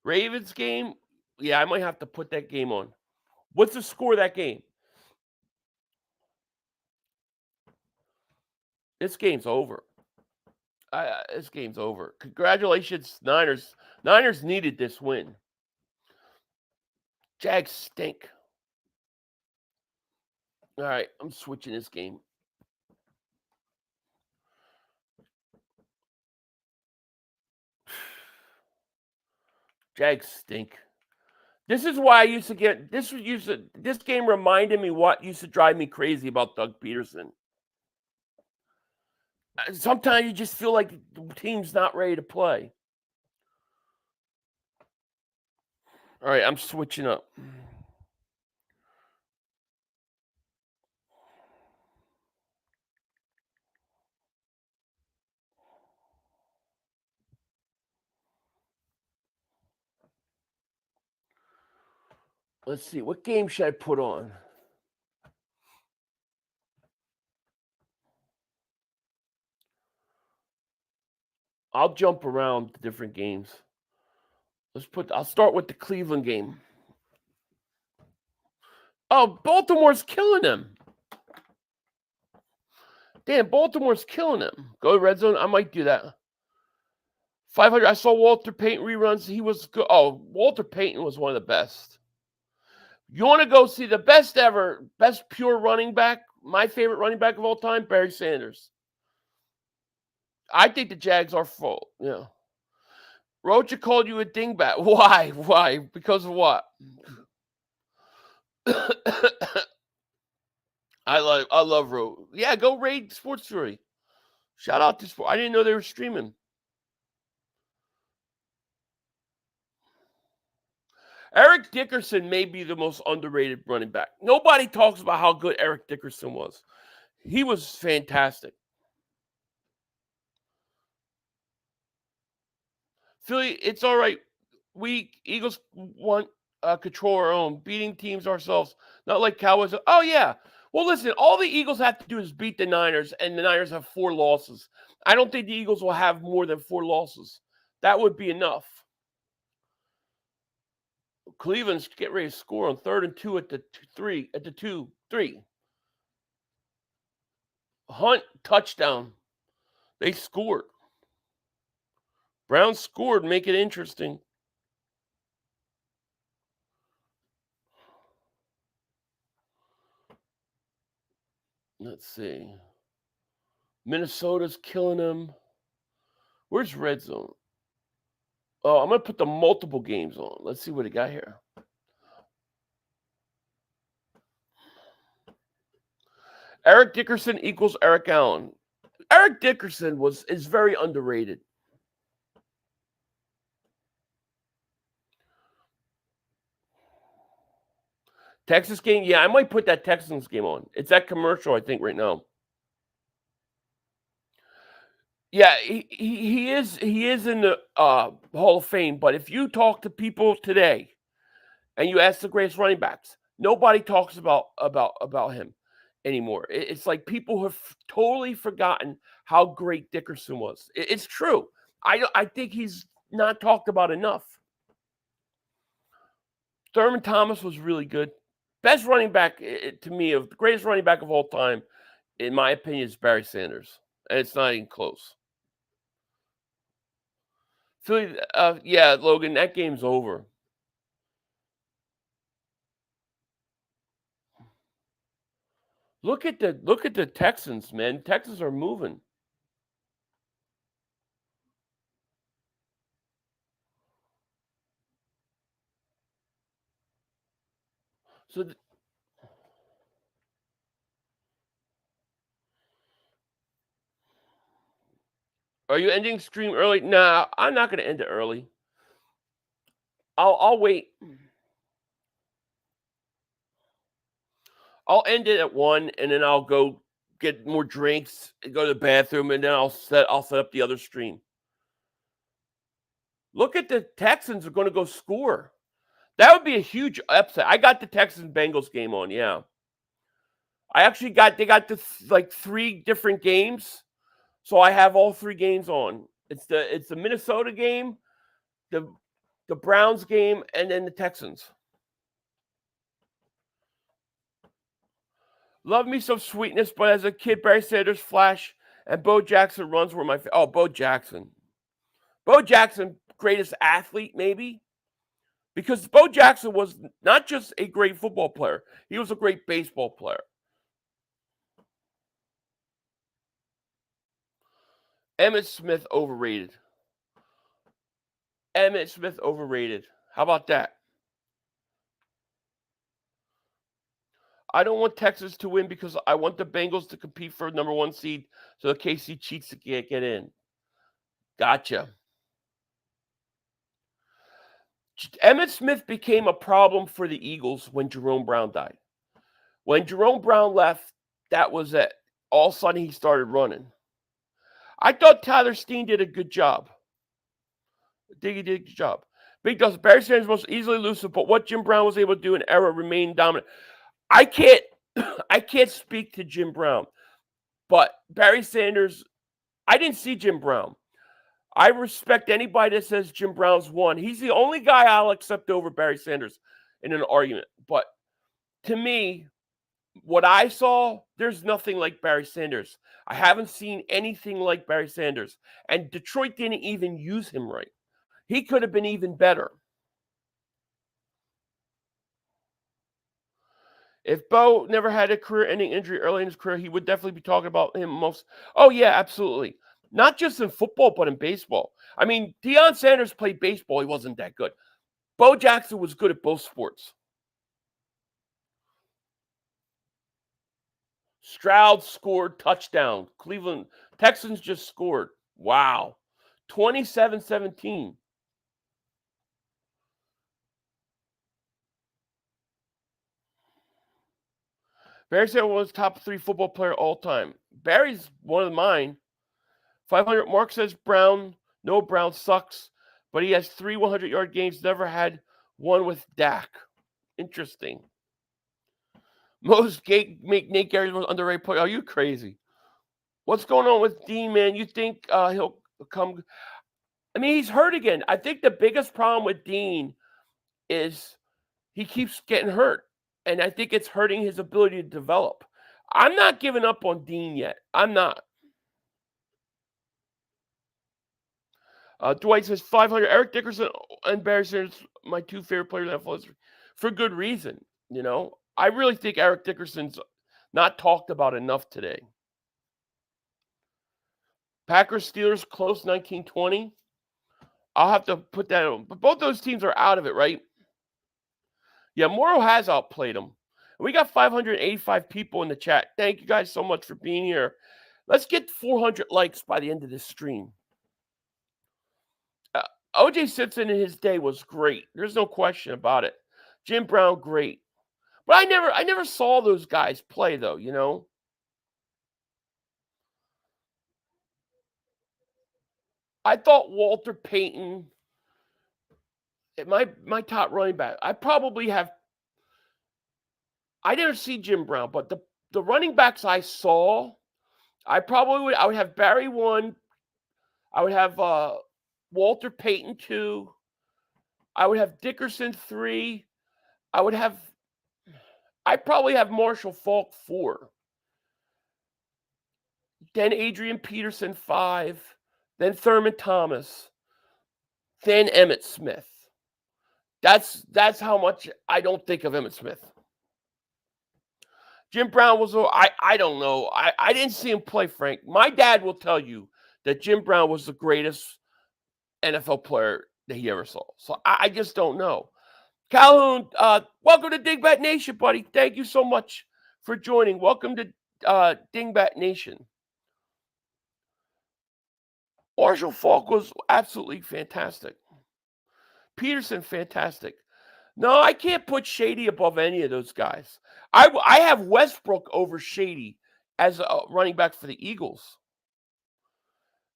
Ravens game, yeah, I might have to put that game on. What's the score of that game? This game's over. This game's over. Congratulations, Niners. Niners needed this win. Jags stink. All right, I'm switching this game. Jags stink. This is why I used to get this game reminded me what used to drive me crazy about Doug Peterson. Sometimes you just feel like the team's not ready to play. All right, I'm switching up. Let's see. What game should I put on? I'll jump around to different games. I'll start with the Cleveland game. Oh, Baltimore's killing them. Damn, Baltimore's killing them. Go to red zone. I might do that. 500. I saw Walter Payton reruns. He was good. Oh, Walter Payton was one of the best. You want to go see the best ever, best pure running back? My favorite running back of all time, Barry Sanders. I think the Jags are full. Yeah. Rocha called you a dingbat. Why? Why? Because of what? I love Ro. Yeah, go raid Sports Fury. Shout out to Sport. I didn't know they were streaming. Eric Dickerson may be the most underrated running back. Nobody talks about how good Eric Dickerson was. He was fantastic. Philly, it's all right. We Eagles want control our own, beating teams ourselves. Not like Cowboys. Oh, yeah. Well, listen, all the Eagles have to do is beat the Niners, and the Niners have 4 losses. I don't think the Eagles will have more than 4 losses. That would be enough. Cleveland's get ready to score on 3rd and 2 at the 2-3. Hunt touchdown. They scored. Browns scored, make it interesting. Let's see. Minnesota's killing them. Where's red zone? Oh, I'm going to put the multiple games on. Let's see what he got here. Eric Dickerson equals Eric Allen. Eric Dickerson is very underrated. Texas game? Yeah, I might put that Texans game on. It's that commercial, I think, right now. Yeah, he is in the Hall of Fame, but if you talk to people today and you ask the greatest running backs, nobody talks about him anymore. It's like people have totally forgotten how great Dickerson was. It's true. I think he's not talked about enough. Thurman Thomas was really good. Best running back to me, of the greatest running back of all time, in my opinion, is Barry Sanders, and it's not even close. Philly, yeah, Logan, that game's over. Look at the Texans, man. Texans are moving. So, are you ending stream early? Nah, I'm not going to end it early. I'll wait. I'll end it at 1, and then I'll go get more drinks, and go to the bathroom, and then I'll set up the other stream. Look at the Texans are going to go score. That would be a huge upset. I got the Texans-Bengals game on, yeah. I actually they got the 3 different games, so I have all 3 games on. It's the Minnesota game, the Browns game, and then the Texans. Love me some sweetness, but as a kid, Barry Sanders, Flash, and Bo Jackson runs were my favorite. Oh, Bo Jackson. Bo Jackson, greatest athlete, maybe. Because Bo Jackson was not just a great football player, he was a great baseball player. Emmitt Smith overrated. Emmitt Smith overrated. How about that? I don't want Texas to win because I want the Bengals to compete for number 1 seed so the KC cheats to get in. Gotcha. Emmitt Smith became a problem for the Eagles when Jerome Brown died. When Jerome Brown left, that was it. All of a sudden, he started running. I thought Tyler Steen did a good job. I think he did a good job. Big does. Barry Sanders most easily elusive, but what Jim Brown was able to do in era remained dominant. I can't speak to Jim Brown, but Barry Sanders, I didn't see Jim Brown. I respect anybody that says Jim Brown's won. He's the only guy I'll accept over Barry Sanders in an argument. But to me, what I saw, there's nothing like Barry Sanders. I haven't seen anything like Barry Sanders. And Detroit didn't even use him right. He could have been even better. If Bo never had a career-ending injury early in his career, he would definitely be talking about him most. Oh, yeah, absolutely. Not just in football, but in baseball. I mean, Deion Sanders played baseball. He wasn't that good. Bo Jackson was good at both sports. Stroud scored touchdown. Cleveland Texans just scored. Wow. 27-17. Barry Sanders was top 3 football player all time. Barry's one of mine. 500. Mark says Brown. No, Brown sucks, but he has 3 100-yard games. Never had one with Dak. Interesting. Most make Nate Gary's most underrated player. Are you crazy? What's going on with Dean, man? You think he'll come? I mean, he's hurt again. I think the biggest problem with Dean is he keeps getting hurt, and I think it's hurting his ability to develop. I'm not giving up on Dean yet. I'm not. Dwight says 500. Eric Dickerson and Barry Sanders, my 2 favorite players in NFL history, for good reason. You know, I really think Eric Dickerson's not talked about enough today. Packers Steelers close 1920. I'll have to put that on. But both those teams are out of it, right? Yeah, Morrow has outplayed them. We got 585 people in the chat. Thank you guys so much for being here. Let's get 400 likes by the end of this stream. O.J. Simpson in his day was great. There's no question about it. Jim Brown, great. But I never saw those guys play, though, you know. I thought Walter Payton, my top running back, I never see Jim Brown, but the running backs I saw, I would have Barry 1, I would have Walter Payton 2, I would have Dickerson 3, I'd probably have Marshall Faulk 4, then Adrian Peterson 5, then Thurman Thomas, then Emmitt Smith. That's how much I don't think of Emmitt Smith. Jim Brown was, I don't know. I didn't see him play, Frank. My dad will tell you that Jim Brown was the greatest NFL player that he ever saw. So I just don't know. Calhoun, welcome to Dingbat Nation, buddy. Thank you so much for joining. Welcome to Dingbat Nation. Marshall Faulk was absolutely fantastic. Peterson, fantastic. No, I can't put Shady above any of those guys. I have Westbrook over Shady as a running back for the Eagles.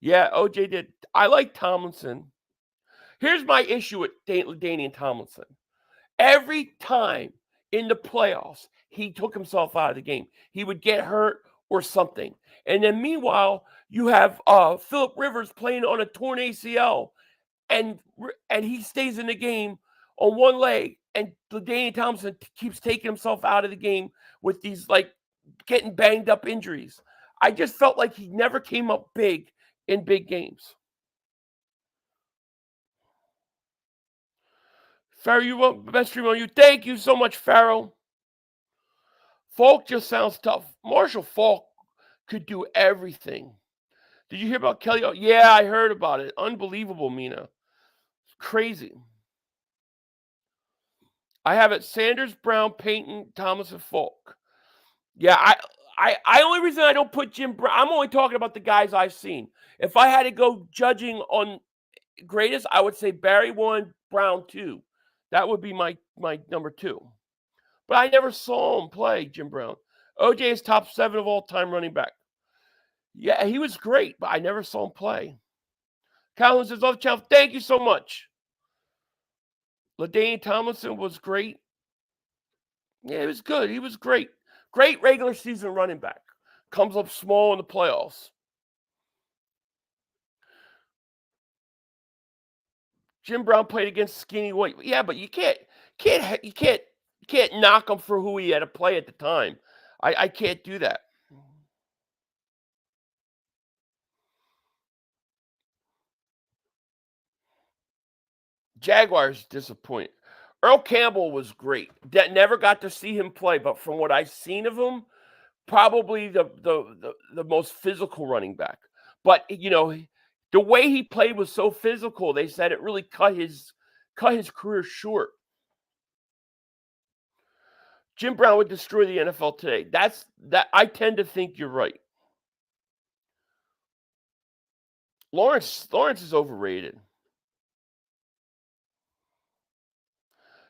Yeah, OJ did. I like Tomlinson. Here's my issue with Danian Tomlinson. Every time in the playoffs, he took himself out of the game. He would get hurt or something. And then meanwhile, you have Phillip Rivers playing on a torn ACL, and he stays in the game on one leg, and Danian Tomlinson keeps taking himself out of the game with these, like, getting banged up injuries. I just felt like he never came up big in big games. Farrell, you want the best stream on you. Thank you so much, Farrell. Falk just sounds tough. Marshall Faulk could do everything. Did you hear about Kelly? Oh, yeah, I heard about it. Unbelievable, Mina. It's crazy. I have it Sanders, Brown, Payton, Thomas, and Falk. Yeah, I only reason I don't put Jim Brown, I'm only talking about the guys I've seen. If I had to go judging on greatest, I would say Barry 1, Brown 2. That would be my number 2. But I never saw him play, Jim Brown. OJ is top 7 of all time running back. Yeah, he was great, but I never saw him play. Collins says, love channel. Thank you so much. LaDainian Tomlinson was great. Yeah, he was good. He was great. Great regular season running back. Comes up small in the playoffs. Jim Brown played against Skinny White. Yeah, but you can't knock him for who he had to play at the time. I can't do that. Jaguars disappoint. Earl Campbell was great. That never got to see him play, but from what I've seen of him, probably the most physical running back. But the way he played was so physical. They said it really cut his career short. Jim Brown would destroy the NFL today. I tend to think you're right. Lawrence is overrated.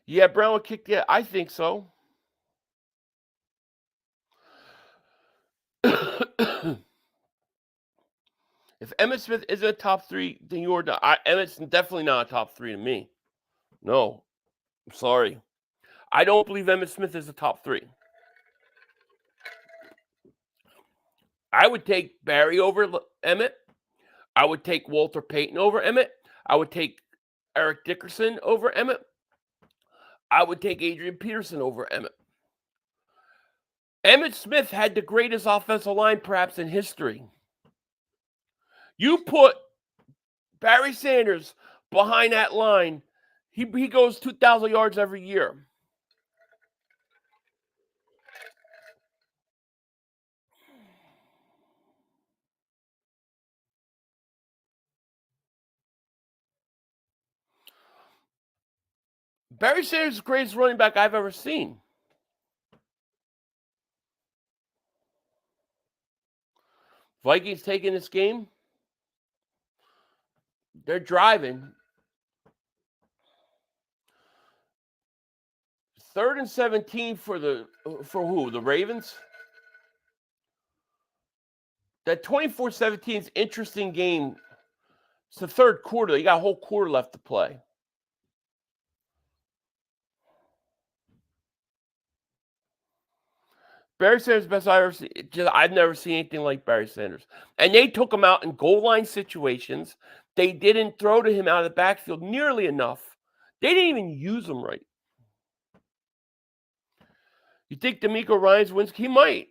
Yeah, Brown would kick the. I think so. If Emmitt Smith isn't a top 3, then you're not. Emmitt's definitely not a top 3 to me. No, I'm sorry. I don't believe Emmitt Smith is a top 3. I would take Barry over Emmitt. I would take Walter Payton over Emmitt. I would take Eric Dickerson over Emmitt. I would take Adrian Peterson over Emmitt. Emmitt Smith had the greatest offensive line perhaps in history. You put Barry Sanders behind that line, he goes 2,000 yards every year. Barry Sanders is the greatest running back I've ever seen. Vikings taking this game. They're driving. 3rd and 17 for who? The Ravens? That 24-17 is interesting game. It's the 3rd quarter. You got a whole quarter left to play. Barry Sanders, best I've ever seen. I've never seen anything like Barry Sanders. And they took him out in goal line situations. They didn't throw to him out of the backfield nearly enough. They didn't even use him right. You think D'Amico Ryans wins? He might.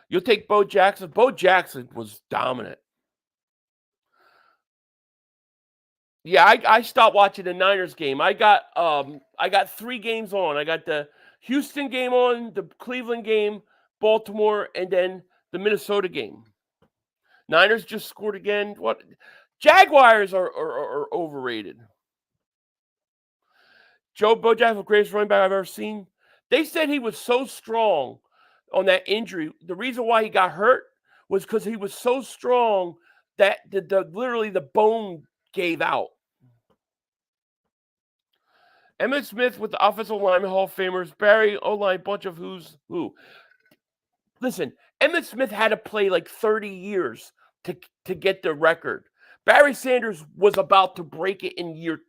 You'll take Bo Jackson. Bo Jackson was dominant. Yeah, I stopped watching the Niners game. I got 3 games on. I got the Houston game on, the Cleveland game, Baltimore, and then the Minnesota game. Niners just scored again. What? Jaguars are overrated. Joe Bo Jackson, the greatest running back I've ever seen. They said he was so strong on that injury. The reason why he got hurt was because he was so strong that literally the bone gave out. Emmitt Smith with the offensive lineman Hall of Famers. Barry O-line, bunch of who's who. Listen, Emmitt Smith had to play like 30 years to get the record. Barry Sanders was about to break it in year,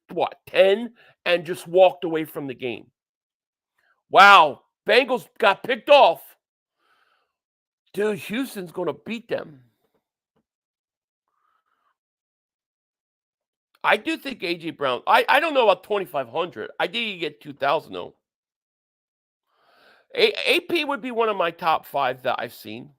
10, and just walked away from the game. Wow, Bengals got picked off. Dude, Houston's going to beat them. I do think A.J. Brown, I don't know about 2,500. I think you get 2,000, though. AP would be one of my top 5 that I've seen.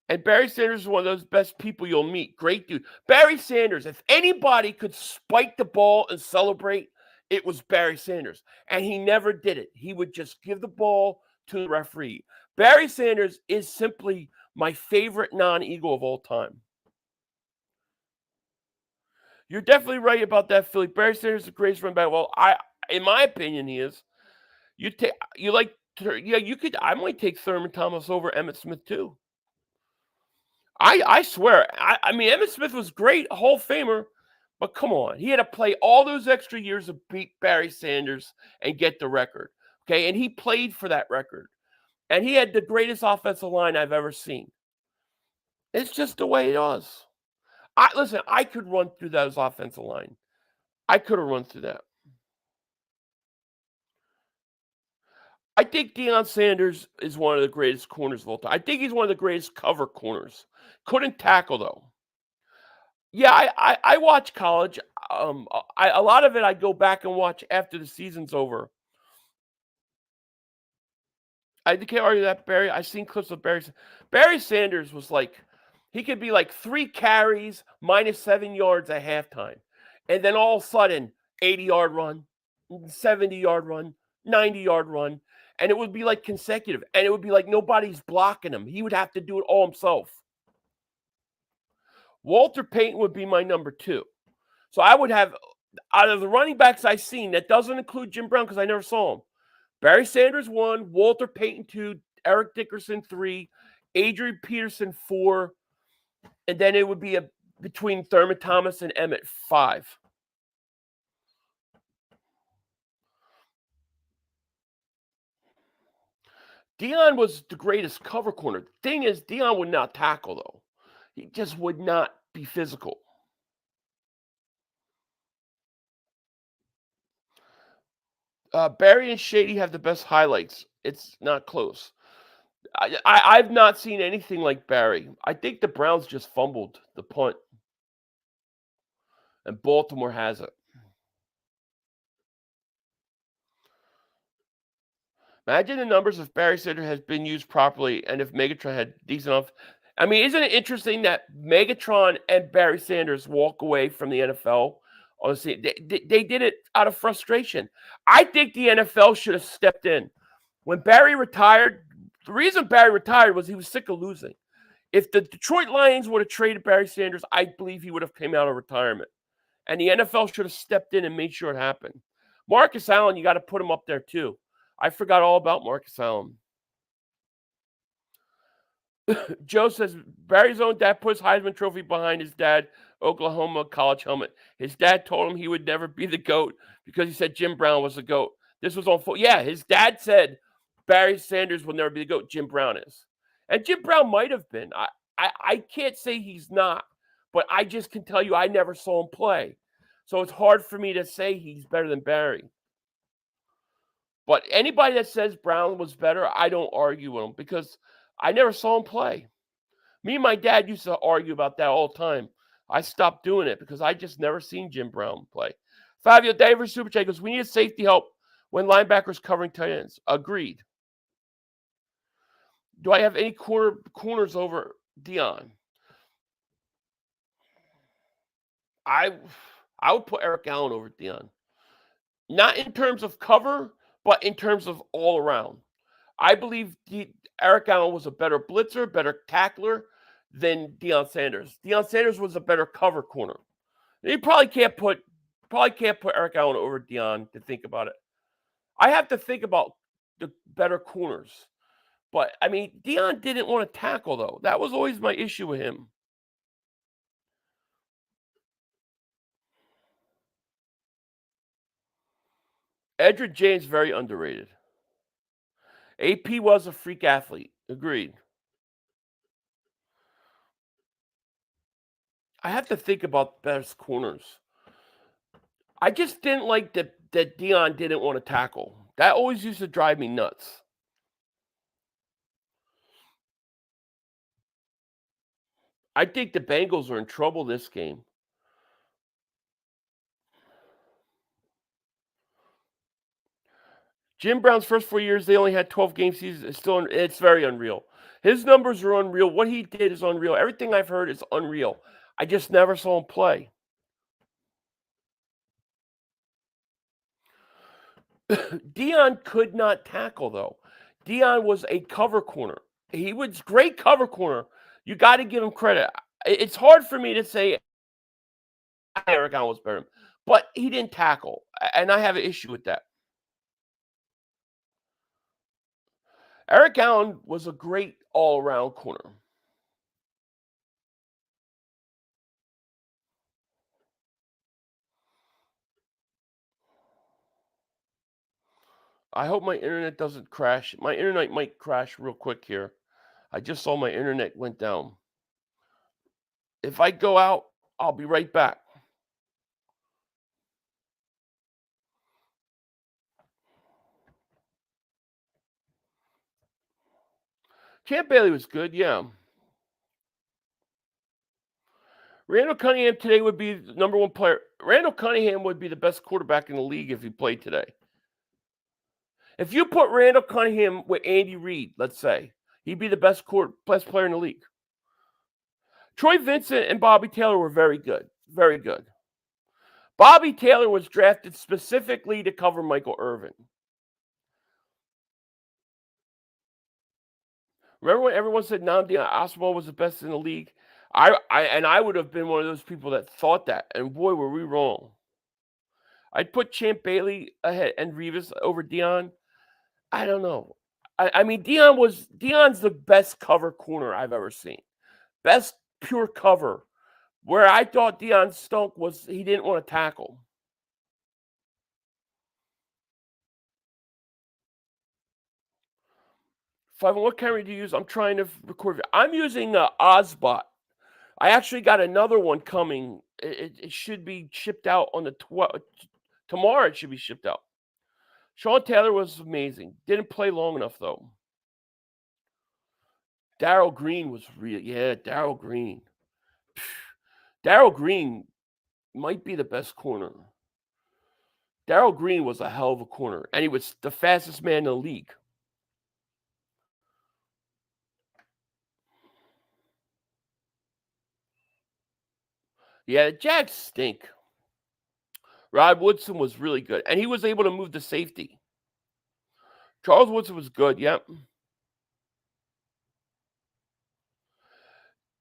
And Barry Sanders is one of those best people you'll meet. Great dude. Barry Sanders, if anybody could spike the ball and celebrate, it was Barry Sanders. And he never did it. He would just give the ball to the referee. Barry Sanders is simply my favorite non-Eagle of all time. You're definitely right about that, Philly. Barry Sanders is the greatest running back. Well, in my opinion, he is. I might take Thurman Thomas over Emmitt Smith too. I swear. I mean, Emmitt Smith was great, a Hall of Famer, But come on, he had to play all those extra years to beat Barry Sanders and get the record. Okay, and he played for that record. And he had the greatest offensive line I've ever seen. It's just the way it was. Listen, I could run through those offensive line. I could have run through that. I think Deion Sanders is one of the greatest corners of all time. I think he's one of the greatest cover corners. Couldn't tackle, though. Yeah, I watch college. A lot of it I go back and watch after the season's over. I can't argue that, Barry. I've seen clips of Barry. Barry Sanders was like, he could be like 3 carries, -7 yards at halftime. And then all of a sudden, 80-yard run, 70-yard run, 90-yard run. And it would be like consecutive. And it would be like nobody's blocking him. He would have to do it all himself. Walter Payton would be my number 2. So I would have, out of the running backs I've seen, that doesn't include Jim Brown because I never saw him. Barry Sanders 1, Walter Payton 2, Eric Dickerson 3, Adrian Peterson 4, and then it would be between Thurman Thomas and Emmett 5. Deion was the greatest cover corner. The thing is, Deion would not tackle, though. He just would not be physical. Barry and Shady have the best highlights. It's not close. I've not seen anything like Barry. I think the Browns just fumbled the punt. And Baltimore has it. Imagine the numbers if Barry Sanders has been used properly and if Megatron had decent enough. I mean, isn't it interesting that Megatron and Barry Sanders walk away from the NFL? Honestly, they did it out of frustration. I think the NFL should have stepped in. When Barry retired, the reason Barry retired was he was sick of losing. If the Detroit Lions would have traded Barry Sanders, I believe he would have come out of retirement. And the NFL should have stepped in and made sure it happened. Marcus Allen, you got to put him up there too. I forgot all about Marcus Allen. Joe says Barry's own dad put his Heisman Trophy behind his dad, Oklahoma college helmet. His dad told him he would never be the GOAT because he said Jim Brown was the GOAT. This was on full. Yeah, his dad said Barry Sanders will never be the GOAT. Jim Brown is. And Jim Brown might have been. I can't say he's not, but I just can tell you I never saw him play. So it's hard for me to say he's better than Barry. But anybody that says Brown was better, I don't argue with him because I never saw him play. Me and my dad used to argue about that all the time. I stopped doing it because I just never seen Jim Brown play. Fabio Davis Super Chat goes, we need safety help when linebackers covering tight ends. Agreed. Do I have any corners over Deion? I would put Eric Allen over Deion. Not in terms of cover, but in terms of all around. I believe Eric Allen was a better blitzer, better tackler than Deion Sanders. Deion Sanders was a better cover corner. You probably can't put Eric Allen over Deion to think about it. I have to think about the better corners. But, I mean, Deion didn't want to tackle, though. That was always my issue with him. Edgerrin James, very underrated. AP was a freak athlete. Agreed. I have to think about best corners. I just didn't like that Deion didn't want to tackle. That always used to drive me nuts. I think the Bengals are in trouble this game. Jim Brown's first 4 years, they only had 12 game seasons. It's very unreal. His numbers are unreal. What he did is unreal. Everything I've heard is unreal. I just never saw him play. Deion could not tackle, though. Deion was a cover corner. He was great cover corner. You got to give him credit. It's hard for me to say Eric Allen was better, but he didn't tackle, and I have an issue with that. Eric Allen was a great all-around corner. I hope my internet doesn't crash. My internet might crash real quick here. I just saw my internet went down. If I go out, I'll be right back. Champ Bailey was good, yeah. Randall Cunningham today would be the number one player. Randall Cunningham would be the best quarterback in the league if he played today. If you put Randall Cunningham with Andy Reid, let's say, he'd be the best player in the league. Troy Vincent and Bobby Taylor were very good. Very good. Bobby Taylor was drafted specifically to cover Michael Irvin. Remember when everyone said Nnamdi Asomugha was the best in the league? I would have been one of those people that thought that, and boy, were we wrong. I'd put Champ Bailey ahead and Revis over Deion. I don't know. I mean, Deion's the best cover corner I've ever seen. Best pure cover. Where I thought Deion stunk was he didn't want to tackle. What camera do you use? I'm trying to record. I'm using Ozbot. I actually got another one coming. It should be shipped out on the 12th. Tomorrow it should be shipped out. Sean Taylor was amazing. Didn't play long enough, though. Darryl Green was real. Yeah, Darryl Green. Darryl Green might be the best corner. Darryl Green was a hell of a corner, and he was the fastest man in the league. Yeah, the Jags stink. Rod Woodson was really good, and he was able to move the safety. Charles Woodson was good, yep.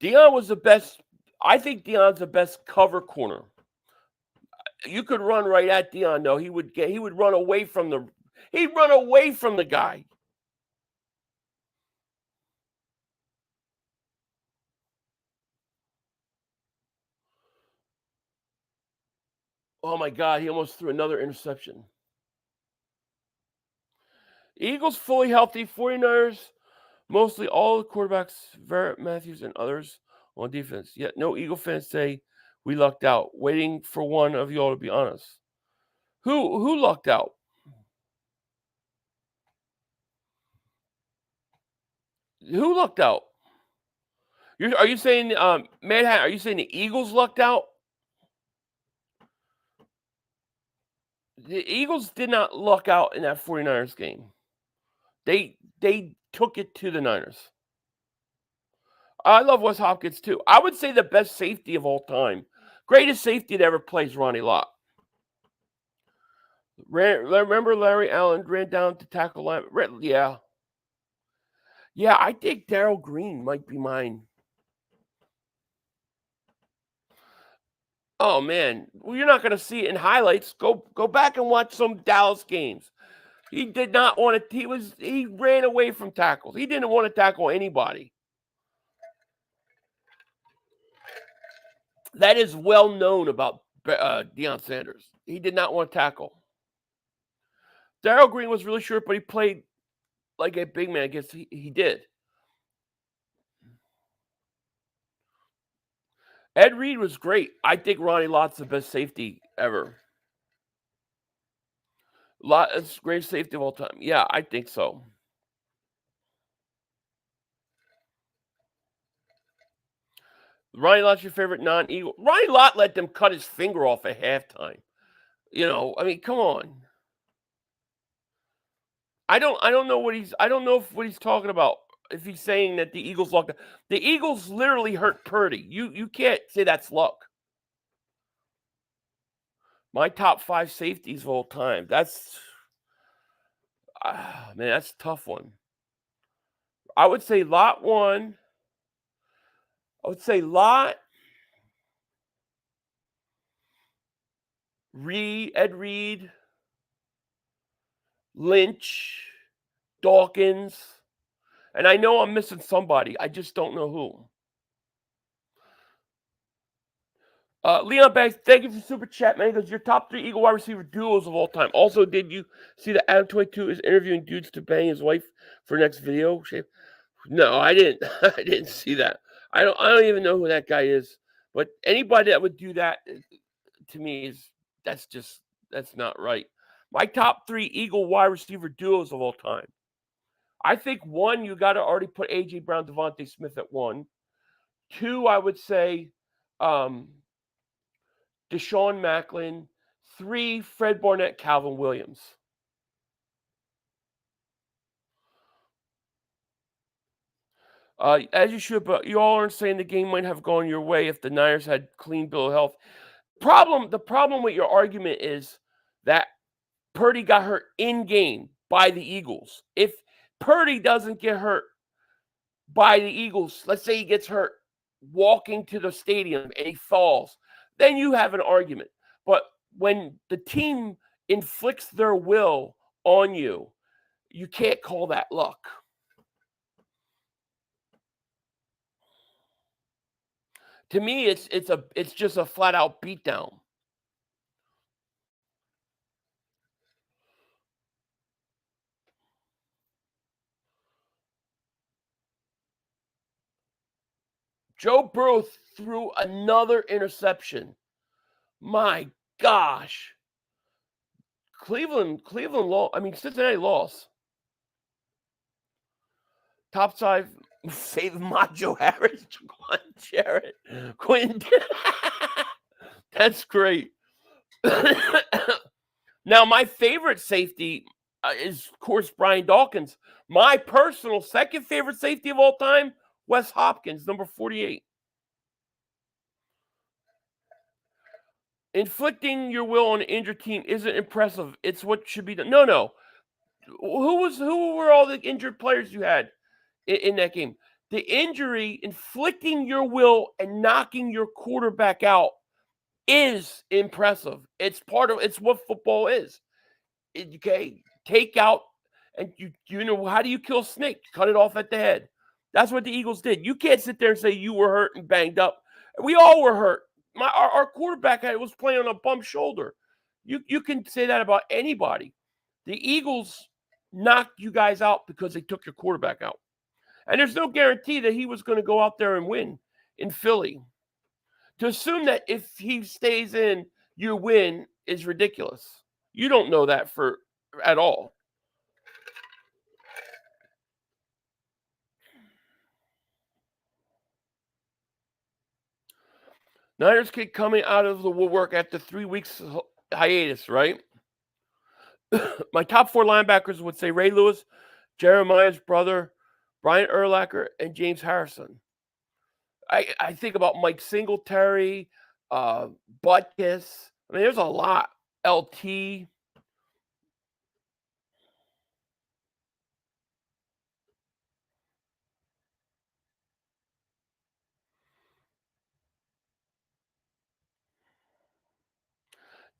Deion was the best. I think Deion's the best cover corner. You could run right at Deion, though. He would run away from the guy. Oh my God, he almost threw another interception. Eagles fully healthy, 49ers, mostly all the quarterbacks, Verrett, Matthews, and others on defense. Yet no Eagle fans say we lucked out. Waiting for one of y'all to be honest. Who lucked out? Who lucked out? Are you saying Manhattan? Are you saying the Eagles lucked out? The Eagles did not luck out in that 49ers game. They took it to the Niners. I love Wes Hopkins too. I would say the best safety of all time. Greatest safety that ever plays, Ronnie Lott. Remember Larry Allen ran down to tackle line? Yeah. Yeah, I think Darryl Green might be mine. Oh man, well, you're not going to see it in highlights. Go back and watch some Dallas games. He did not want to. He ran away from tackles. He didn't want to tackle anybody. That is well known about Deion Sanders. He did not want to tackle. Darryl Green was really short, but he played like a big man. I guess he did. Ed Reed was great. I think Ronnie Lott's the best safety ever. Lott is greatest safety of all time. Yeah, I think so. Ronnie Lott's your favorite non-Eagle. Ronnie Lott let them cut his finger off at halftime. I mean, come on. I don't know what he's talking about. If he's saying that the Eagles lucked out. The Eagles literally hurt Purdy. You can't say that's luck. My top 5 safeties of all time. That's that's a tough one. I would say Lott 1. I would say Lott, Ed Reed, Lynch, Dawkins, and I know I'm missing somebody. I just don't know who. Leon Banks, thank you for super chat, man. He goes, your top 3 Eagle wide receiver duos of all time. Also, did you see that Adam 22 is interviewing dudes to bang his wife for next video? No, I didn't. I didn't see that. I don't even know who that guy is. But anybody that would do that, to me, that's not right. My top 3 Eagle wide receiver duos of all time. I think 1, you got to already put A.J. Brown, Devontae Smith at 1. 2, I would say Deshaun Macklin. 3, Fred Barnett, Calvin Williams. As you should, but you all aren't saying the game might have gone your way if the Niners had clean bill of health. The problem with your argument is that Purdy got hurt in game by the Eagles. If Purdy doesn't get hurt by the Eagles, let's say he gets hurt walking to the stadium and he falls, then you have an argument. But when the team inflicts their will on you, you can't call that luck. To me, it's just a flat out beatdown. Joe Burrow threw another interception. My gosh. Cleveland lost. I mean, Cincinnati lost. Top 5, save Macho Harris, Jaquan Jarrett, Quinn. That's great. Now, my favorite safety is, of course, Brian Dawkins. My personal second favorite safety of all time, Wes Hopkins, number 48. Inflicting your will on an injured team isn't impressive. It's what should be done. No. Who were all the injured players you had in that game? The injury, inflicting your will and knocking your quarterback out is impressive. It's what football is. Okay, take out, and you know, how do you kill a snake? Cut it off at the head. That's what the Eagles did. You can't sit there and say you were hurt and banged up. We all were hurt. Our quarterback was playing on a bum shoulder. You can say that about anybody. The Eagles knocked you guys out because they took your quarterback out. And there's no guarantee that he was going to go out there and win in Philly. To assume that if he stays in, you win is ridiculous. You don't know that at all. Niners kid coming out of the woodwork after 3 weeks hiatus, right? My top 4 linebackers would say Ray Lewis, Jeremiah's brother, Brian Urlacher, and James Harrison. I think about Mike Singletary, Butkus. I mean, there's a lot. LT.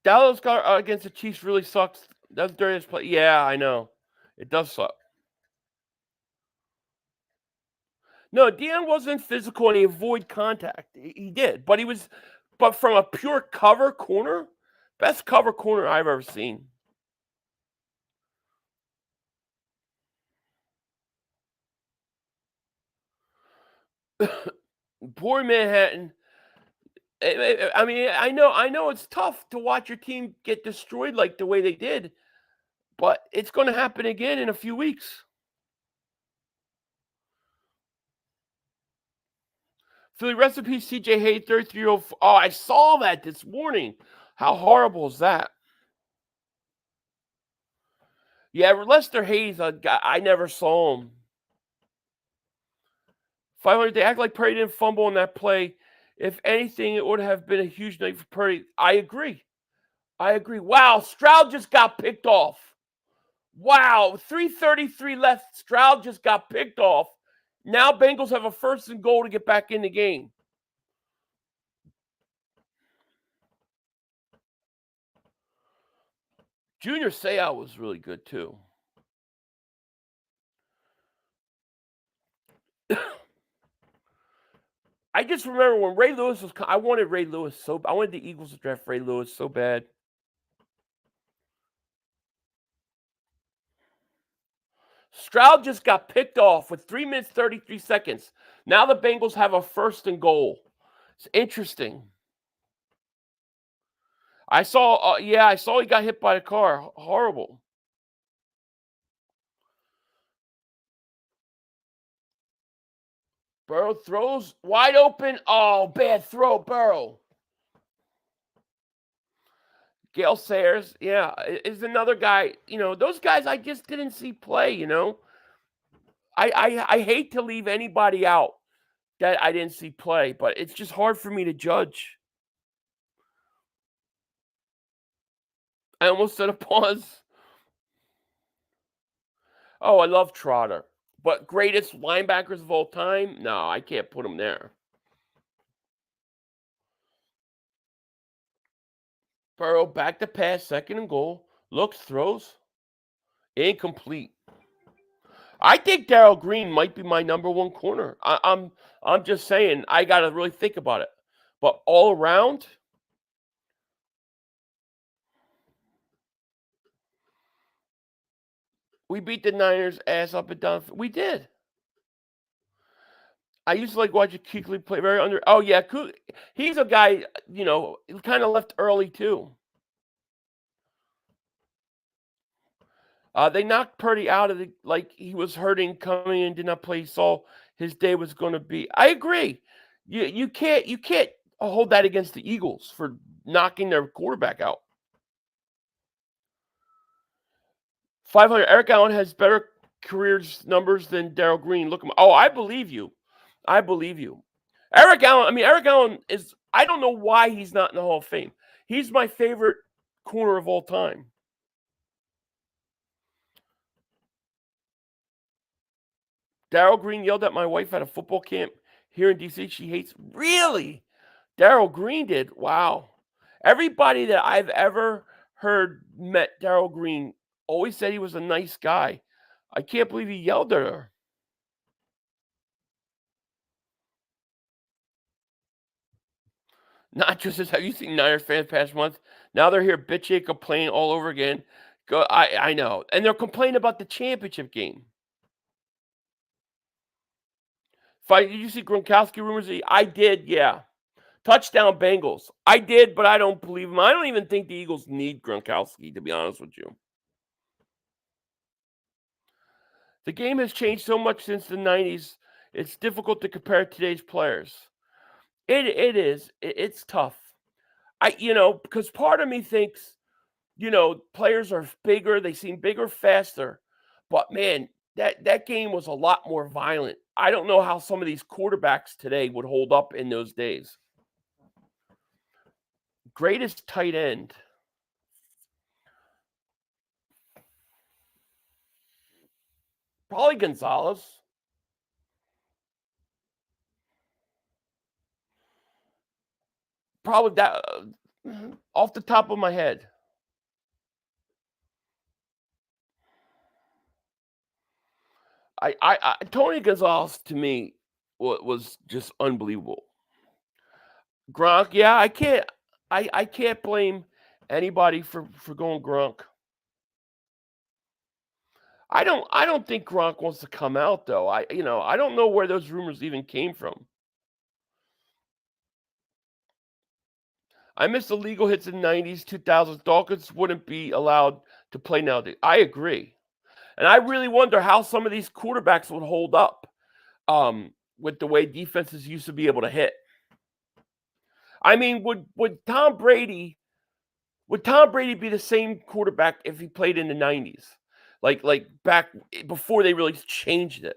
Dallas got against the Chiefs really sucks. That's dirtiest play. Yeah, I know. It does suck. No, Deion wasn't physical and he avoided contact. He did, but from a pure cover corner, best cover corner I've ever seen. Poor Manhattan. I mean, I know it's tough to watch your team get destroyed like the way they did, but it's going to happen again in a few weeks. Philly recipe, CJ Hay, 33-year-old. Oh, I saw that this morning. How horrible is that? Yeah, Lester Hayes, I never saw him. 500, they act like Purdy didn't fumble on that play. If anything, it would have been a huge night for Purdy. I agree. Wow, Stroud just got picked off. Wow, 3:33 left. Stroud just got picked off. Now Bengals have a 1st and goal to get back in the game. Junior Seau was really good too. I just remember when Ray Lewis was. I wanted Ray Lewis so. I wanted the Eagles to draft Ray Lewis so bad. Stroud just got picked off with 3 minutes 33 seconds. Now the Bengals have a 1st and goal. It's interesting. I saw. I saw he got hit by a car. Horrible. Burrow throws wide open. Oh, bad throw, Burrow. Gale Sayers, yeah, is another guy. Those guys I just didn't see play. I hate to leave anybody out that I didn't see play, but it's just hard for me to judge. I almost said a pause. Oh, I love Trotter, but greatest linebackers of all time? No, I can't put him there. Burrow back to pass, 2nd and goal. Looks, throws, incomplete. I think Darrell Green might be my number 1 corner. I'm just saying, I got to really think about it. But all around, we beat the Niners ass up and down. We did. I used to like watching Kuechly play very under. Oh, yeah. He's a guy, kind of left early, too. They knocked Purdy out of he was hurting coming in, did not play. He saw his day was going to be. I agree. You can't hold that against the Eagles for knocking their quarterback out. 500. Eric Allen has better career numbers than Darrell Green. Look, I believe you. I believe you. Eric Allen is. I don't know why he's not in the Hall of Fame. He's my favorite corner of all time. Darrell Green yelled at my wife at a football camp here in D.C. She hates. Really? Darrell Green did? Wow. Everybody that I've ever heard met Darrell Green always said he was a nice guy. I can't believe he yelled at her. Not just as have you seen Niners fans past month? Now they're here bitching, complaining all over again. I know. And they're complaining about the championship game. Did you see Gronkowski rumors? I did, yeah. Touchdown Bengals. I did, but I don't believe him. I don't even think the Eagles need Gronkowski, to be honest with you. The game has changed so much since the 90s. It's difficult to compare today's players. It is. It's tough. Because part of me thinks, players are bigger. They seem bigger, faster. But, man, that game was a lot more violent. I don't know how some of these quarterbacks today would hold up in those days. Greatest tight end. Probably Gonzalez. Probably that off the top of my head. Tony Gonzalez to me was just unbelievable. Gronk, yeah, I can't blame anybody for going Gronk. I don't think Gronk wants to come out though. I don't know where those rumors even came from. I missed the legal hits in the 90s, 2000s. Dawkins wouldn't be allowed to play nowadays. I agree. And I really wonder how some of these quarterbacks would hold up with the way defenses used to be able to hit. I mean, would Tom Brady be the same quarterback if he played in the 90s? Like back before they really changed it.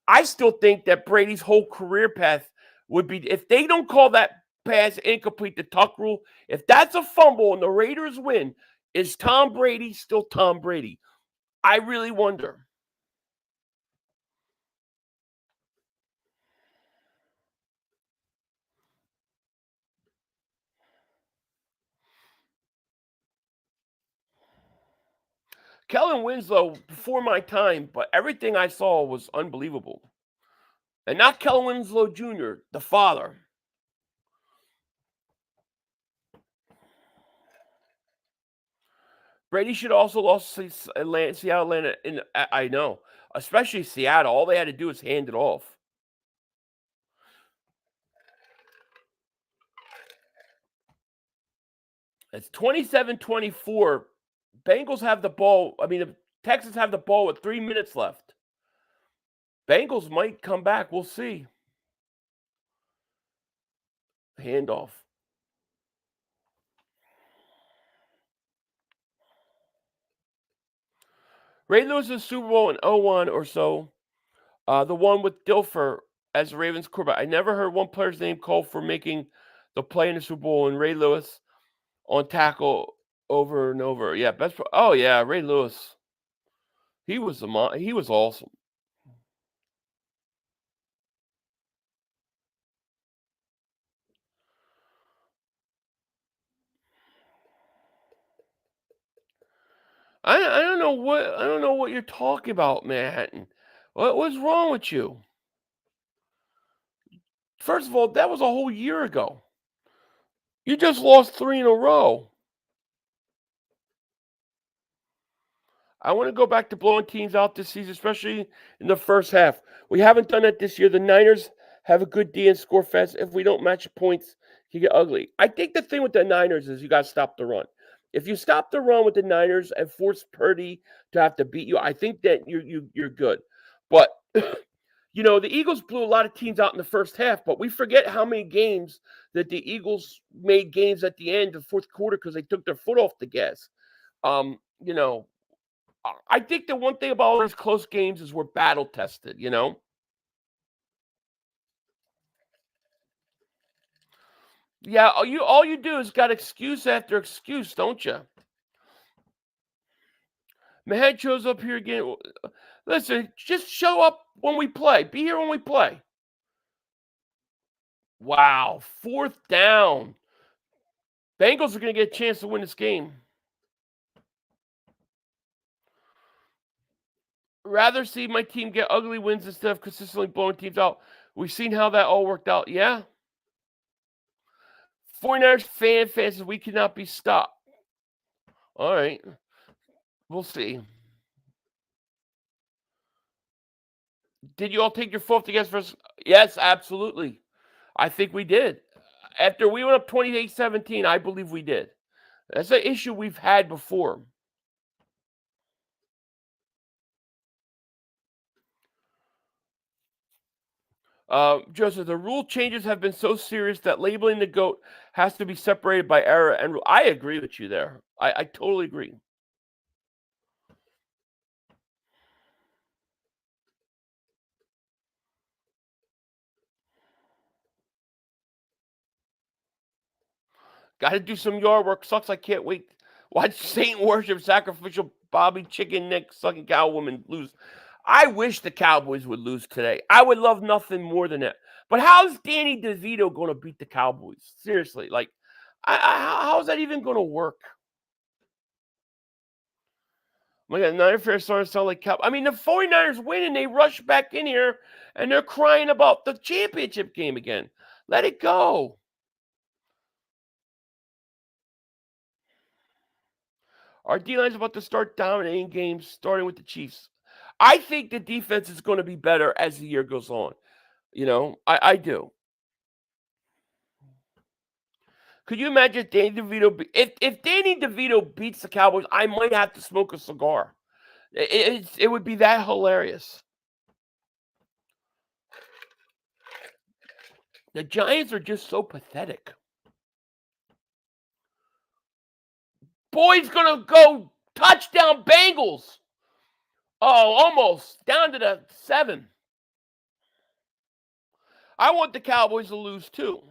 I still think that Brady's whole career path would be, if they don't call that pass incomplete, the tuck rule, if that's a fumble and the Raiders win, is Tom Brady still Tom Brady? I really wonder. Kellen Winslow, before my time, but everything I saw was unbelievable. And not Kellen Winslow Jr., the father. Brady should also lost Seattle, Atlanta. I know, especially Seattle. All they had to do was hand it off. It's 27-24. Bengals have the ball. I mean, the Texans have the ball with 3 minutes left. Bengals might come back. We'll see. Handoff. Ray Lewis's Super Bowl in 01 or so. The one with Dilfer as the Ravens quarterback. I never heard one player's name called for making the play in the Super Bowl, and Ray Lewis on tackle over and over. Yeah, oh yeah, Ray Lewis. He was awesome. I don't know what you're talking about, Manhattan. What's wrong with you? First of all, that was a whole year ago. You just lost 3 in a row. I want to go back to blowing teams out this season, especially in the first half. We haven't done that this year. The Niners have a good D and score fast. If we don't match points, it can get ugly. I think the thing with the Niners is you got to stop the run. If you stop the run with the Niners and force Purdy to have to beat you, I think that you're good. But you know, the Eagles blew a lot of teams out in the first half, but we forget how many games that the Eagles made games at the end of the fourth quarter because they took their foot off the gas. You know, I think the one thing about all these close games is we're battle tested, you know? Yeah, all you do is got excuse after excuse, don't you? Mahead shows up here again. Listen, just show up when we play. Be here when we play. Wow, 4th down. Bengals are going to get a chance to win this game. Rather see my team get ugly wins instead of consistently blowing teams out. We've seen how that all worked out. Yeah. 49ers fans, we cannot be stopped. All right. We'll see. Did you all take your foot against us? Yes, absolutely. I think we did. After we went up 28-17, I believe we did. That's an issue we've had before. Joseph, the rule changes have been so serious that labeling the GOAT has to be separated by era and rule. I agree with you there. I totally agree. Got to do some yard work. Sucks. I can't wait. Watch Saint worship sacrificial Bobby chicken neck sucking cow woman lose. I wish the Cowboys would lose today. I would love nothing more than that. But how's Danny DeVito going to beat the Cowboys? Seriously, like, how's that even going to work? My God, Niner fans starting to sound like Cowboys. I mean, the 49ers win and they rush back in here and they're crying about the championship game again. Let it go. Our D-line's about to start dominating games, starting with the Chiefs. I think the defense is going to be better as the year goes on. You know, I do. Could you imagine if Danny DeVito? If Danny DeVito beats the Cowboys, I might have to smoke a cigar. It would be that hilarious. The Giants are just so pathetic. Boyd's gonna go touchdown Bengals. Oh, almost down to the 7. I want the Cowboys to lose too.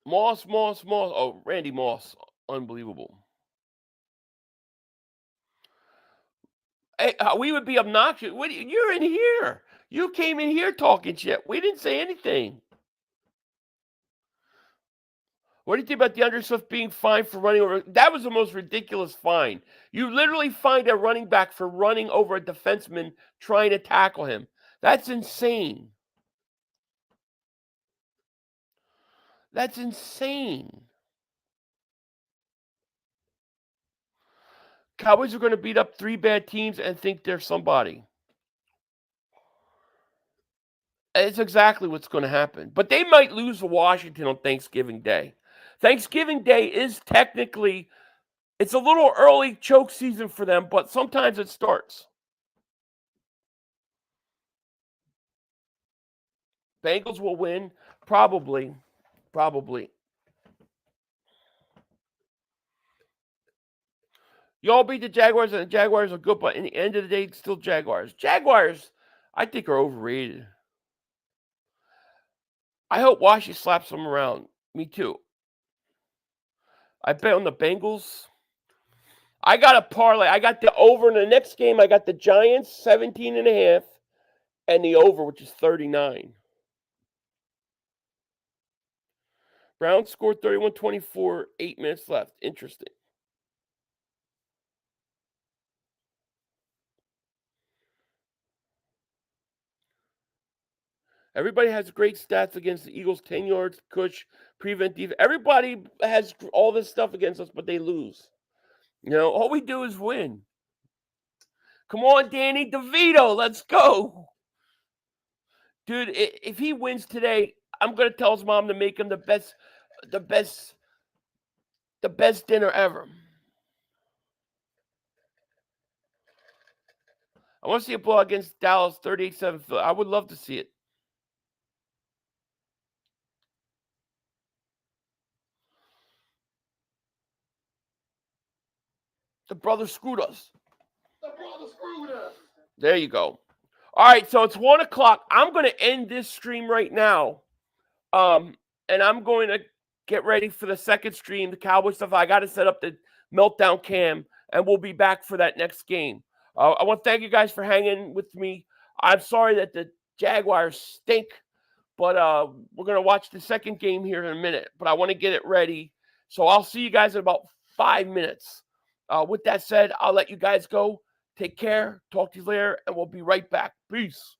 Moss. Oh, Randy Moss. Unbelievable. Hey, we would be obnoxious. You're in here. You came in here talking shit. We didn't say anything. What do you think about DeAndre Swift being fined for running over? That was the most ridiculous fine. You literally fined a running back for running over a defenseman trying to tackle him. That's insane. That's insane. Cowboys are going to beat up 3 bad teams and think they're somebody. It's exactly what's going to happen. But they might lose to Washington on Thanksgiving Day. Thanksgiving Day is technically, it's a little early choke season for them, but sometimes it starts. Bengals will win, probably. Y'all beat the Jaguars, and the Jaguars are good, but in the end of the day, it's still Jaguars. Jaguars, I think, are overrated. I hope Washington slaps them around. Me too. I bet on the Bengals. I got a parlay. I got the over in the next game. I got the Giants 17.5 and the over, which is 39. Browns scored 31-24, 8 minutes left. Interesting. Everybody has great stats against the Eagles, 10 yards, push, prevent defense. Everybody has all this stuff against us, but they lose. You know, all we do is win. Come on, Danny DeVito, let's go. Dude, if he wins today, I'm going to tell his mom to make him the best dinner ever. I want to see a blowout against Dallas, 38-7. I would love to see it. The brother screwed us. There you go. All right, so it's 1 o'clock. I'm going to end this stream right now. And I'm going to get ready for the second stream, the Cowboy stuff. I got to set up the meltdown cam, and we'll be back for that next game. I want to thank you guys for hanging with me. I'm sorry that the Jaguars stink, but we're going to watch the second game here in a minute. But I want to get it ready. So I'll see you guys in about 5 minutes. With that said, I'll let you guys go. Take care. Talk to you later, and we'll be right back. Peace.